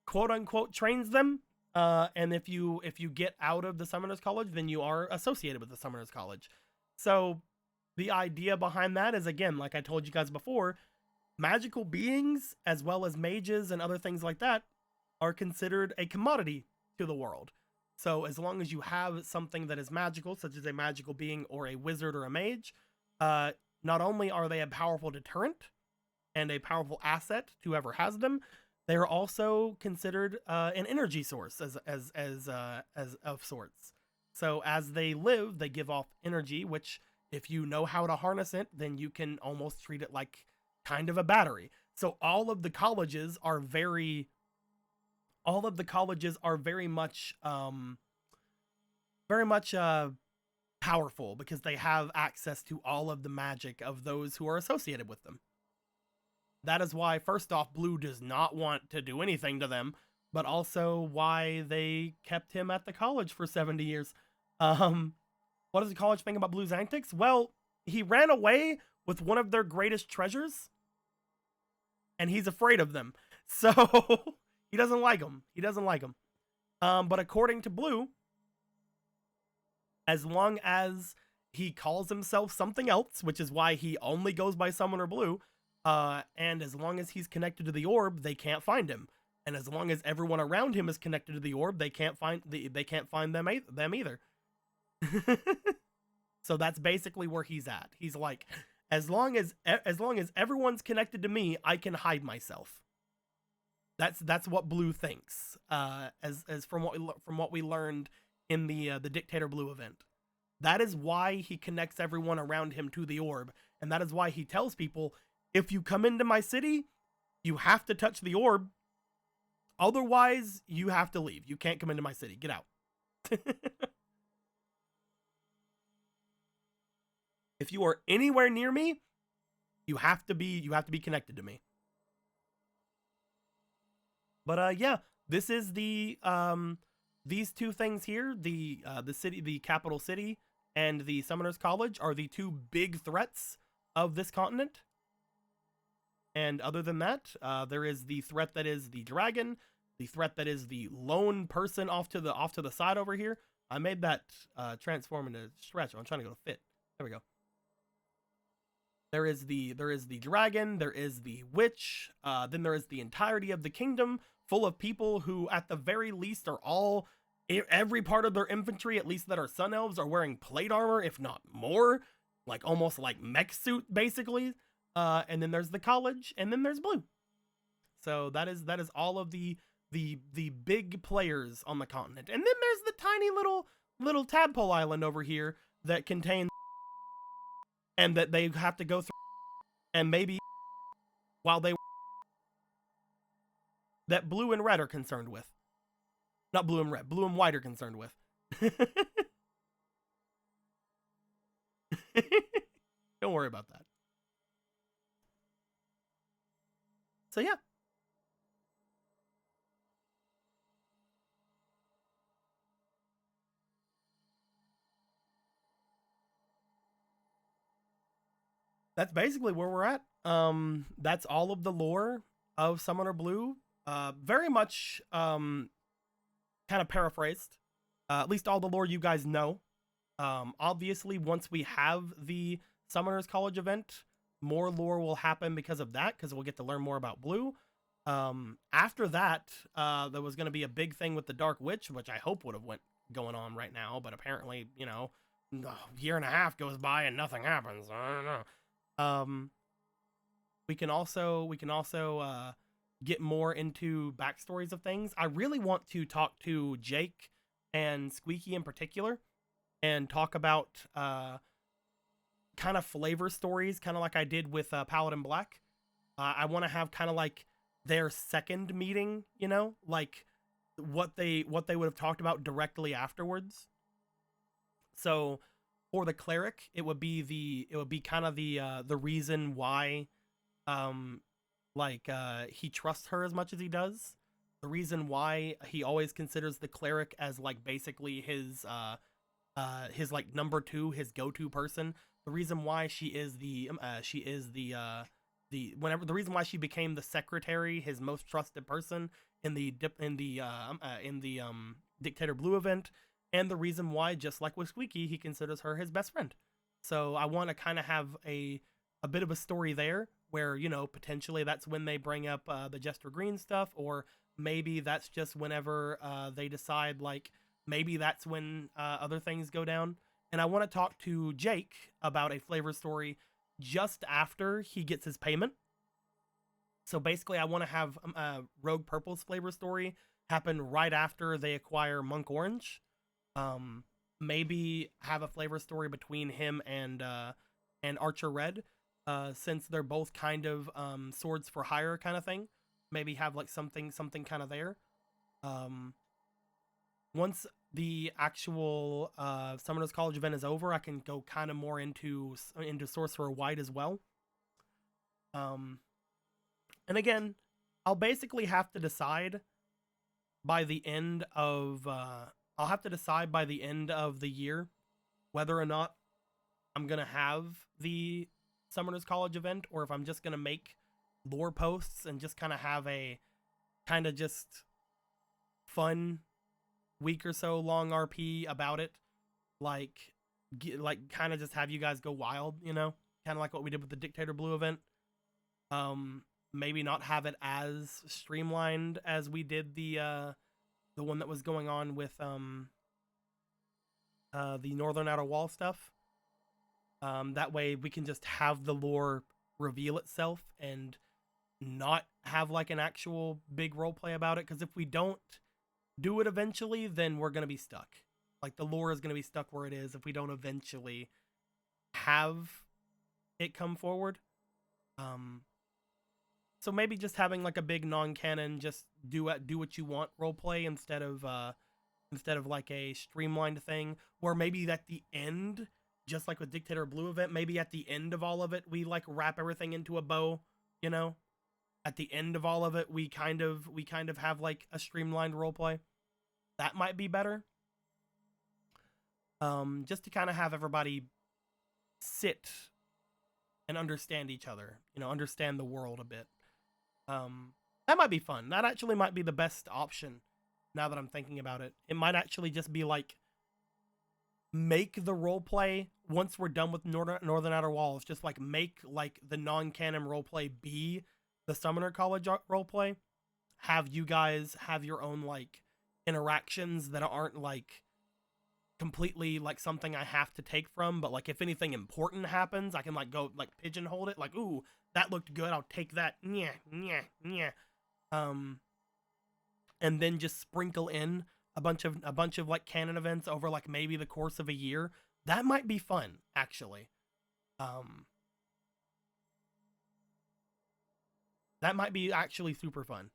quote unquote trains them. And if you get out of the Summoners College, then you are associated with the Summoners College. So the idea behind that is, again, like I told you guys before, magical beings, as well as mages and other things like that, are considered a commodity to the world. So as long as you have something that is magical, such as a magical being or a wizard or a mage, not only are they a powerful deterrent and a powerful asset to whoever has them, they are also considered an energy source as of sorts. So as they live, they give off energy, which if you know how to harness it, then you can almost treat it like kind of a battery. So all of the colleges are very much powerful because they have access to all of the magic of those who are associated with them. That is why, first off, Blue does not want to do anything to them, but also why they kept him at the college for 70 years. What does the college think about Blue's antics? Well, he ran away with one of their greatest treasures, and he's afraid of them. So he doesn't like them. But according to Blue, as long as he calls himself something else, which is why he only goes by Summoner Blue, and as long as he's connected to the orb, they can't find him. And as long as everyone around him is connected to the orb, they can't find them either. So that's basically where he's at. He's like, as long as everyone's connected to me, I can hide myself. That's what Blue thinks. As from what we learned in the Dictator Blue event. That is why he connects everyone around him to the orb, and that is why he tells people, if you come into my city, you have to touch the orb. Otherwise, you have to leave. You can't come into my city. Get out. If you are anywhere near me, you have to be connected to me. But yeah, this is the these two things here, the city, the capital city, and the Summoners College are the two big threats of this continent. And other than that, there is the threat that is the dragon, the threat that is the lone person off to the side over here. I made that transform into stretch. I'm trying to go to fit. There we go. There is the dragon, there is the witch, then there is the entirety of the kingdom, full of people who at the very least are all, every part of their infantry, at least that are sun elves, are wearing plate armor, if not more, like almost like mech suit basically. And then there's the college, and then there's Blue. So that is all of the big players on the continent. And then there's the tiny little tadpole island over here that contains, and that they have to go through, and maybe while they, that Blue and Red are concerned with. Not Blue and Red, Blue and White are concerned with. Don't worry about that. So yeah. That's basically where we're at. That's all of the lore of Summoner Blue. Very much kind of paraphrased. At least all the lore you guys know. Obviously, once we have the Summoners College event, more lore will happen because of that, because we'll get to learn more about Blue. After that, there was going to be a big thing with the Dark Witch, which I hope would have went going on right now, but apparently, you know, a year and a half goes by and nothing happens. I don't know. We can also get more into backstories of things. I really want to talk to Jake and Squeaky in particular and talk about kind of flavor stories, kind of like I did with Paladin Black. I want to have kind of like their second meeting, you know, like what they would have talked about directly afterwards. So for the cleric, it would be kind of the reason why he trusts her as much as he does. The reason why he always considers the cleric as like basically his like number two, his go-to person. The reason why the reason why she became the secretary, his most trusted person in the Dictator Blue event, and the reason why, just like with Squeaky, he considers her his best friend. So I want to kind of have a bit of a story there where, you know, potentially that's when they bring up the Jester Green stuff, or maybe that's just whenever they decide, like, maybe that's when other things go down. And I want to talk to Jake about a flavor story just after he gets his payment. So basically, I want to have Rogue Purple's flavor story happen right after they acquire Monk Orange. Maybe have a flavor story between him and Archer Red, since they're both kind of swords for hire kind of thing. Maybe have like something kind of there. Once the actual Summoners College event is over, I can go kind of more into Sorcerer White as well. And again, I'll basically have to decide by the end of the year whether or not I'm gonna have the Summoners College event, or if I'm just gonna make lore posts and just kind of have a kind of just fun week or so long RP about it, like kind of just have you guys go wild, you know, kind of like what we did with the Dictator Blue event. Maybe not have it as streamlined as we did the one that was going on with the Northern Outer Wall stuff. That way we can just have the lore reveal itself and not have like an actual big roleplay about it. Because if we don't do it eventually, then we're gonna be stuck. Like, the lore is gonna be stuck where it is if we don't eventually have it come forward. So maybe just having like a big non-canon, just do what you want roleplay instead of like a streamlined thing, or maybe at the end, just like with Dictator Blue event, maybe at the end of all of it, we like wrap everything into a bow, you know? At the end of all of it, we kind of have like a streamlined roleplay. That might be better. Just to kind of have everybody sit and understand each other, you know, understand the world a bit. That might be fun. That actually might be the best option now that I'm thinking about it. It might actually just be like, make the roleplay once we're done with Northern Outer Walls, just like make like the non-canon roleplay be the Summoner College roleplay. Have you guys have your own like interactions that aren't like completely like something I have to take from, but like if anything important happens, I can like go like pigeonhole it, like, ooh, that looked good, I'll take that. Yeah. And then just sprinkle in a bunch of like canon events over like maybe the course of a year. That might be fun, actually. That might be actually super fun.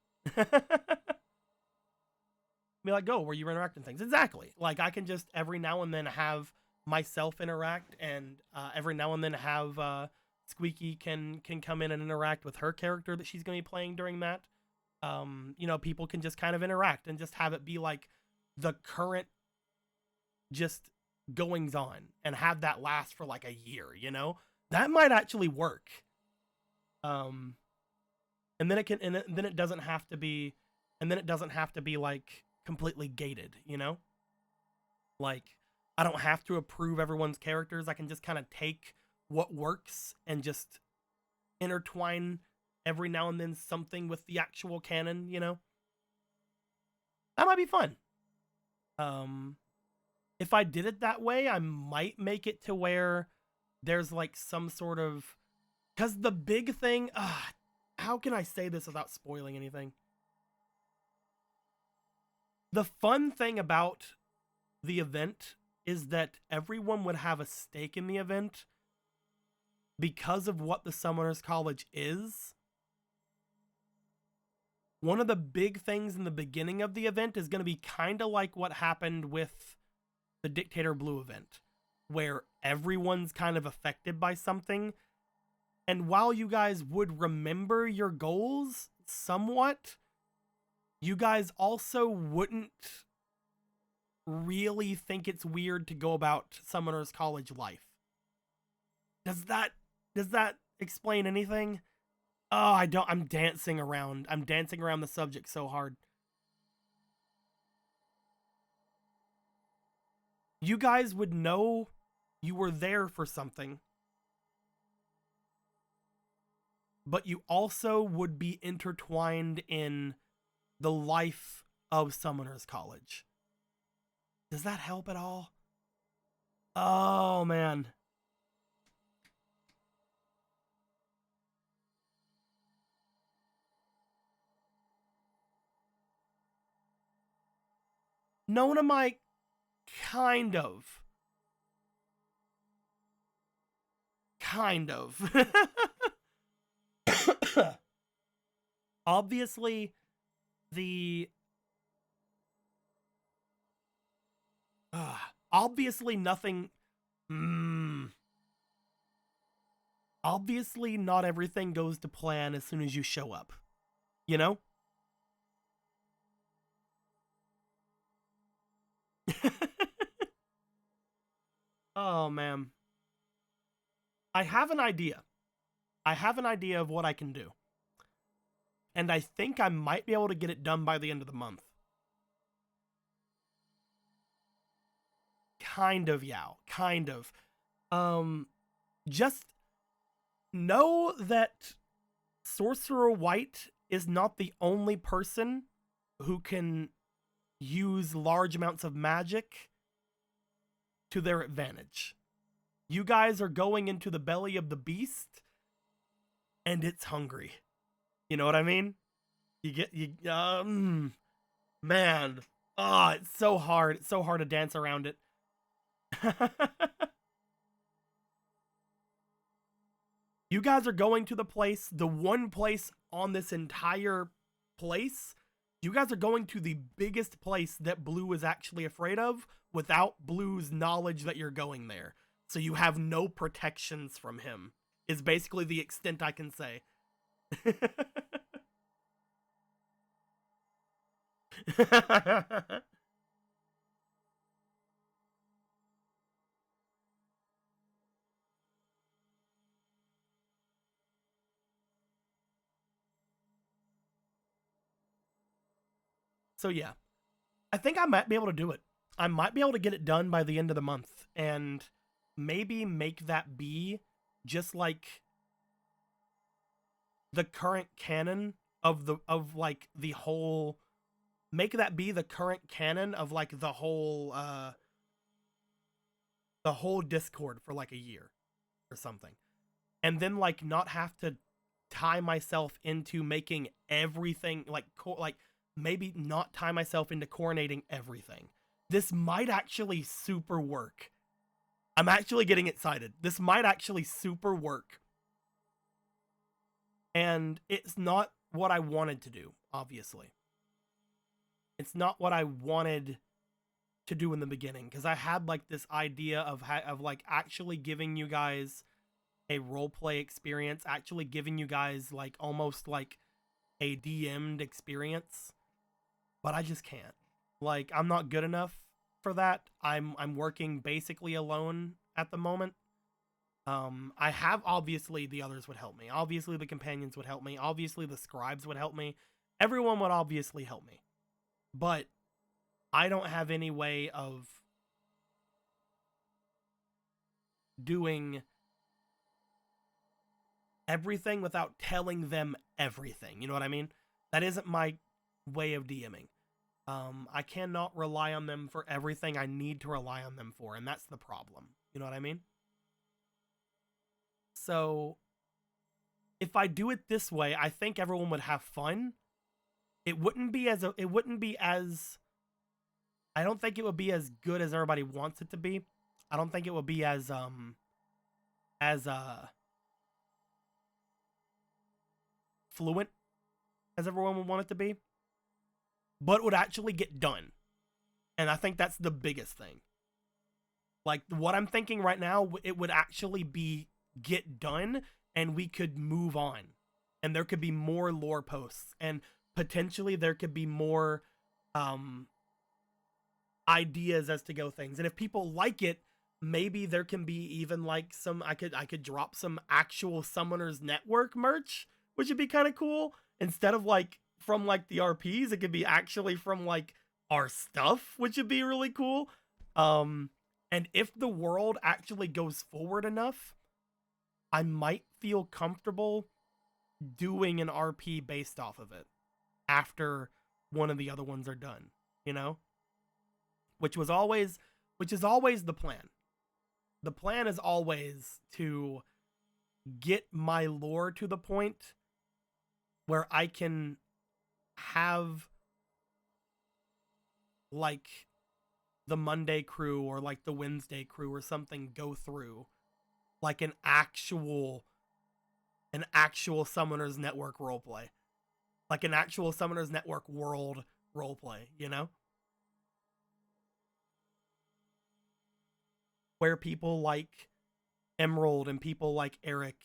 Be like, go where you're interacting things. Exactly. Like, I can just every now and then have myself interact, and every now and then have Squeaky can come in and interact with her character that she's going to be playing during that. You know, people can just kind of interact and just have it be like the current just goings on, and have that last for like a year, you know? That might actually work. And then it doesn't have to be like completely gated, you know? Like, I don't have to approve everyone's characters. I can just kind of take what works and just intertwine every now and then something with the actual canon, you know? That might be fun. If I did it that way, I might make it to where there's like some sort of, because the big thing, how can I say this without spoiling anything? The fun thing about the event is that everyone would have a stake in the event because of what the Summoners College is. One of the big things in the beginning of the event is going to be kind of like what happened with the Dictator Blue event, where everyone's kind of affected by something. And while you guys would remember your goals somewhat, you guys also wouldn't really think it's weird to go about Summoners College life. Does that explain anything? Oh, I'm dancing around the subject so hard. You guys would know you were there for something. but you also would be intertwined in the life of Summoners College. Does that help at all? Oh, man. Nona might kind of. Kind of. Obviously, the obviously nothing. Obviously, not everything goes to plan as soon as you show up. You know? Oh, man. I have an idea. I have an idea of what I can do. And I think I might be able to get it done by the end of the month. Kind of, Yao. Kind of. Just know that Sorcerer White is not the only person who can use large amounts of magic to their advantage. You guys are going into the belly of the beast, and it's hungry. You know what I mean? Man. Oh, it's so hard. It's so hard to dance around it. You guys are going to the place, the one place on this entire place. You guys are going to the biggest place that Blue is actually afraid of without Blue's knowledge that you're going there. So you have no protections from him, is basically the extent I can say. So yeah, I think I might be able to do it. I might be able to get it done by the end of the month and maybe make that be just like the current canon of like the whole, make that be the current canon of like the whole Discord for like a year or something. And then like not have to tie myself into making everything like maybe not tie myself into coronating everything. This might actually super work. I'm actually getting excited. This might actually super work. And it's not what I wanted to do, obviously. It's not what I wanted to do in the beginning, because I had like this idea of like actually giving you guys a roleplay experience, actually giving you guys like almost like a DM'd experience, but I just can't. Like, I'm not good enough for that. I'm working basically alone at the moment. I have, obviously the others would help me. Obviously the companions would help me. Obviously the scribes would help me. Everyone would obviously help me. But I don't have any way of doing everything without telling them everything. You know what I mean? That isn't my way of DMing. I cannot rely on them for everything I need to rely on them for, and that's the problem. You know what I mean? So if I do it this way, I think everyone would have fun. It wouldn't be as I don't think it would be as good as everybody wants it to be. I don't think it would be as as fluent as everyone would want it to be. But it would actually get done. And I think that's the biggest thing. Like, what I'm thinking right now, it would actually be get done, and we could move on. And there could be more lore posts, and potentially there could be more ideas as to go things. And if people like it, maybe there can be even like some, I could drop some actual Summoners Network merch, which would be kind of cool. Instead of like from like the RPs, it could be actually from like our stuff, which would be really cool. And if the world actually goes forward enough, I might feel comfortable doing an RP based off of it after one of the other ones are done, you know? Which is always the plan. The plan is always to get my lore to the point where I can have like the Monday crew or like the Wednesday crew or something go through like an actual Summoners Network roleplay. Like an actual Summoners Network world roleplay, you know? Where people like Emerald and people like Eric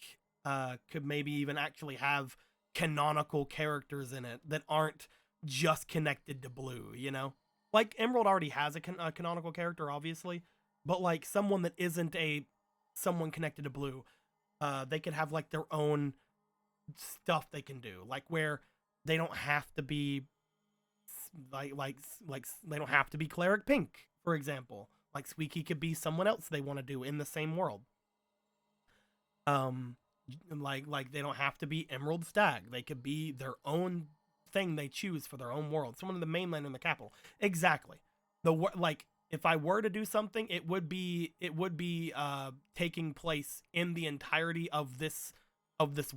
could maybe even actually have canonical characters in it that aren't just connected to Blue, you know? Like Emerald already has a canonical character, obviously, but like someone that isn't someone connected to Blue, they could have like their own stuff they can do, like where they don't have to be like they don't have to be Cleric Pink, for example. Like Squeaky could be someone else they want to do in the same world. Like they don't have to be Emerald Stag. They could be their own thing they choose for their own world. Someone in the mainland and the capital. Exactly. Like if I were to do something, it would be taking place in the entirety of this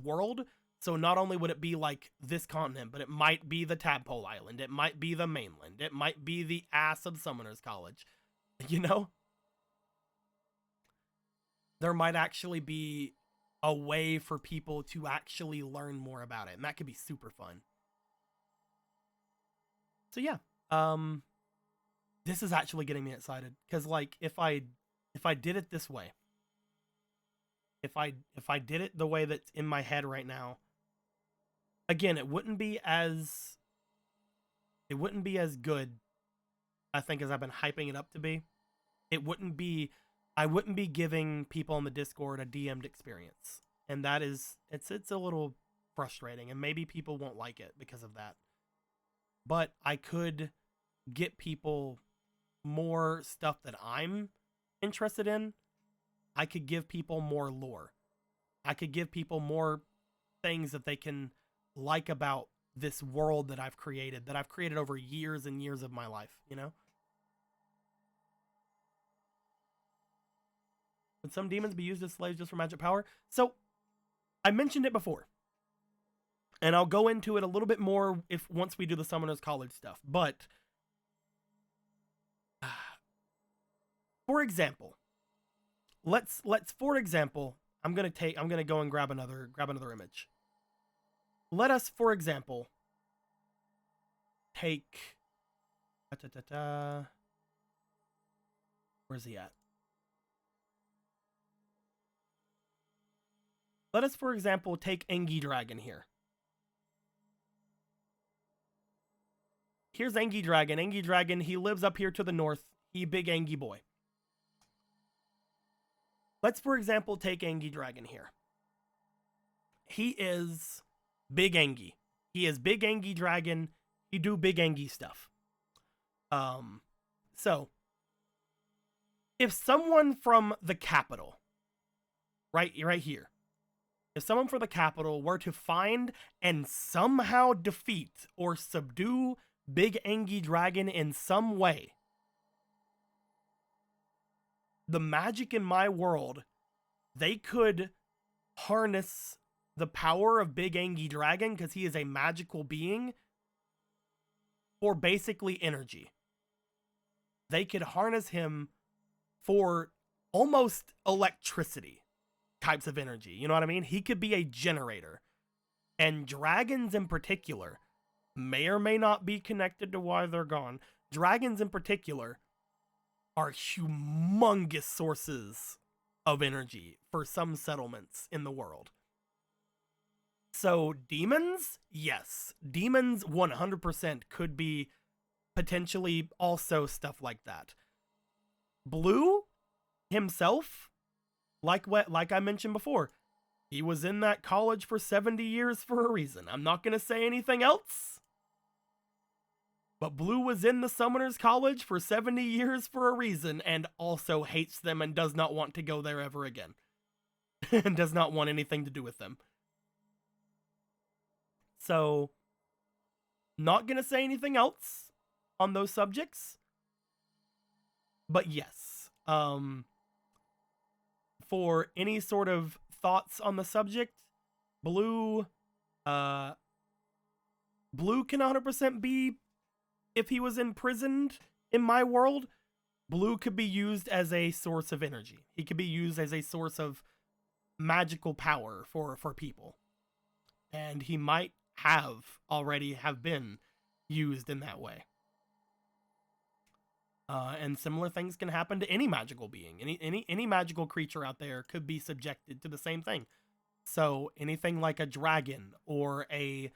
world. So not only would it be like this continent, but it might be the Tadpole Island. It might be the mainland. It might be the ass of Summoners College. You know? There might actually be a way for people to actually learn more about it, and that could be super fun. So yeah, this is actually getting me excited because like if I did it this way, if I did it the way that's in my head right now, again, it wouldn't be as good, I think, as I've been hyping it up to be. I wouldn't be giving people on the Discord a DM'd experience. And that is, it's a little frustrating, and maybe people won't like it because of that. But I could get people more stuff that I'm interested in. I could give people more lore. I could give people more things that they can like about this world that I've created over years and years of my life, you know? Would some demons be used as slaves just for magic power? So, I mentioned it before. And I'll go into it a little bit more once we do the Summoners College stuff. But, for example, let's for example, I'm gonna go and grab another image. Let us, for example, take where's he at? Let us, for example, take Engi Dragon here. Here's Engi Dragon. Engi Dragon, he lives up here to the north. He big Engi boy. Let's, for example, take Engi Dragon here. He is big Engi. He is big Engi Dragon. He do big Engi stuff. So, if someone from the capital, right here, if someone from the capital were to find and somehow defeat or subdue Big Engi Dragon in some way, the magic in my world, they could harness the power of Big Engi Dragon, because he is a magical being, for basically energy. They could harness him for almost electricity types of energy. You know what I mean? He could be a generator. And dragons in particular may or may not be connected to why they're gone. Dragons in particular are humongous sources of energy for some settlements in the world. So demons, yes. Demons 100% could be potentially also stuff like that. Blue himself, like I mentioned before, he was in that college for 70 years for a reason. I'm not going to say anything else. But Blue was in the Summoners College for 70 years for a reason, and also hates them and does not want to go there ever again. And does not want anything to do with them. So, not gonna say anything else on those subjects, but yes, for any sort of thoughts on the subject, blue, uh, blue can 100% be, if he was imprisoned in my world, blue could be used as a source of energy. He could be used as a source of magical power for people. And he might already have been used in that way. And similar things can happen to any magical being. Any magical creature out there could be subjected to the same thing. So anything like a dragon or a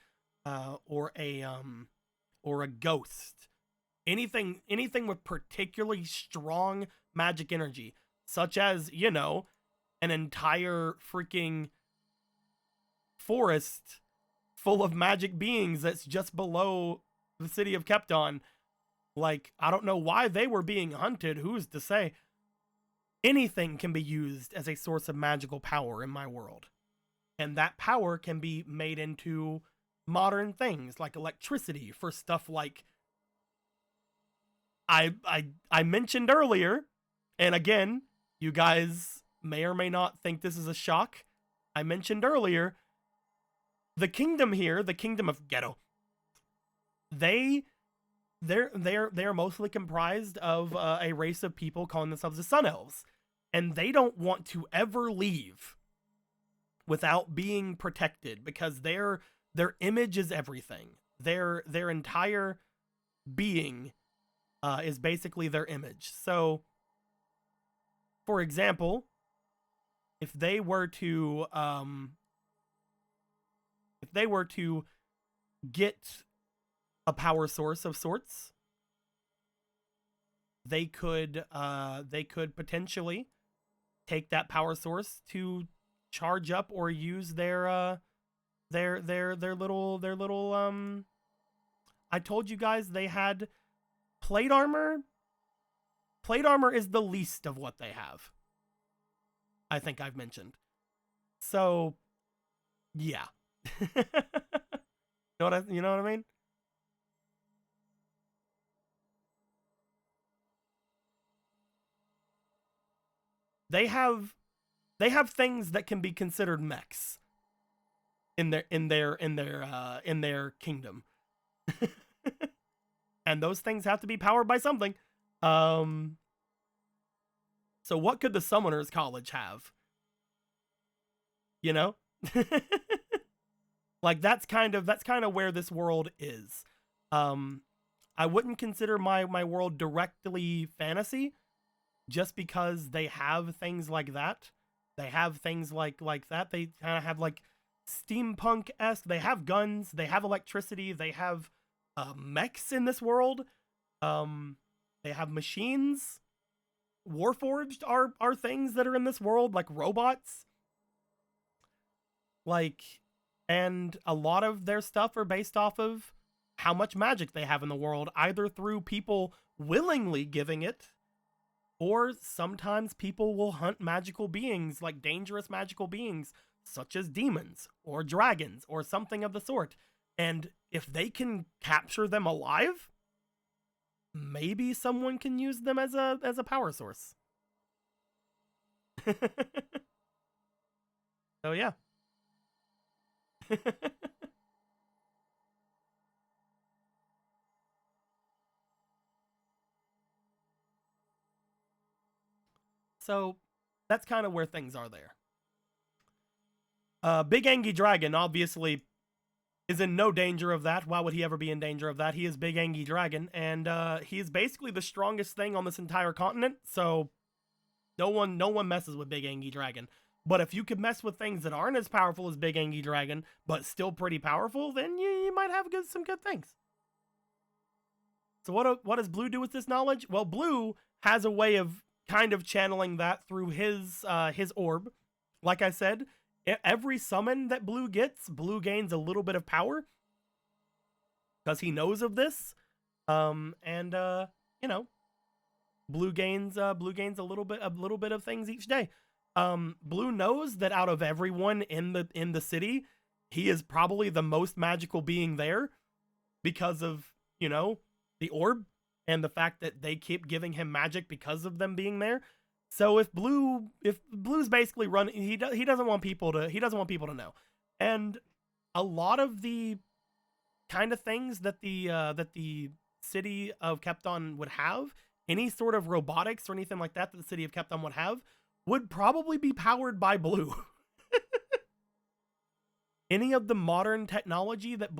ghost, anything with particularly strong magic energy, such as, you know, an entire freaking forest full of magic beings that's just below the city of Kepton. Like, I don't know why they were being hunted, who's to say? Anything can be used as a source of magical power in my world. And that power can be made into modern things like electricity for stuff like I mentioned earlier, and again, you guys may or may not think this is a shock. I mentioned earlier, the kingdom here, the kingdom of Ghetto, they're mostly comprised of a race of people calling themselves the Sun Elves, and they don't want to ever leave without being protected because their image is everything. Their entire being is basically their image. So, for example, if they were to get a power source of sorts, they could potentially take that power source to charge up or use their little I told you guys they had plate armor. Plate armor is the least of what they have, I think I've mentioned. So, yeah. You know what I mean? They have things that can be considered mechs in their kingdom. And those things have to be powered by something. So what could the Summoners College have? You know? Like that's kind of where this world is. I wouldn't consider my world directly fantasy just because they have things like that. They have things like that. They kind of have like steampunk-esque. They have guns. They have electricity. They have mechs in this world. They have machines. Warforged are things that are in this world, like robots. Like, and a lot of their stuff are based off of how much magic they have in the world, either through people willingly giving it, or sometimes people will hunt magical beings, like dangerous magical beings, such as demons or dragons or something of the sort. And if they can capture them alive, maybe someone can use them as a power source. So yeah. So that's kind of where things are there. Big Angie Dragon obviously is in no danger of that. Why would he ever be in danger of that? He is Big Angie Dragon, and he is basically the strongest thing on this entire continent. So no one messes with Big Angie Dragon. But if you could mess with things that aren't as powerful as Big Angie Dragon, but still pretty powerful, then you might have some good things. So what does Blue do with this knowledge? Well, Blue has a way of kind of channeling that through his orb. Like I said, every summon that Blue gets, Blue gains a little bit of power because he knows of this. You know, Blue gains a little bit of things each day. Blue knows that out of everyone in the city, he is probably the most magical being there because of, you know, the orb and the fact that they keep giving him magic because of them being there. So if Blue's basically he doesn't want people to know. And a lot of the kind of things that the city of Kepton would have, any sort of robotics or anything like that the city of Kepton would have, would probably be powered by Blue. Any of the modern technology that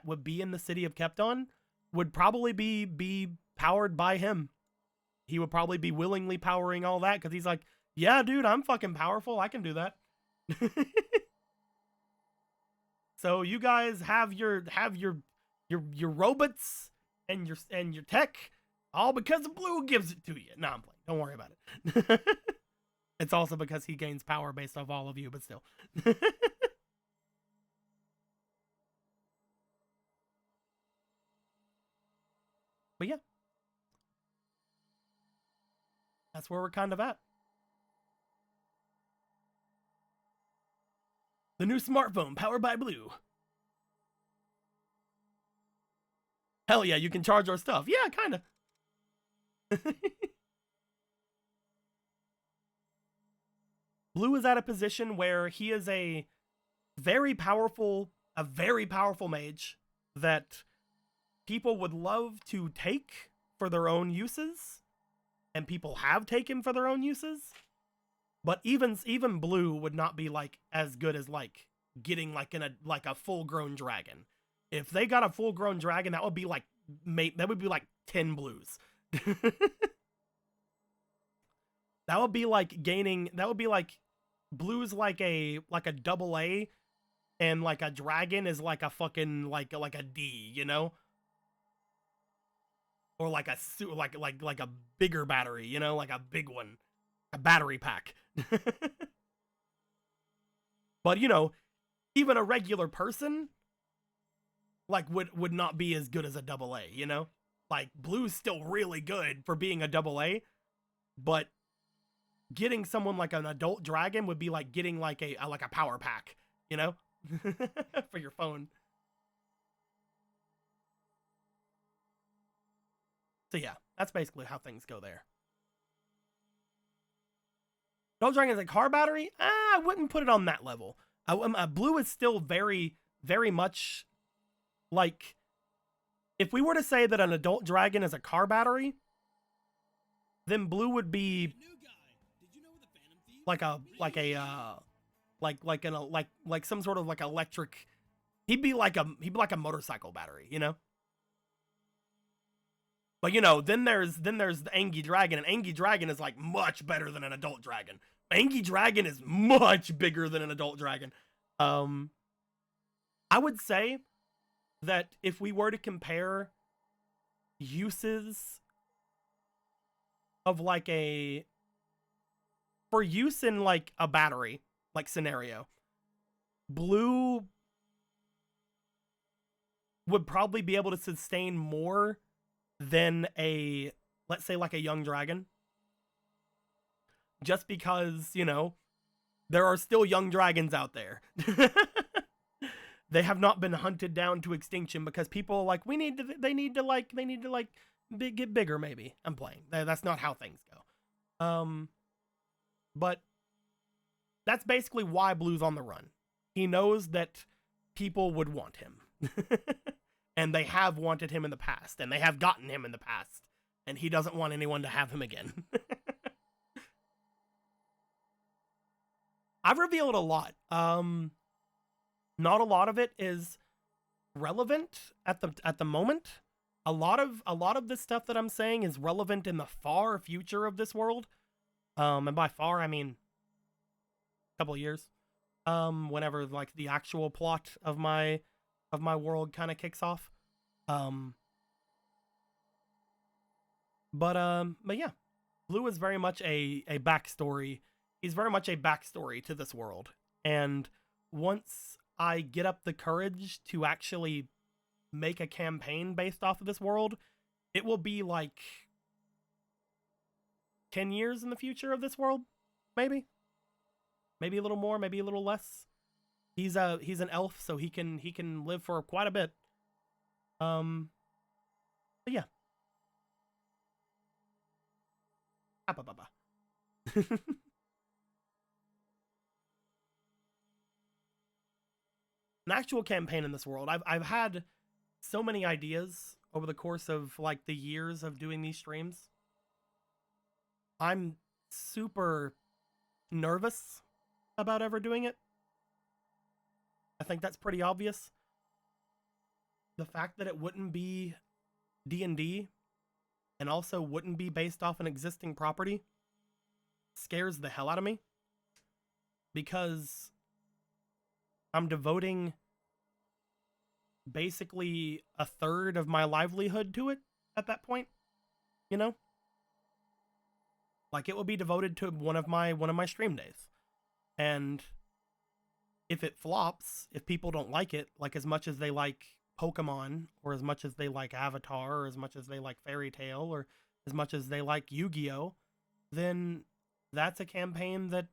would be in the city of Kepton would probably be powered by him. He would probably be willingly powering all that because he's like, yeah, dude, I'm fucking powerful. I can do that. So you guys have your robots and your tech, all because of Blue gives it to you. No, I'm playing. Don't worry about it. It's also because he gains power based off all of you, but still. But yeah. That's where we're kind of at. The new smartphone powered by Blue. Hell yeah, you can charge our stuff. Yeah, kind of. Blue is at a position where he is a very powerful mage that people would love to take for their own uses, and people have taken for their own uses. But even Blue would not be like as good as like getting like a full grown dragon. If they got a full grown dragon, that would be like 10 Blues. That would be like Blue's like a double A, and like a dragon is like a fucking like a D, you know? Or like a bigger battery, you know, like a big one, a battery pack. But you know, even a regular person like would not be as good as a double A, you know? Like Blue's still really good for being a double A, but getting someone like an adult dragon would be like getting like a power pack, you know? For your phone. So yeah, that's basically how things go there. Adult dragon is a car battery? I wouldn't put it on that level. Blue is still very, very much like, if we were to say that an adult dragon is a car battery, then Blue would be like some sort of like electric. He'd be like a motorcycle battery, you know. But you know, then there's the Angie Dragon, and Angie Dragon is like much better than an adult dragon. Angie Dragon is much bigger than an adult dragon. I would say that if we were to compare uses of like for use in like a battery like scenario, Blue would probably be able to sustain more than let's say like a young dragon, just because, you know, there are still young dragons out there. They have not been hunted down to extinction because people are like, they need to get bigger. Maybe I'm playing. That's not how things go. But that's basically why Blue's on the run. He knows that people would want him. And they have wanted him in the past, and they have gotten him in the past, and he doesn't want anyone to have him again. I've revealed a lot. Not a lot of it is relevant at the moment. A lot of this stuff that I'm saying is relevant in the far future of this world. And by far I mean a couple of years. Whenever like the actual plot of my world kind of kicks off. But yeah, Blue is very much a backstory. He's very much a backstory to this world. And once I get up the courage to actually make a campaign based off of this world, it will be like 10 years in the future of this world, maybe a little more, maybe a little less. He's an elf, so he can live for quite a bit. But yeah. An actual campaign in this world. I've had so many ideas over the course of like the years of doing these streams. I'm super nervous about ever doing it. I think that's pretty obvious. The fact that it wouldn't be D&D and also wouldn't be based off an existing property scares the hell out of me, because I'm devoting basically a third of my livelihood to it at that point, you know? Like, it will be devoted to one of my stream days. And if it flops, if people don't like it, like as much as they like Pokemon, or as much as they like Avatar, or as much as they like Fairy Tail, or as much as they like Yu-Gi-Oh, then that's a campaign that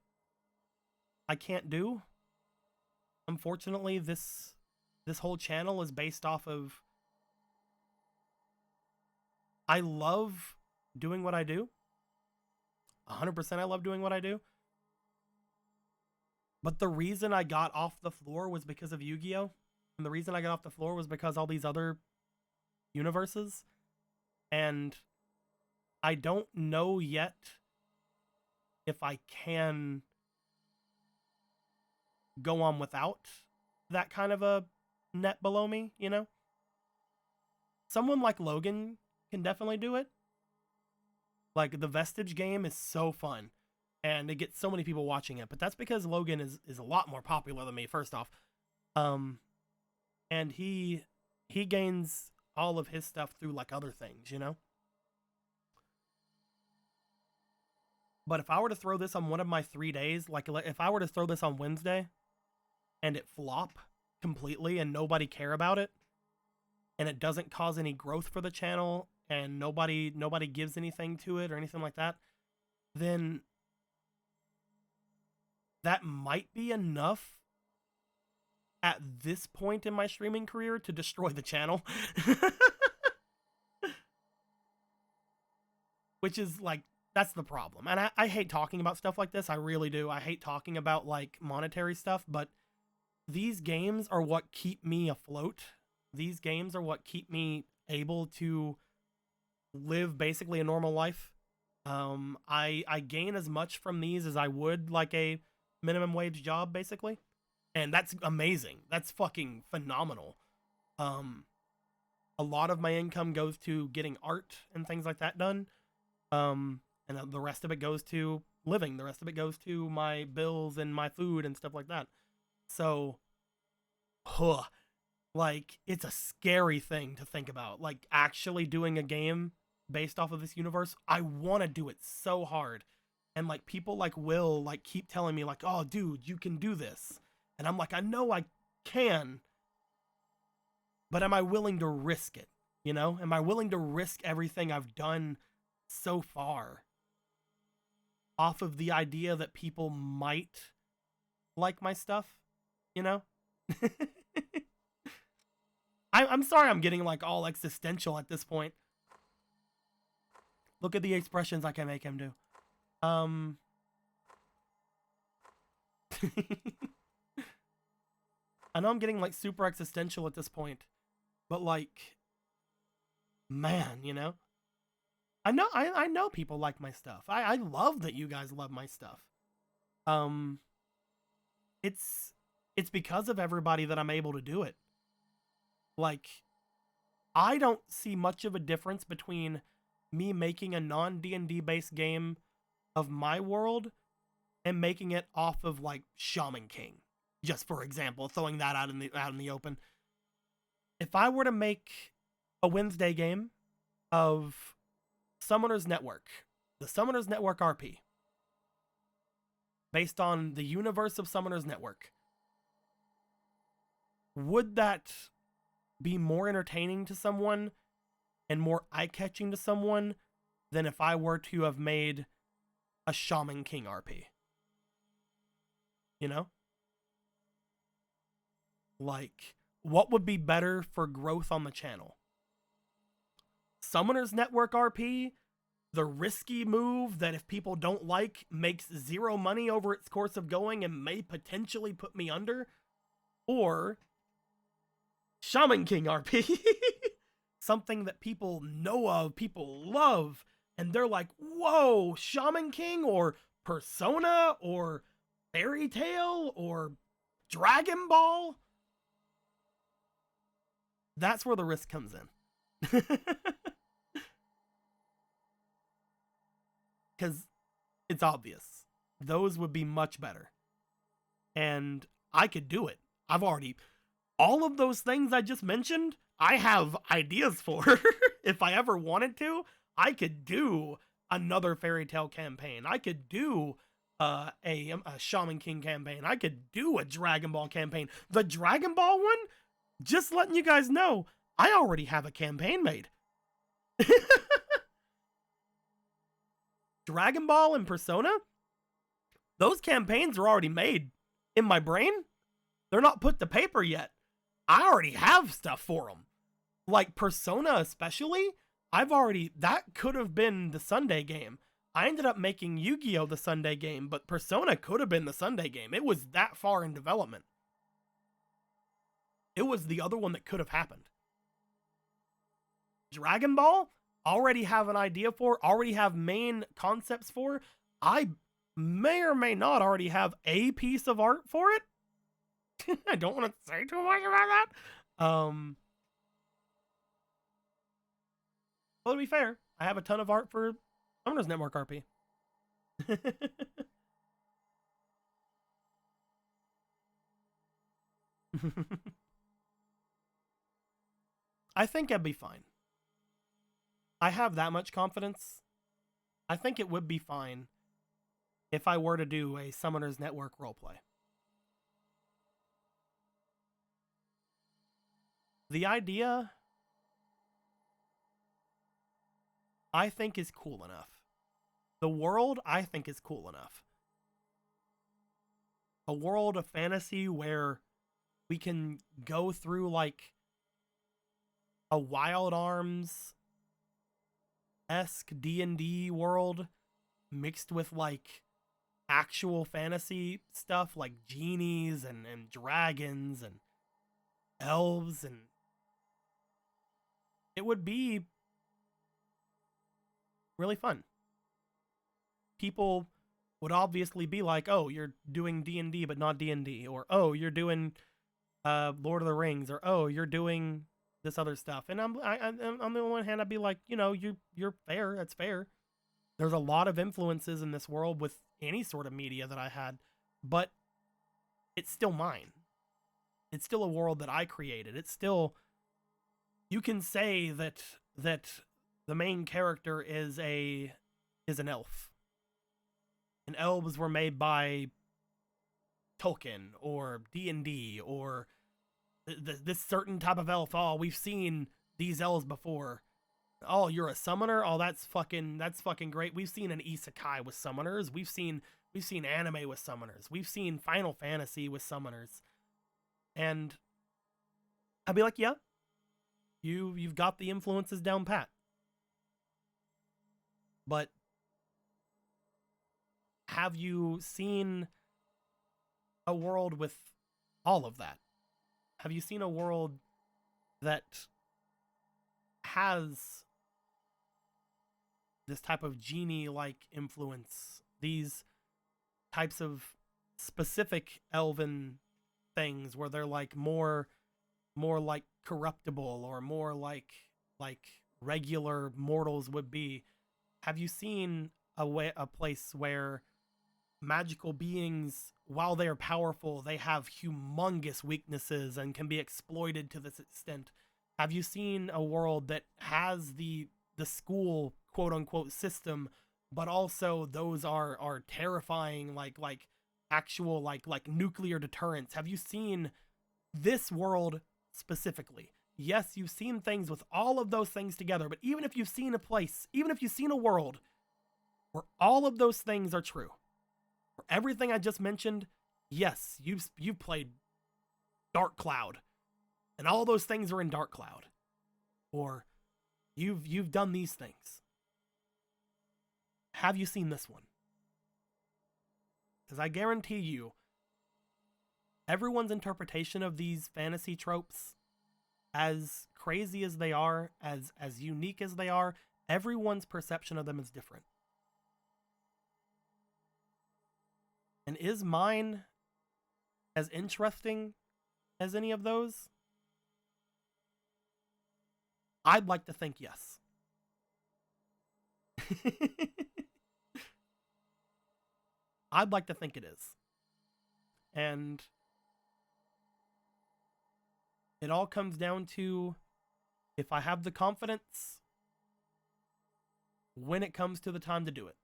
I can't do. Unfortunately, this whole channel is based off of, I love doing what I do. 100% I love doing what I do. But the reason I got off the floor was because of Yu-Gi-Oh! And the reason I got off the floor was because all these other universes. And I don't know yet if I can go on without that kind of a net below me, you know? Someone like Logan can definitely do it. Like, the Vestige game is so fun, and it gets so many people watching it, but that's because Logan is a lot more popular than me, first off. And he gains all of his stuff through like other things, you know? But if I were to throw this on one of my 3 days, like if I were to throw this on Wednesday and it flop completely and nobody care about it, and it doesn't cause any growth for the channel, and nobody gives anything to it or anything like that, then that might be enough at this point in my streaming career to destroy the channel. Which is like, that's the problem. And I hate talking about stuff like this. I really do. I hate talking about like monetary stuff, but these games are what keep me afloat. These games are what keep me able to live basically a normal life. I gain as much from these as I would like a minimum wage job, basically. And that's amazing. That's fucking phenomenal. A lot of my income goes to getting art and things like that done. And the rest of it goes to living. The rest of it goes to my bills and my food and stuff like that. So, like, it's a scary thing to think about. Like, actually doing a game based off of this universe. I want to do it so hard. And, like, people like Will, like, keep telling me, like, oh, dude, you can do this. And I'm like, I know I can. But am I willing to risk it? You know? Am I willing to risk everything I've done so far off of the idea that people might like my stuff? You know? I'm sorry I'm getting like all existential at this point. Look at the expressions I can make him do. I know I'm getting like super existential at this point, but like, man, you know? I know people like my stuff. I love that you guys love my stuff. It's because of everybody that I'm able to do it. Like, I don't see much of a difference between me making a non-D&D based game of my world and making it off of like Shaman King, just for example, throwing that out in the open. If I were to make a Wednesday game of Summoner's Network, the Summoner's Network RP, based on the universe of Summoner's Network, would that be more entertaining to someone and more eye-catching to someone than if I were to have made a Shaman King RP? You know? Like, what would be better for growth on the channel? Summoners Network RP, the risky move that if people don't like makes zero money over its course of going and may potentially put me under, or Shaman King RP, something that people know of, people love, and they're like, whoa, Shaman King or Persona or Fairy Tail or Dragon Ball. That's where the risk comes in. Because it's obvious. Those would be much better. And I could do it. All of those things I just mentioned, I have ideas for. If I ever wanted to, I could do another Fairy Tail campaign. I could do a Shaman King campaign. I could do a Dragon Ball campaign. The Dragon Ball one, just letting you guys know, I already have a campaign made. Dragon Ball and Persona, those campaigns are already made in my brain. They're not put to paper yet. I already have stuff for them. Like Persona especially, that could have been the Sunday game. I ended up making Yu-Gi-Oh! The Sunday game, but Persona could have been the Sunday game. It was that far in development. It was the other one that could have happened. Dragon Ball, already have an idea for, already have main concepts for. I may or may not already have a piece of art for it. I don't want to say too much about that. Well, to be fair, I have a ton of art for Summoners Network RP. I think I'd be fine. I have that much confidence. I think it would be fine if I were to do a Summoners Network roleplay. The idea, I think, is cool enough. The world, I think, is cool enough. A world of fantasy where we can go through like a Wild Arms-esque D&D world mixed with like actual fantasy stuff like genies and dragons and elves, and it would be really fun. People would obviously be like, oh, you're doing D&D but not D&D, or oh, you're doing Lord of the Rings, or oh, you're doing this other stuff. And on the one hand, I'd be like, you know, you're fair. That's fair. There's a lot of influences in this world with any sort of media that I had, but it's still mine. It's still a world that I created. It's still, you can say that the main character is an elf. And elves were made by Talkin or D&D or this certain type of elf. Oh, we've seen these elves before. Oh, you're a summoner? Oh, that's fucking great. We've seen an isekai with summoners. We've seen anime with summoners. We've seen Final Fantasy with summoners. And I'd be like, yeah, you've got the influences down pat. But have you seen a world with all of that? Have you seen a world that has this type of genie-like influence, these types of specific elven things where they're like more like corruptible or more like regular mortals would be? Have you seen a place where magical beings, while they are powerful, they have humongous weaknesses and can be exploited to this extent? Have you seen a world that has the school quote unquote system, but also those are terrifying, like actual like nuclear deterrents? Have you seen this world specifically? Yes, you've seen things with all of those things together, but even if you've seen a place, even if you've seen a world where all of those things are true, for everything I just mentioned, yes, you've played Dark Cloud, and all those things are in Dark Cloud, or you've done these things. Have you seen this one? Because I guarantee you, everyone's interpretation of these fantasy tropes, as crazy as they are, as unique as they are, everyone's perception of them is different. And is mine as interesting as any of those? I'd like to think yes. I'd like to think it is. And it all comes down to if I have the confidence when it comes to the time to do it.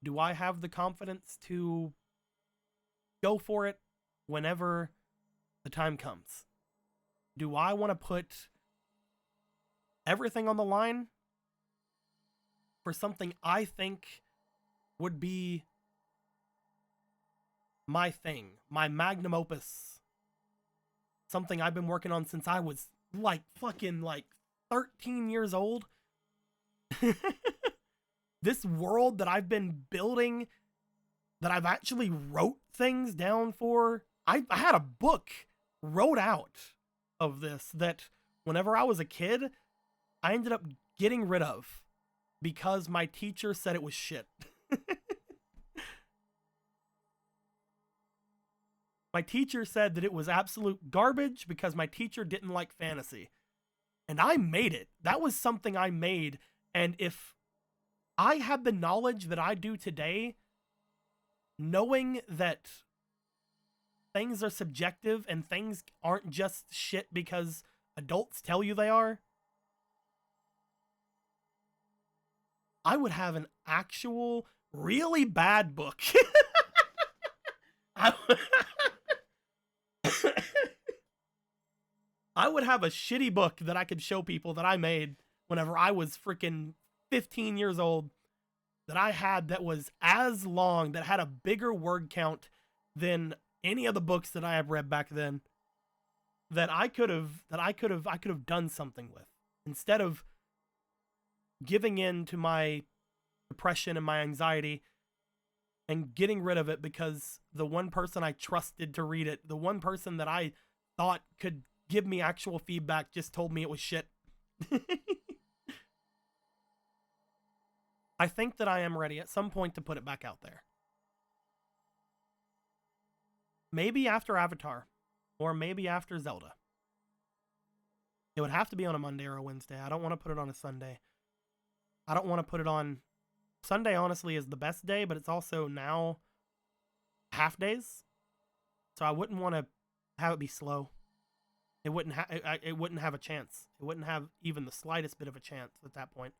Do I have the confidence to go for it whenever the time comes? Do I want to put everything on the line for something I think would be my thing, my magnum opus, something I've been working on since I was like fucking like 13 years old? This world that I've been building, that I've actually wrote things down for. I had a book wrote out of this that whenever I was a kid, I ended up getting rid of because my teacher said it was shit. My teacher said that it was absolute garbage because my teacher didn't like fantasy. And I made it. That was something I made. And if I had the knowledge that I do today, knowing that things are subjective and things aren't just shit because adults tell you they are, I would have an actual really bad book. I would have a shitty book that I could show people that I made whenever I was freaking 15 years old, that I had, that was as long, that had a bigger word count than any of the books that I have read back then, that I could have done something with, instead of giving in to my depression and my anxiety and getting rid of it because the one person I trusted to read it, the one person that I thought could give me actual feedback, just told me it was shit. I think that I am ready at some point to put it back out there. Maybe after Avatar, or maybe after Zelda. It would have to be on a Monday or a Wednesday. I don't want to put it on a Sunday. I don't want to put it on... Sunday, honestly, is the best day, but it's also now half days. So I wouldn't want to have it be slow. It wouldn't have a chance. It wouldn't have even the slightest bit of a chance at that point.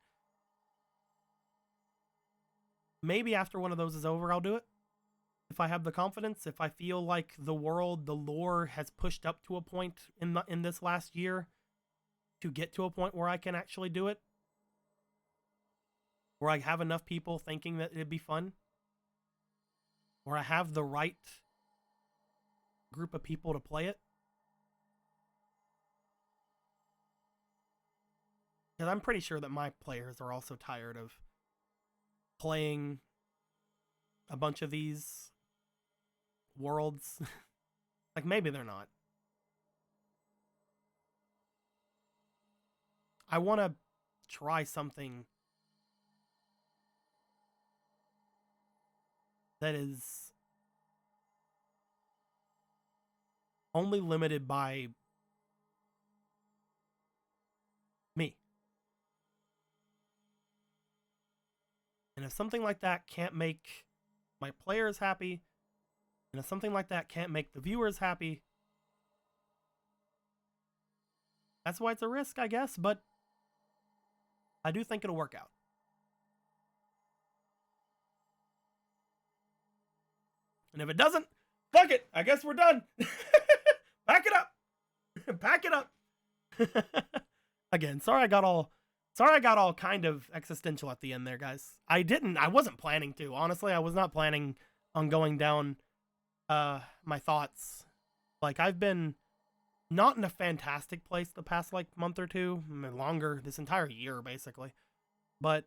Maybe after one of those is over, I'll do it. If I have the confidence, if I feel like the world, the lore has pushed up to a point in this last year to get to a point where I can actually do it. Where I have enough people thinking that it'd be fun. Where I have the right group of people to play it. Because I'm pretty sure that my players are also tired of playing a bunch of these worlds. Like, maybe they're not. I want to try something that is only limited by me. And if something like that can't make my players happy, and if something like that can't make the viewers happy, that's why it's a risk, I guess, but I do think it'll work out. And if it doesn't, fuck it. I guess we're done. Pack it up. Pack it up. Again, sorry I got all kind of existential at the end there, guys. I wasn't planning to. Honestly, I was not planning on going down my thoughts Like, I've been not in a fantastic place the past, like, month or two, longer, this entire year, basically. But,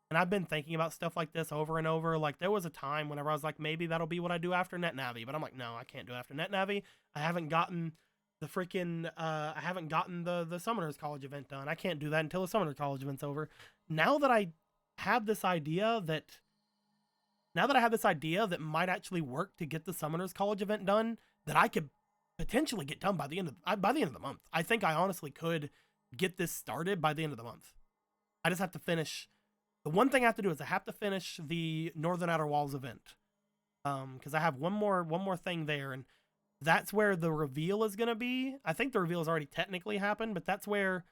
and I've been thinking about stuff like this over and over. Like, there was a time whenever I was like, maybe that'll be what I do after NetNavi. But I'm like, no, I can't do it after NetNavi. I haven't gotten the freaking, I haven't gotten the Summoners College event done. I can't do that until the Summoners College event's over. Now that I have this idea that might actually work to get the Summoners College event done, that I could potentially get done by the end of the month. I think I honestly could get this started by the end of the month. I just have to finish. The one thing I have to do is I have to finish the Northern Outer Walls event. Because I have one more thing there, and that's where the reveal is going to be. I think the reveal has already technically happened, but that's where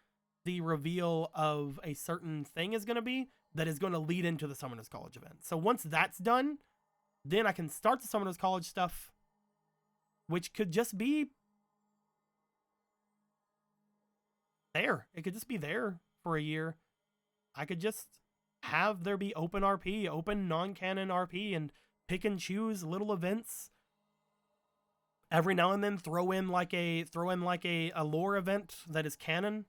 the reveal of a certain thing is going to be that is going to lead into the Summoners College event. So once that's done, then I can start the Summoners College stuff, which could just be there. It could just be there for a year. I could just have there be open RP, open non-canon RP, and pick and choose little events. Every now and then throw in like a lore event that is canon,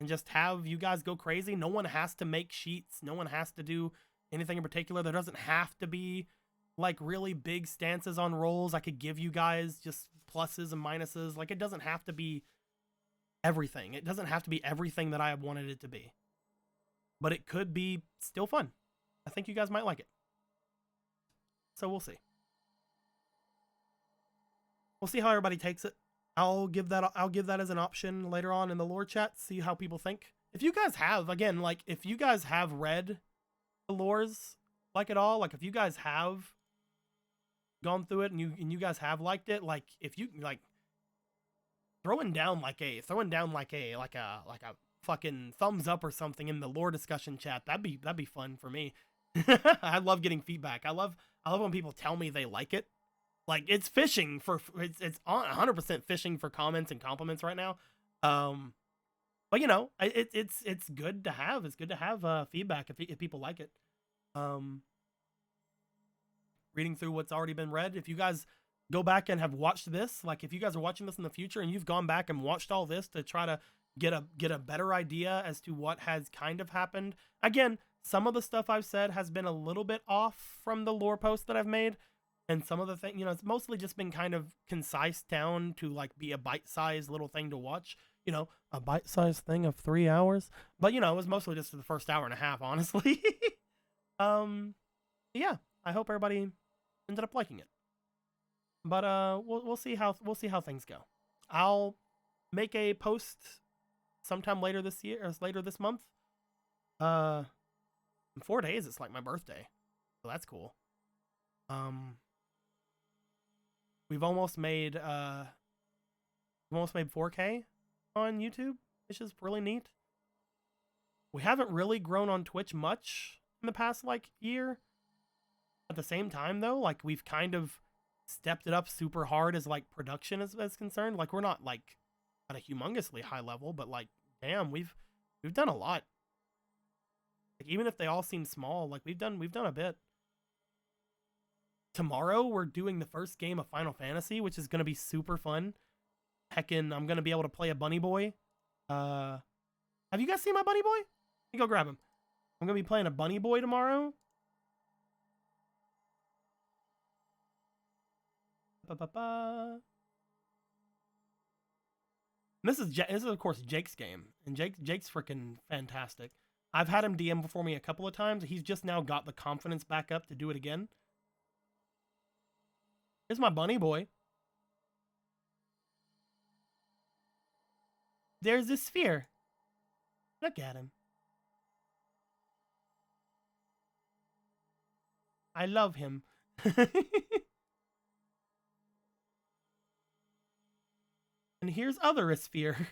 and just have you guys go crazy. No one has to make sheets. No one has to do anything in particular. There doesn't have to be like really big stances on rolls. I could give you guys just pluses and minuses. Like, it doesn't have to be everything. It doesn't have to be everything that I wanted it to be. But it could be still fun. I think you guys might like it. So we'll see. We'll see how everybody takes it. I'll give that as an option later on in the lore chat, see how people think. If you guys have, again, like, if you guys have read the lores like at all, like if you guys have gone through it and you guys have liked it, like if you like throwing down like a fucking thumbs up or something in the lore discussion chat, that'd be fun for me. I love getting feedback. I love when people tell me they like it. Like, it's fishing for, it's 100% fishing for comments and compliments right now. But you know, it's good to have. It's good to have feedback if people like it. Reading through what's already been read. If you guys go back and have watched this, like if you guys are watching this in the future and you've gone back and watched all this to try to get a better idea as to what has kind of happened. Again, some of the stuff I've said has been a little bit off from the lore posts that I've made. And some of the things, you know, it's mostly just been kind of concise down to like be a bite-sized little thing to watch. You know, a bite-sized thing of 3 hours. But, you know, it was mostly just the first hour and a half, honestly. Yeah, I hope everybody ended up liking it. But we'll see how things go. I'll make a post sometime later this year, or later this month. In 4 days, it's like my birthday, so that's cool. We've almost made 4K on YouTube, which is really neat. We haven't really grown on Twitch much in the past like year. At the same time though, like we've kind of stepped it up super hard as like production is concerned. Like we're not like at a humongously high level, but like damn, we've done a lot. Like even if they all seem small, like we've done a bit. Tomorrow we're doing the first game of Final Fantasy, which is gonna be super fun. Heckin', I'm gonna be able to play a bunny boy. Have you guys seen my bunny boy? Let me go grab him. I'm gonna be playing a bunny boy tomorrow. This is of course Jake's game, and Jake's freaking fantastic. I've had him DM before me a couple of times. He's just now got the confidence back up to do it again. Here's my bunny boy. There's the sphere. Look at him. I love him. And here's other sphere.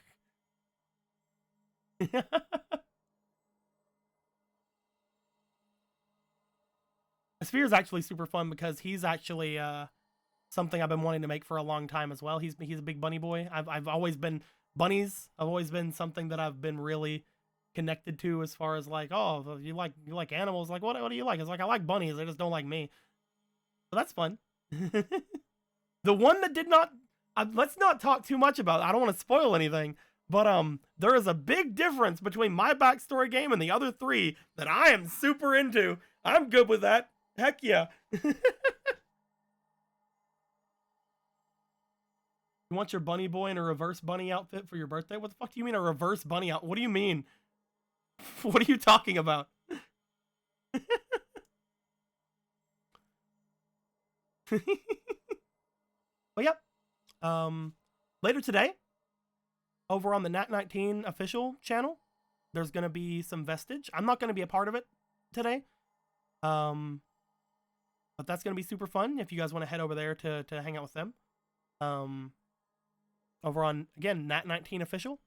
Sphere is actually super fun because he's actually something I've been wanting to make for a long time as well. He's a big bunny boy. I've always been bunnies. I've always been something that I've been really connected to as far as like, oh, you like animals. Like what do you like? It's like I like bunnies. They just don't like me. So that's fun. The one that did not let's not talk too much about it. I don't want to spoil anything, but there is a big difference between my backstory game and the other 3 that I am super into. I'm good with that. Heck yeah. You want your bunny boy in a reverse bunny outfit for your birthday? What the fuck do you mean a reverse bunny out? What do you mean? What are you talking about? But yep. Later today, over on the Nat19 official channel, there's gonna be some vestige. I'm not gonna be a part of it today. But that's gonna be super fun if you guys want to head over there to hang out with them. Over on, again, Nat19 official.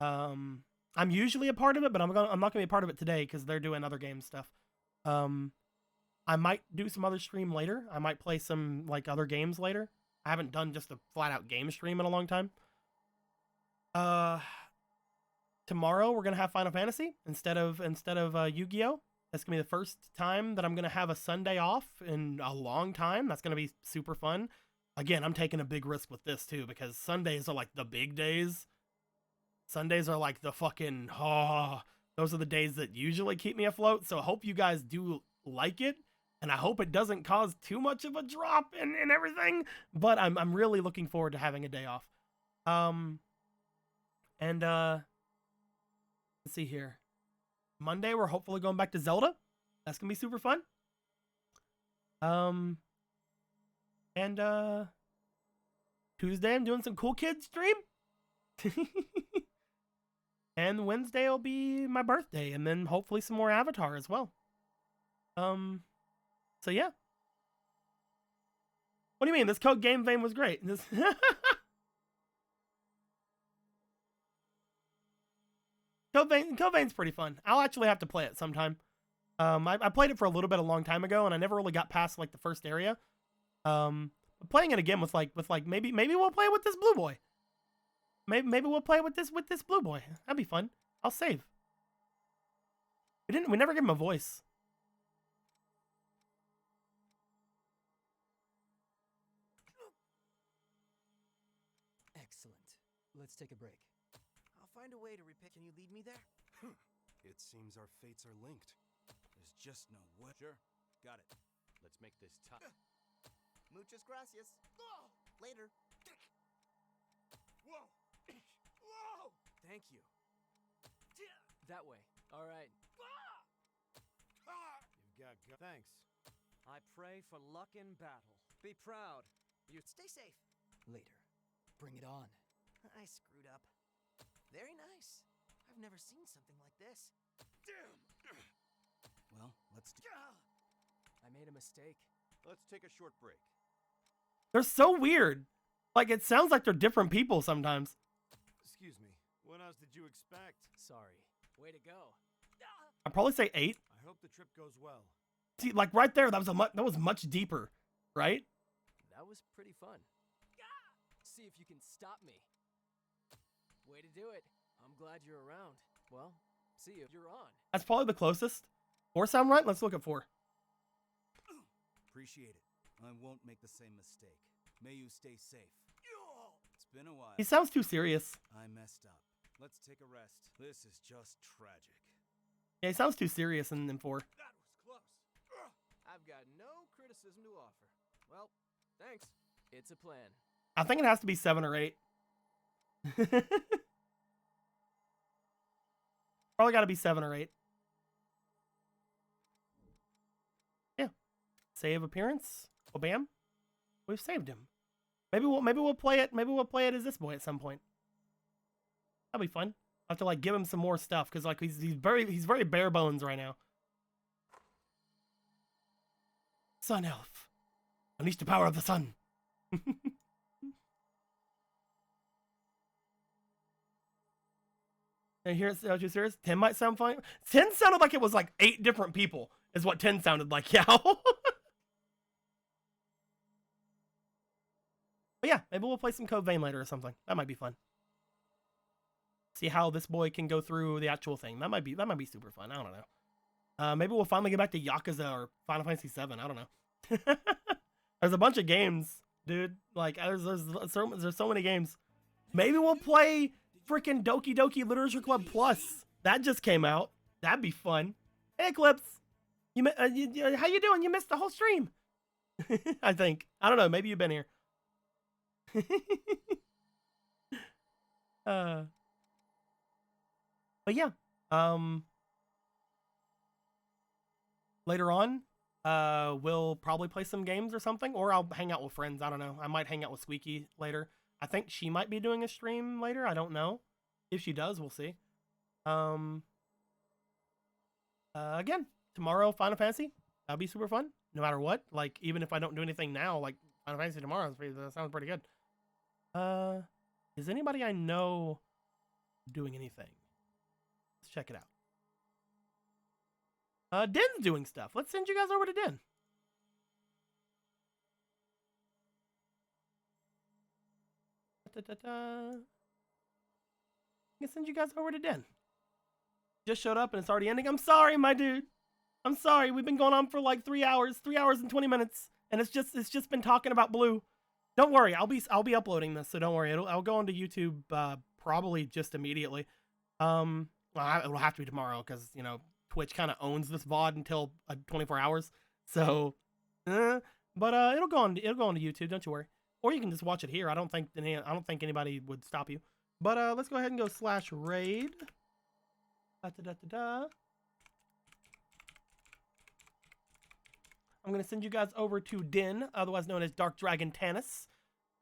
I'm usually a part of it, but I'm not gonna be a part of it today because they're doing other game stuff. I might do some other stream later. I might play some like other games later. I haven't done just a flat out game stream in a long time. Tomorrow we're gonna have Final Fantasy instead of Yu-Gi-Oh. That's gonna be the first time that I'm gonna have a Sunday off in a long time. That's gonna be super fun. Again, I'm taking a big risk with this too because Sundays are like the big days. Sundays are like the fucking those are the days that usually keep me afloat. So I hope you guys do like it, and I hope it doesn't cause too much of a drop in everything. But I'm really looking forward to having a day off. Let's see here. Monday we're hopefully going back to Zelda. That's gonna be super fun. Tuesday I'm doing some Cool Kids stream. And Wednesday will be my birthday, and then hopefully some more Avatar as well. So yeah. What do you mean? This Code Game Vein was great. This Code Vein's pretty fun. I'll actually have to play it sometime. I played it for a little bit a long time ago, and I never really got past like the first area. Playing it again with like maybe we'll play with this blue boy. Maybe we'll play with this blue boy. That'd be fun. I'll save. We never gave him a voice. Excellent. Let's take a break. I'll find a way to repair. Can you lead me there? It seems our fates are linked. There's just no way. Sure. Got it. Let's make this tough. Muchas gracias. Later. Whoa! Whoa! Thank you. That way. All right. You've got thanks. I pray for luck in battle. Be proud. You Stay safe. later. Bring it on. I screwed up. Very nice. I've never seen something like this. Well, let's do. I made a mistake. Let's take a short break. They're so weird. Like it sounds like they're different people sometimes. Excuse me. What else did you expect? Sorry. Way to go. I'd probably say 8. I hope the trip goes well. See, like right there, that was much deeper, right? That was pretty fun. See if you can stop me. Way to do it. I'm glad you're around. Well, see you. You're on. That's probably the closest. 4 sound right? Let's look at 4. Appreciate it. I won't make the same mistake. May you stay safe. It's been a while. He sounds too serious. I messed up. Let's take a rest. This is just tragic. Yeah, he sounds too serious in 4. That was close. I've got no criticism to offer. Well, thanks. It's a plan. I think it has to be 7 or 8. Probably got to be 7 or 8. Yeah. Save appearance. Oh, bam. We've saved him. Maybe we'll play it. Maybe we'll play it as this boy at some point. That'll be fun. I'll have to like give him some more stuff because like he's very bare bones right now. Sun elf. Unleash the power of the sun. And here it's you serious? 10 might sound fine. 10 sounded like it was like 8 different people, is what 10 sounded like, yeah. But yeah, maybe we'll play some Code Vein later or something. That might be fun. See how this boy can go through the actual thing. That might be super fun. I don't know. Maybe we'll finally get back to Yakuza or Final Fantasy VII. I don't know. There's a bunch of games dude. Like, there's so many games. Maybe we'll play freaking Doki Doki Literature Club Plus. That just came out. That'd be fun. Hey, Eclipse. How you doing? You missed the whole stream. I think. I don't know. Maybe you've been here. But yeah. Later on, we'll probably play some games or something, or I'll hang out with friends. I don't know. I might hang out with Squeaky later. I think she might be doing a stream later. I don't know. If she does, we'll see. Again, tomorrow, Final Fantasy. That'll be super fun, no matter what. Like, even if I don't do anything now, like, Final Fantasy tomorrow, that sounds pretty good. Is anybody I know doing anything? Let's check it out. Den's doing stuff. Let's send you guys over to Den. I'm gonna send you guys over to Den. Just showed up and it's already ending. I'm sorry, my dude. I'm sorry. We've been going on for like 3 hours, 3 hours and 20 minutes, and it's just been talking about Blue. Don't worry, I'll be uploading this, so don't worry. I'll go onto YouTube probably just immediately. Well, it'll have to be tomorrow because you know Twitch kind of owns this VOD until 24 hours. So, but it'll go on to YouTube. Don't you worry. Or you can just watch it here. I don't think anybody would stop you. But let's go ahead and go /raid. I'm gonna send you guys over to Din, otherwise known as Dark Dragon Tannis.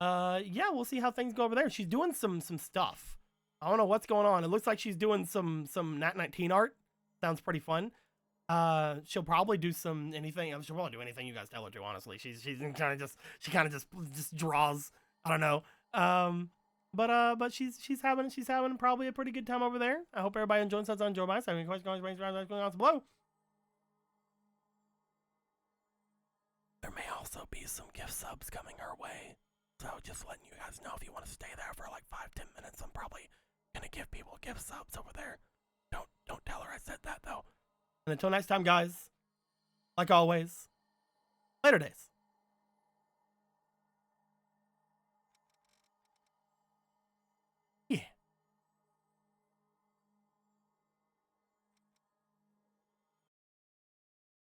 Yeah, we'll see how things go over there. She's doing some stuff. I don't know what's going on. It looks like she's doing some Nat 19 art. Sounds pretty fun. She'll probably do anything. She'll probably do anything you guys tell her to. Honestly, she kind of just draws. I don't know. But she's having probably a pretty good time over there. I hope everybody enjoying themselves. Enjoy my side. Any questions, comments below. There may also be some gift subs coming her way. So just letting you guys know, if you want to stay there for like 5-10 minutes, I'm probably gonna give people gift subs over there. Don't tell her I said that though. And until next time, guys, like always, later days.